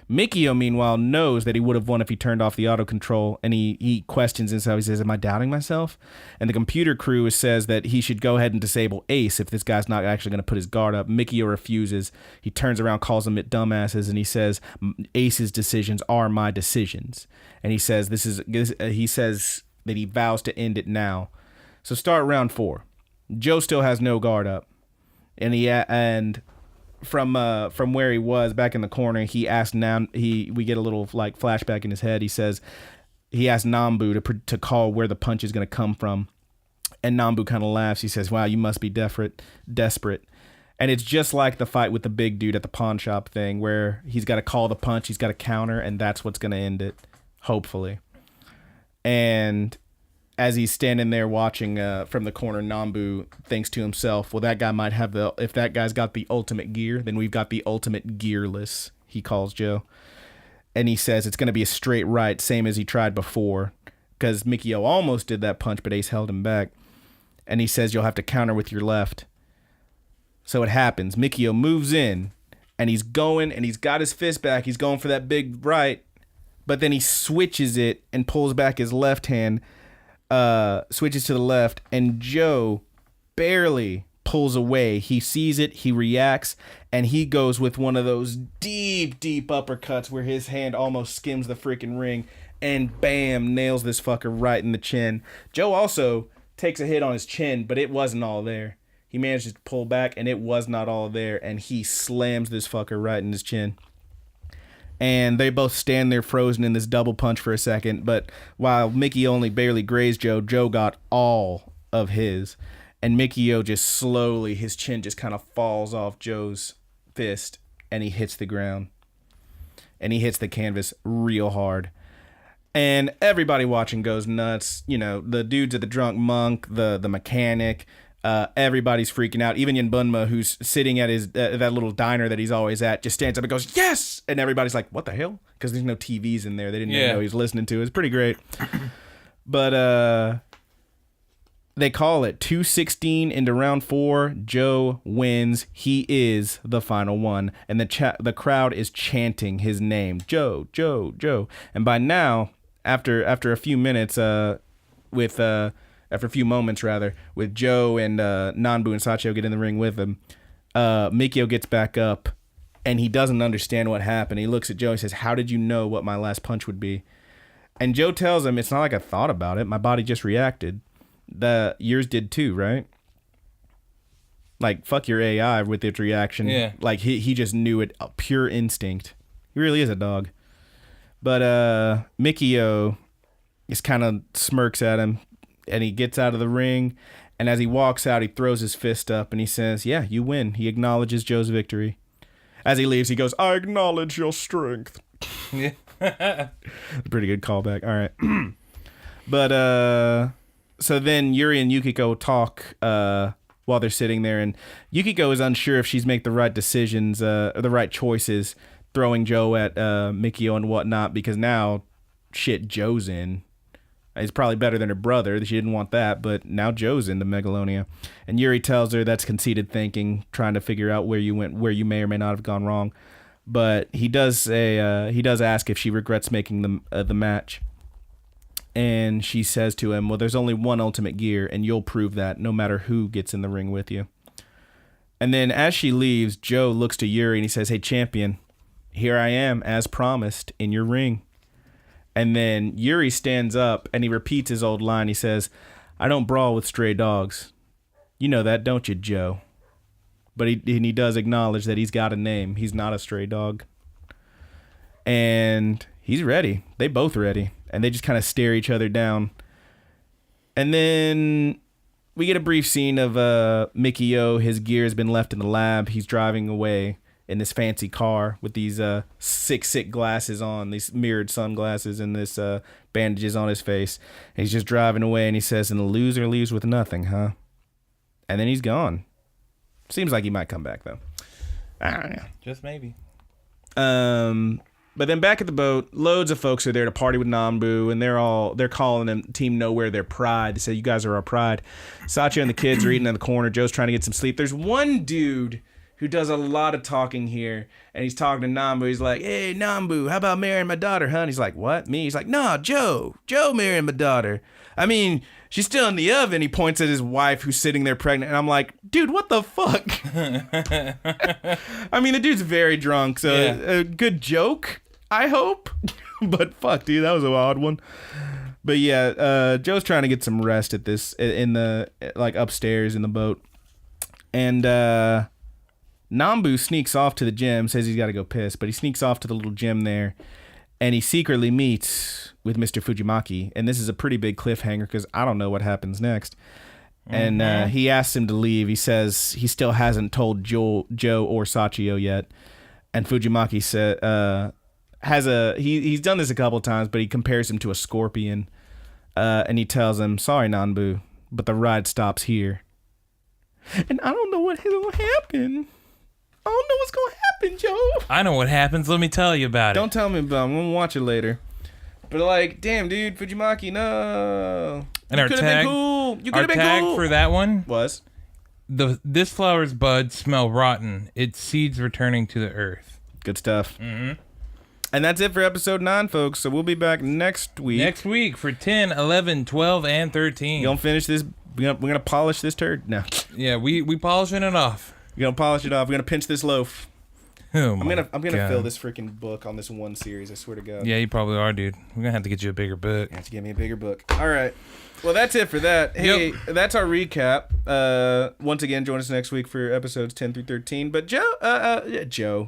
[SPEAKER 1] Mikio, meanwhile, knows that he would have won if he turned off the auto control, and he questions himself. He says, am I doubting myself? And the computer crew says that he should go ahead and disable Ace if this guy's not actually going to put his guard up. Mikio refuses. He turns around, calls them dumbasses, and he says, Ace's decisions are my decisions. And he says he says that he vows to end it now. So start round 4. Joe still has no guard up, and from where he was back in the corner, he asked we get a little like flashback in his head. He says he asked Nambu to call where the punch is going to come from, and Nambu kind of laughs. He says, "Wow, you must be desperate," and it's just like the fight with the big dude at the pawn shop thing, where he's got to call the punch, he's got to counter, and that's what's going to end it, hopefully. And as he's standing there watching from the corner, Nambu thinks to himself, well, that guy might have if that guy's got the ultimate gear, then we've got the ultimate gearless, he calls Joe. And he says it's going to be a straight right, same as he tried before, because Mikio almost did that punch, but Ace held him back. And he says you'll have to counter with your left. So it happens. Mikio moves in, and he's going, and he's got his fist back. He's going for that big right, but then he switches it and pulls back his left hand, switches to the left, and Joe barely pulls away. He sees it, he reacts, and he goes with one of those deep uppercuts where his hand almost skims the freaking ring, and bam, nails this fucker right in the chin. Joe also takes a hit on his chin, but it wasn't all there. He manages to pull back, and it was not all there, and he slams this fucker right in his chin. And they both stand there frozen in this double punch for a second. But while Mickey only barely grazed Joe, Joe got all of his. And Mikio just slowly, his chin just kind of falls off Joe's fist, and he hits the ground. And he hits the canvas real hard. And everybody watching goes nuts. You know, the dudes at the Drunk Monk, the mechanic, everybody's freaking out. Even Yinbunma, who's sitting at his that little diner that he's always at, just stands up and goes, yes! And everybody's like, what the hell? Because there's no TVs in there. They didn't even know he was listening to it. It's pretty great. But they call it 2:16 into round 4. Joe wins. He is the final one. And the crowd is chanting his name. Joe, Joe, Joe. And by now, after a few minutes, with after a few moments rather, with Joe and Nanbu and Sachio get in the ring with him, Mikio gets back up, and he doesn't understand what happened. He looks at Joe and says, "How did you know what my last punch would be?" And Joe tells him, "It's not like I thought about it. My body just reacted. Yours did too, right? Like, fuck your AI with its reaction."
[SPEAKER 2] Yeah.
[SPEAKER 1] Like, he just knew it, pure instinct. He really is a dog. But Mikio just kind of smirks at him, and he gets out of the ring, and as he walks out, he throws his fist up, and he says, "Yeah, you win." He acknowledges Joe's victory. As he leaves, he goes, "I acknowledge your strength."
[SPEAKER 2] Yeah.
[SPEAKER 1] Pretty good callback. All right. But so then Yuri and Yukiko talk while they're sitting there, and Yukiko is unsure if she's make the right decisions, or the right choices, throwing Joe at Mikio and whatnot, because now, shit, Joe's in. He's probably better than her brother. She didn't want that, but now Joe's in the Megalonia. And Yuri tells her that's conceited thinking, trying to figure out where you went, where you may or may not have gone wrong. But he does say, he does ask if she regrets making the match. And she says to him, "Well, there's only one ultimate gear, and you'll prove that no matter who gets in the ring with you." And then as she leaves, Joe looks to Yuri and he says, "Hey, champion, here I am, as promised, in your ring." And then Yuri stands up and he repeats his old line. He says, "I don't brawl with stray dogs. You know that, don't you, Joe?" But he does acknowledge that he's got a name. He's not a stray dog. And he's ready. They both ready. And they just kind of stare each other down. And then we get a brief scene of Mikio. His gear has been left in the lab. He's driving away in this fancy car with these sick glasses on, these mirrored sunglasses, and this bandages on his face. And he's just driving away, and he says, "And the loser leaves with nothing, huh?" And then he's gone. Seems like he might come back, though. I don't know.
[SPEAKER 2] Just maybe.
[SPEAKER 1] But then back at the boat, loads of folks are there to party with Nambu, and they're calling them Team Nowhere their pride. They say, "You guys are our pride." Sachi and the kids are eating in the corner. Joe's trying to get some sleep. There's one dude who does a lot of talking here, and he's talking to Nambu. He's like, "Hey, Nambu, how about marrying my daughter, huh?" And he's like, "What, me?" He's like, "Nah, Joe marrying my daughter. I mean, she's still in the oven." He points at his wife who's sitting there pregnant, and I'm like, dude, what the fuck? I mean, the dude's very drunk, so a good joke, I hope. But fuck, dude, that was an odd one. But yeah, Joe's trying to get some rest at this, in the, like, upstairs in the boat. And Nambu sneaks off to the gym, says he's got to go piss, but he sneaks off to the little gym there, and he secretly meets with Mr. Fujimaki. And this is a pretty big cliffhanger because I don't know what happens next. And he asks him to leave. He says he still hasn't told Joe or Sachio yet. And Fujimaki said he's done this a couple times, but he compares him to a scorpion. And he tells him, "Sorry, Nanbu, but the ride stops here." And I don't know what will happen. I don't know what's going to happen, Joe.
[SPEAKER 2] I know what happens. Let me tell you about it.
[SPEAKER 1] Don't tell me about it. I'm going to watch it later. But, like, damn, dude, Fujimaki, no.
[SPEAKER 2] And our tag,
[SPEAKER 1] cool. You could
[SPEAKER 2] our
[SPEAKER 1] have been
[SPEAKER 2] tag
[SPEAKER 1] cool.
[SPEAKER 2] for that one
[SPEAKER 1] was
[SPEAKER 2] this flower's buds smell rotten. Its seeds returning to the earth.
[SPEAKER 1] good stuff. Mm-hmm. And that's it for episode 9, folks. So we'll be back next week.
[SPEAKER 2] Next week for 10, 11, 12, and 13.
[SPEAKER 1] We're going to finish this. We're gonna polish this turd. No.
[SPEAKER 2] Yeah, we polishing it off.
[SPEAKER 1] We're going to polish it off. We're going to pinch this loaf.
[SPEAKER 2] Oh
[SPEAKER 1] I'm gonna
[SPEAKER 2] God.
[SPEAKER 1] fill this freaking book on this one series. I swear to God.
[SPEAKER 2] Yeah, you probably are, dude. We're gonna have to get you a bigger book.
[SPEAKER 1] You have to get me a bigger book. All right. Well, that's it for that. Hey, That's our recap. Once again, join us next week for episodes 10 through 13. But Joe,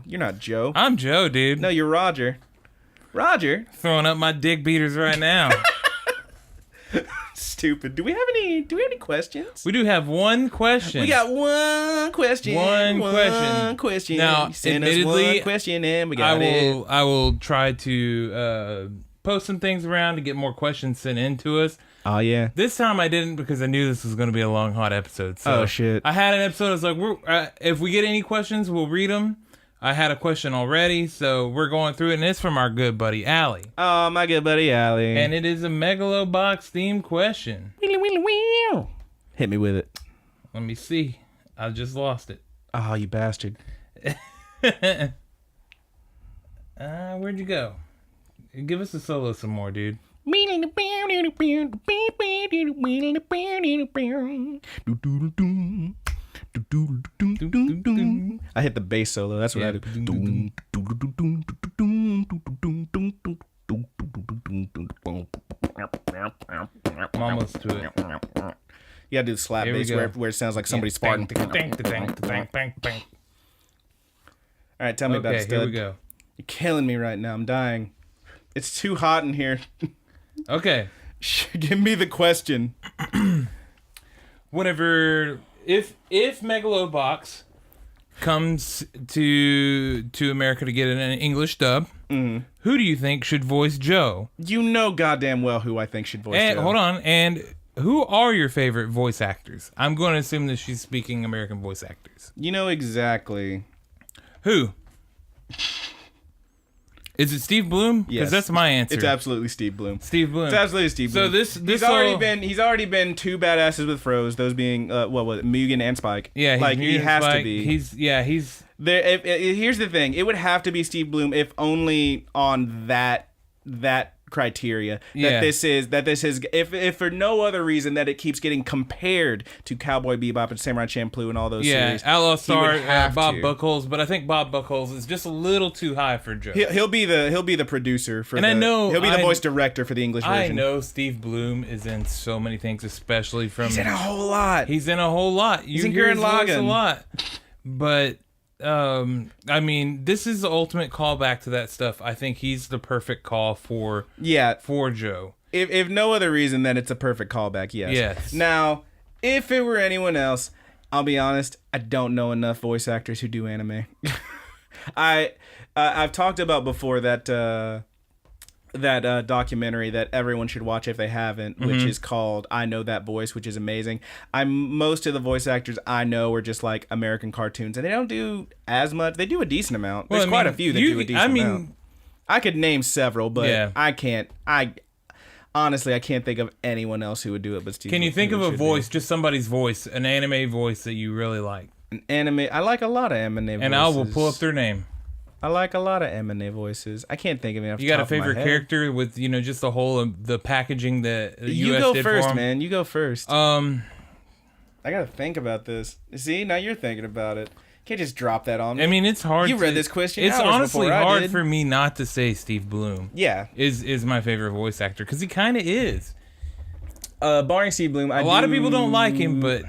[SPEAKER 1] you're not Joe.
[SPEAKER 2] I'm Joe, dude.
[SPEAKER 1] No, you're Roger. Roger.
[SPEAKER 2] Throwing up my dick beaters right now.
[SPEAKER 1] Stupid. Do we have any questions?
[SPEAKER 2] We do have one question.
[SPEAKER 1] We got one question. One question.
[SPEAKER 2] Now,
[SPEAKER 1] send us
[SPEAKER 2] admittedly,
[SPEAKER 1] one question and we got it.
[SPEAKER 2] I will try to post some things around to get more questions sent in to us.
[SPEAKER 1] Oh, yeah.
[SPEAKER 2] This time I didn't because I knew this was going to be a long, hot episode. So
[SPEAKER 1] oh, shit.
[SPEAKER 2] I had an episode. I was like, if we get any questions, we'll read them. I had a question already, so we're going through it, and it's from our good buddy, Allie.
[SPEAKER 1] Oh, my good buddy, Allie.
[SPEAKER 2] And it is a Megalo box themed question.
[SPEAKER 1] Hit me with it.
[SPEAKER 2] Let me see. I just lost it.
[SPEAKER 1] Oh, you bastard.
[SPEAKER 2] Where'd you go? Give us a solo some more, dude.
[SPEAKER 1] I hit the bass solo. That's what I do.
[SPEAKER 2] I'm almost to it.
[SPEAKER 1] You gotta do the slap
[SPEAKER 2] Here we
[SPEAKER 1] bass
[SPEAKER 2] go.
[SPEAKER 1] where it sounds like somebody's farting. All right, tell me about it,
[SPEAKER 2] Okay,
[SPEAKER 1] stud.
[SPEAKER 2] here we go.
[SPEAKER 1] You're killing me right now. I'm dying. It's too hot in here.
[SPEAKER 2] Okay.
[SPEAKER 1] Give me the question.
[SPEAKER 2] Whenever if Megalobox comes to America to get an English dub, who do you think should voice Joe?
[SPEAKER 1] You know goddamn well who I think should voice
[SPEAKER 2] And
[SPEAKER 1] Joe.
[SPEAKER 2] hold on, and who are your favorite voice actors? I'm going to assume that she's speaking American voice actors.
[SPEAKER 1] You know exactly.
[SPEAKER 2] Who? Is it Steve Bloom?
[SPEAKER 1] Yes.
[SPEAKER 2] Because that's my answer.
[SPEAKER 1] It's absolutely Steve Bloom.
[SPEAKER 2] Steve Bloom.
[SPEAKER 1] It's absolutely Steve Bloom.
[SPEAKER 2] So this
[SPEAKER 1] he's already been two badasses with Froze. Those being what was it, Mugen and Spike.
[SPEAKER 2] Yeah,
[SPEAKER 1] like he has to be.
[SPEAKER 2] He's
[SPEAKER 1] There. Here's the thing. It would have to be Steve Bloom if only on that criteria
[SPEAKER 2] Yeah.
[SPEAKER 1] this is if for no other reason that it keeps getting compared to Cowboy Bebop and Samurai Champloo and all those series.
[SPEAKER 2] Outlaw
[SPEAKER 1] He
[SPEAKER 2] Star,
[SPEAKER 1] would have
[SPEAKER 2] Bob
[SPEAKER 1] to.
[SPEAKER 2] Buckles, but I think Bob Buckles is just a little too high for Joe.
[SPEAKER 1] He'll be the producer for
[SPEAKER 2] And I know-
[SPEAKER 1] he'll be the
[SPEAKER 2] I-
[SPEAKER 1] voice director for the English
[SPEAKER 2] I
[SPEAKER 1] version.
[SPEAKER 2] know Steve Bloom is in so many things, especially from
[SPEAKER 1] He's in a whole lot.
[SPEAKER 2] He's in a whole lot. You
[SPEAKER 1] in
[SPEAKER 2] hear
[SPEAKER 1] Gurren
[SPEAKER 2] his voice a
[SPEAKER 1] Lagann.
[SPEAKER 2] lot, but I mean, this is the ultimate callback to that stuff. I think he's the perfect call for Joe.
[SPEAKER 1] If no other reason, then it's a perfect callback. Yes.
[SPEAKER 2] Yes.
[SPEAKER 1] Now, if it were anyone else, I'll be honest. I don't know enough voice actors who do anime. I've talked about before that documentary that everyone should watch if they haven't, which is called "I Know That Voice," which is amazing. Most of the voice actors I know are just like American cartoons, and they don't do as much. They do a decent amount. There's quite a few that do a decent amount. I could name several, but
[SPEAKER 2] Yeah.
[SPEAKER 1] I can't. Honestly, I can't think of anyone else who would do it but Steve.
[SPEAKER 2] Can you think of a
[SPEAKER 1] should do.
[SPEAKER 2] voice, just somebody's voice, an anime voice that you really like?
[SPEAKER 1] An anime? I like a lot of anime voices.
[SPEAKER 2] And I will pull up their name.
[SPEAKER 1] I like a lot of anime voices. I can't think of it off the
[SPEAKER 2] You got a
[SPEAKER 1] top of my
[SPEAKER 2] favorite
[SPEAKER 1] head.
[SPEAKER 2] character with just the whole the packaging that the
[SPEAKER 1] You
[SPEAKER 2] US
[SPEAKER 1] go
[SPEAKER 2] did
[SPEAKER 1] first,
[SPEAKER 2] for 'em?
[SPEAKER 1] man. You go first.
[SPEAKER 2] Um,
[SPEAKER 1] I gotta think about this. See, now you're thinking about it. Can't just drop that on me.
[SPEAKER 2] I mean, it's hard.
[SPEAKER 1] You read this question
[SPEAKER 2] It's
[SPEAKER 1] hours
[SPEAKER 2] honestly
[SPEAKER 1] before I
[SPEAKER 2] hard
[SPEAKER 1] did.
[SPEAKER 2] for me not to say Steve Bloom.
[SPEAKER 1] Yeah.
[SPEAKER 2] Is my favorite voice actor because he kind of is.
[SPEAKER 1] Barring Steve Bloom,
[SPEAKER 2] A lot of people don't like him, but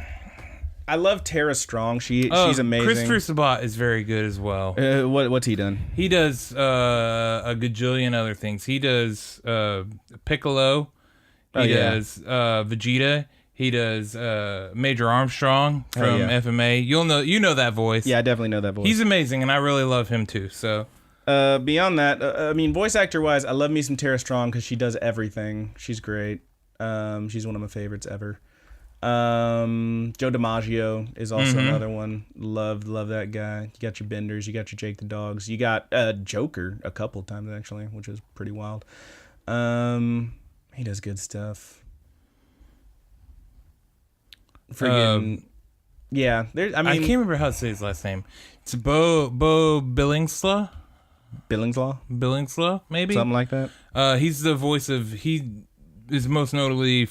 [SPEAKER 1] I love Tara Strong. She's amazing.
[SPEAKER 2] Christopher Sabat is very good as well.
[SPEAKER 1] What's he done?
[SPEAKER 2] He does a gajillion other things. He does Piccolo. He does Vegeta. He does Major Armstrong from FMA. You know that voice.
[SPEAKER 1] Yeah, I definitely know that voice.
[SPEAKER 2] He's amazing, and I really love him too. So
[SPEAKER 1] beyond that, I mean, voice actor wise, I love me some Tara Strong because she does everything. She's great. She's one of my favorites ever. Joe DiMaggio is also another one. Love that guy. You got your Benders, you got your Jake the Dogs, you got Joker a couple of times actually, which is pretty wild. He does good stuff. Yeah,
[SPEAKER 2] I can't remember how to say his last name. It's Bo Billingslaw. Billingslaw, maybe
[SPEAKER 1] something like that.
[SPEAKER 2] He's the voice of he is most notable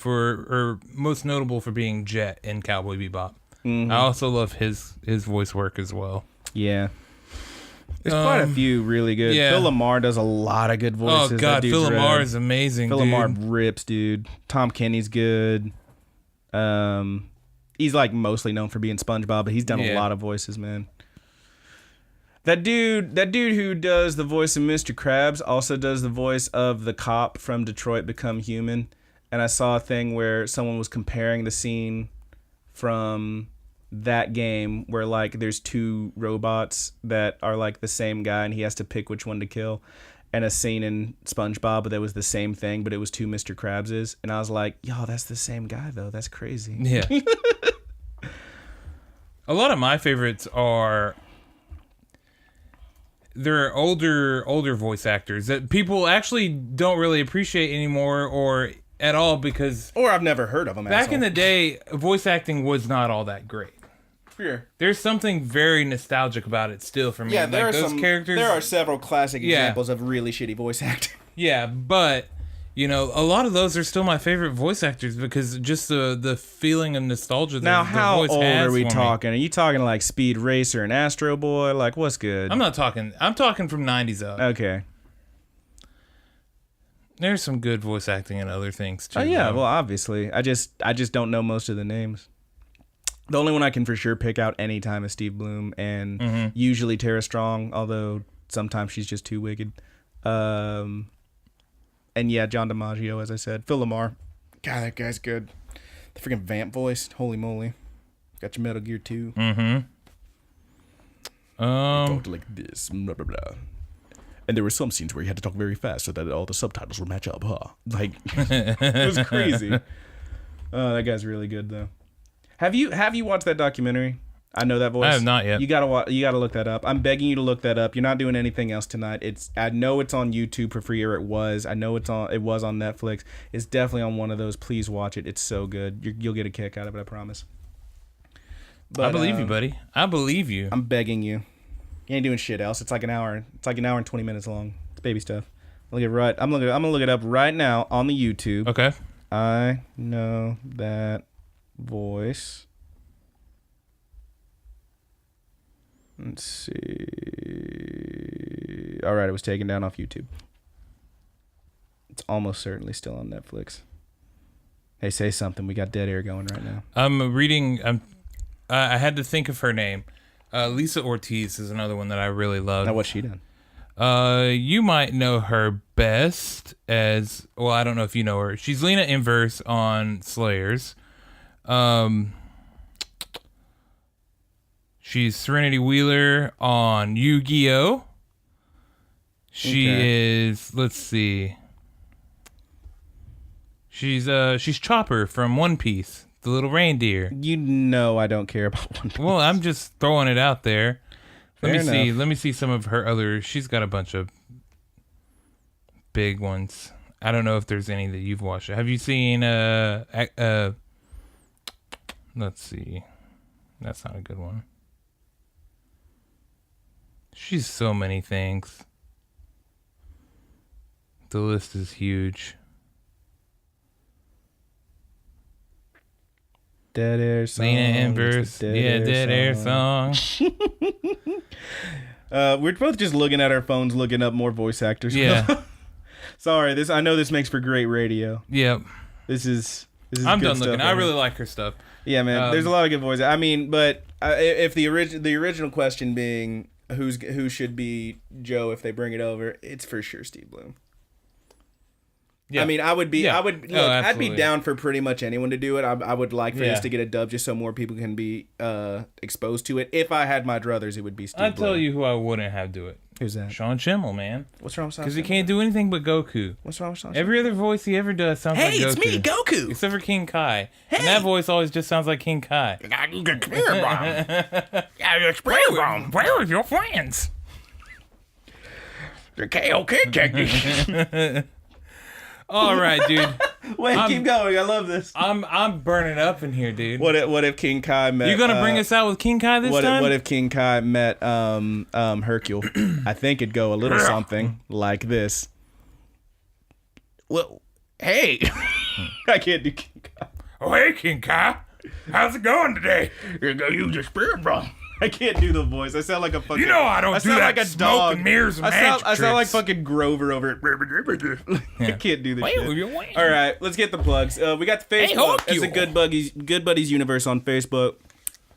[SPEAKER 2] for being Jet in Cowboy Bebop. I also love his voice work as well.
[SPEAKER 1] Yeah. There's quite a few really good.
[SPEAKER 2] Yeah.
[SPEAKER 1] Phil LaMarr does a lot of good voices.
[SPEAKER 2] Oh God, Phil LaMarr is amazing.
[SPEAKER 1] Phil
[SPEAKER 2] dude.
[SPEAKER 1] LaMarr rips, dude. Tom Kenny's good. He's like mostly known for being SpongeBob, but he's done a lot of voices, man. That dude who does the voice of Mr. Krabs also does the voice of the cop from Detroit Become Human. And I saw a thing where someone was comparing the scene from that game where like there's two robots that are like the same guy and he has to pick which one to kill, and a scene in SpongeBob that was the same thing but it was two Mr. Krabses, and I was like, yo, that's the same guy though. That's crazy.
[SPEAKER 2] Yeah. A lot of my favorites are they're older voice actors that people actually don't really appreciate anymore or at all because
[SPEAKER 1] Or I've never heard of him.
[SPEAKER 2] back in the day voice acting was not all that great.
[SPEAKER 1] Sure.
[SPEAKER 2] There's something very nostalgic about it still for me.
[SPEAKER 1] Yeah,
[SPEAKER 2] like
[SPEAKER 1] there are
[SPEAKER 2] those characters.
[SPEAKER 1] There are several classic
[SPEAKER 2] Yeah.
[SPEAKER 1] examples of really shitty voice acting.
[SPEAKER 2] Yeah, but You know, a lot of those are still my favorite voice actors because just the feeling of nostalgia that
[SPEAKER 1] Now,
[SPEAKER 2] the
[SPEAKER 1] how
[SPEAKER 2] voice
[SPEAKER 1] old
[SPEAKER 2] has
[SPEAKER 1] are we
[SPEAKER 2] for me.
[SPEAKER 1] talking? Are you talking like Speed Racer and Astro Boy? Like, what's good?
[SPEAKER 2] I'm talking from 90s up.
[SPEAKER 1] Okay.
[SPEAKER 2] There's some good voice acting and other things too.
[SPEAKER 1] Oh yeah,
[SPEAKER 2] though.
[SPEAKER 1] well, obviously, I just don't know most of the names. The only one I can for sure pick out anytime is Steve Bloom, and usually Tara Strong, although sometimes she's just too wicked. And yeah, John DiMaggio, as I said. Phil Lamar. God, that guy's good. The freaking vamp voice. Holy moly. Got your Metal Gear 2. Talked like this. Blah, blah, blah. And there were some scenes where you had to talk very fast so that all the subtitles would match up, huh? Like, it was crazy. Oh, that guy's really good, though. Have you watched that documentary? I Know That Voice.
[SPEAKER 2] I have not yet.
[SPEAKER 1] You gotta look that up. I'm begging you to look that up. You're not doing anything else tonight. I know it's on YouTube for free, or it was. I know it was on Netflix. It's definitely on one of those. Please watch it. It's so good. You'll get a kick out of it. I promise. But,
[SPEAKER 2] I believe you, buddy. I believe you.
[SPEAKER 1] I'm begging you. You ain't doing shit else. It's like an hour. It's like an hour and 20 minutes long. It's baby stuff. I'm gonna look it up right now on the YouTube.
[SPEAKER 2] Okay.
[SPEAKER 1] I Know That Voice. Let's see. All right, it was taken down off YouTube. It's almost certainly still on Netflix. Hey, say something. We got dead air going right now.
[SPEAKER 2] I had to think of her name. Lisa Ortiz is another one that I really love.
[SPEAKER 1] Now, what's she done?
[SPEAKER 2] You might know her best as, well, I don't know if you know her. She's Lena Inverse on Slayers. She's Serenity Wheeler on Yu-Gi-Oh! She is, let's see. She's Chopper from One Piece, the little reindeer.
[SPEAKER 1] You know I don't care about One Piece.
[SPEAKER 2] Well, I'm just throwing it out there.
[SPEAKER 1] Fair enough.
[SPEAKER 2] Let me see some of her other. She's got a bunch of big ones. I don't know if there's any that you've watched. Have you seen let's see. That's not a good one. She's so many things. The list is huge.
[SPEAKER 1] Dead Air Song.
[SPEAKER 2] Lena Inverse. Dead Air Song.
[SPEAKER 1] We're both just looking at our phones, looking up more voice actors.
[SPEAKER 2] Yeah.
[SPEAKER 1] Sorry, I know this makes for great radio.
[SPEAKER 2] Yep.
[SPEAKER 1] This is
[SPEAKER 2] I'm
[SPEAKER 1] good
[SPEAKER 2] done
[SPEAKER 1] stuff
[SPEAKER 2] looking.
[SPEAKER 1] right
[SPEAKER 2] I
[SPEAKER 1] here.
[SPEAKER 2] really like her stuff.
[SPEAKER 1] Yeah, man. There's a lot of good voices. I mean, but if the original question being who should be Joe if they bring it over, it's for sure Steve Bloom.
[SPEAKER 2] Yeah.
[SPEAKER 1] I mean, I'd be
[SPEAKER 2] absolutely.
[SPEAKER 1] down for pretty much anyone to do it. I would like for this to get a dub just so more people can be exposed to it. If I had my druthers, it would be Steve Bloom.
[SPEAKER 2] I'd tell you who I wouldn't have do it.
[SPEAKER 1] Who's that?
[SPEAKER 2] Sean Schimmel, man.
[SPEAKER 1] What's wrong with Sean?
[SPEAKER 2] Because he can't do anything but Goku.
[SPEAKER 1] What's wrong with Sean?
[SPEAKER 2] Every other voice he ever does sounds like Goku.
[SPEAKER 1] Hey, it's me, Goku.
[SPEAKER 2] Except for King Kai. And that voice always just sounds like King Kai. Where are your friends?
[SPEAKER 1] The KOK technique.
[SPEAKER 2] All right, dude.
[SPEAKER 1] Wait, keep going. I love this.
[SPEAKER 2] I'm burning up in here, dude.
[SPEAKER 1] What if King Kai met?
[SPEAKER 2] You gonna bring us out with King Kai this time?
[SPEAKER 1] What if King Kai met Hercule? I think it'd go a little something like this. Well, hey, I can't do King Kai.
[SPEAKER 2] Oh, hey, King Kai. How's it going today?
[SPEAKER 1] You're gonna use your spirit bomb. I can't do the voice. I sound like a fucking.
[SPEAKER 2] You know I don't do
[SPEAKER 1] sound
[SPEAKER 2] that
[SPEAKER 1] like a
[SPEAKER 2] smoke
[SPEAKER 1] dog.
[SPEAKER 2] and mirrors and magic
[SPEAKER 1] I sound like
[SPEAKER 2] tricks.
[SPEAKER 1] fucking Grover over it. I can't do this
[SPEAKER 2] Wait,
[SPEAKER 1] shit. All right, let's get the plugs. We got the Facebook. It's a Good Buddies Universe on Facebook.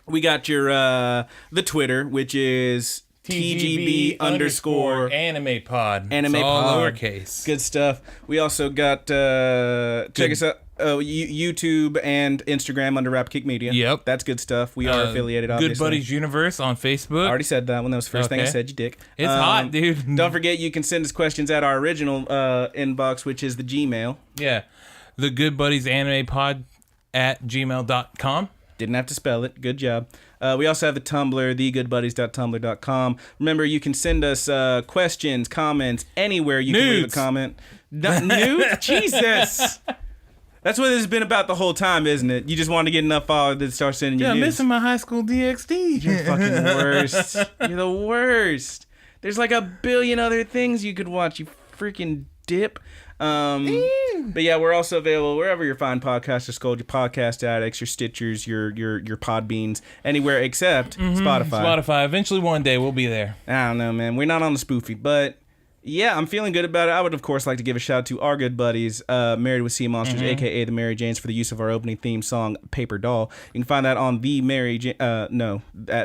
[SPEAKER 1] We got your the Twitter, which is TGB _
[SPEAKER 2] anime pod.
[SPEAKER 1] Anime
[SPEAKER 2] it's all
[SPEAKER 1] pod.
[SPEAKER 2] lowercase.
[SPEAKER 1] Good stuff. We also got check us out. YouTube and Instagram under Rapkick Media.
[SPEAKER 2] Yep.
[SPEAKER 1] That's good stuff. We are affiliated, obviously.
[SPEAKER 2] Good Buddies Universe on Facebook.
[SPEAKER 1] I already said that one. That was the first thing I
[SPEAKER 2] Okay.
[SPEAKER 1] said, you dick.
[SPEAKER 2] It's hot, dude.
[SPEAKER 1] Don't forget, you can send us questions at our original inbox, which is the Gmail.
[SPEAKER 2] Yeah. The Good Buddies Anime Pod at gmail.com.
[SPEAKER 1] Didn't have to spell it. Good job. We also have the Tumblr, thegoodbuddies.tumblr.com. Remember, you can send us questions, comments, anywhere you can leave a
[SPEAKER 2] Nudes.
[SPEAKER 1] comment. Nudes? Jesus! That's what this has been about the whole time, isn't it? You just want to get enough followers to start sending you
[SPEAKER 2] Yeah, I'm
[SPEAKER 1] nudes.
[SPEAKER 2] missing my high school DxD.
[SPEAKER 1] You're fucking worst. You're the worst. There's like a billion other things you could watch, you freaking dip. But yeah, we're also available wherever your fine podcasts are sold, your podcast addicts, your Stitchers, your Podbeans, anywhere except Spotify.
[SPEAKER 2] Spotify. Eventually one day we'll be there.
[SPEAKER 1] I don't know, man. We're not on the spoofy, but yeah, I'm feeling good about it. I would, of course, like to give a shout out to our good buddies, Married with Seamonsters, a.k.a. the Mary Janes, for the use of our opening theme song, Paperdoll. You can find that on at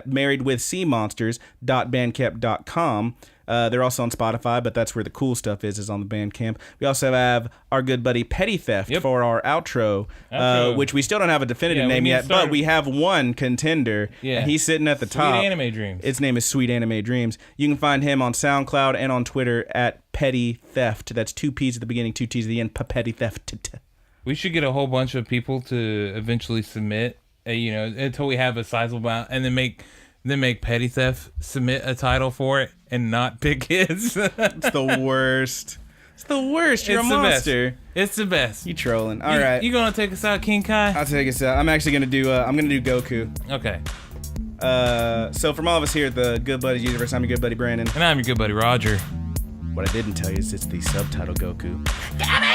[SPEAKER 1] marriedwithseamonsters.bandcamp.com. They're also on Spotify, but that's where the cool stuff is on the Bandcamp. We also have our good buddy Petty Theft for our outro. Which we still don't have a definitive name yet, but we have one contender, and he's sitting at the top.
[SPEAKER 2] Sweet Anime Dreams.
[SPEAKER 1] Its name is Sweet Anime Dreams. You can find him on SoundCloud and on Twitter at Petty Theft. That's 2 P's at the beginning, 2 T's at the end. Petty Theft.
[SPEAKER 2] We should get a whole bunch of people to eventually submit, until we have a sizable amount, and then make Petty Theft submit a title for it and not pick his.
[SPEAKER 1] It's the worst. It's the worst. You're a monster.
[SPEAKER 2] It's the best.
[SPEAKER 1] You trolling. All right.
[SPEAKER 2] You gonna take us out, King Kai?
[SPEAKER 1] I'll take us out. I'm actually gonna do Goku.
[SPEAKER 2] Okay.
[SPEAKER 1] So from all of us here at the Good Buddies Universe, I'm your good buddy Brandon.
[SPEAKER 2] And I'm your good buddy Roger.
[SPEAKER 1] What I didn't tell you is it's the subtitle Goku.
[SPEAKER 2] Damn it!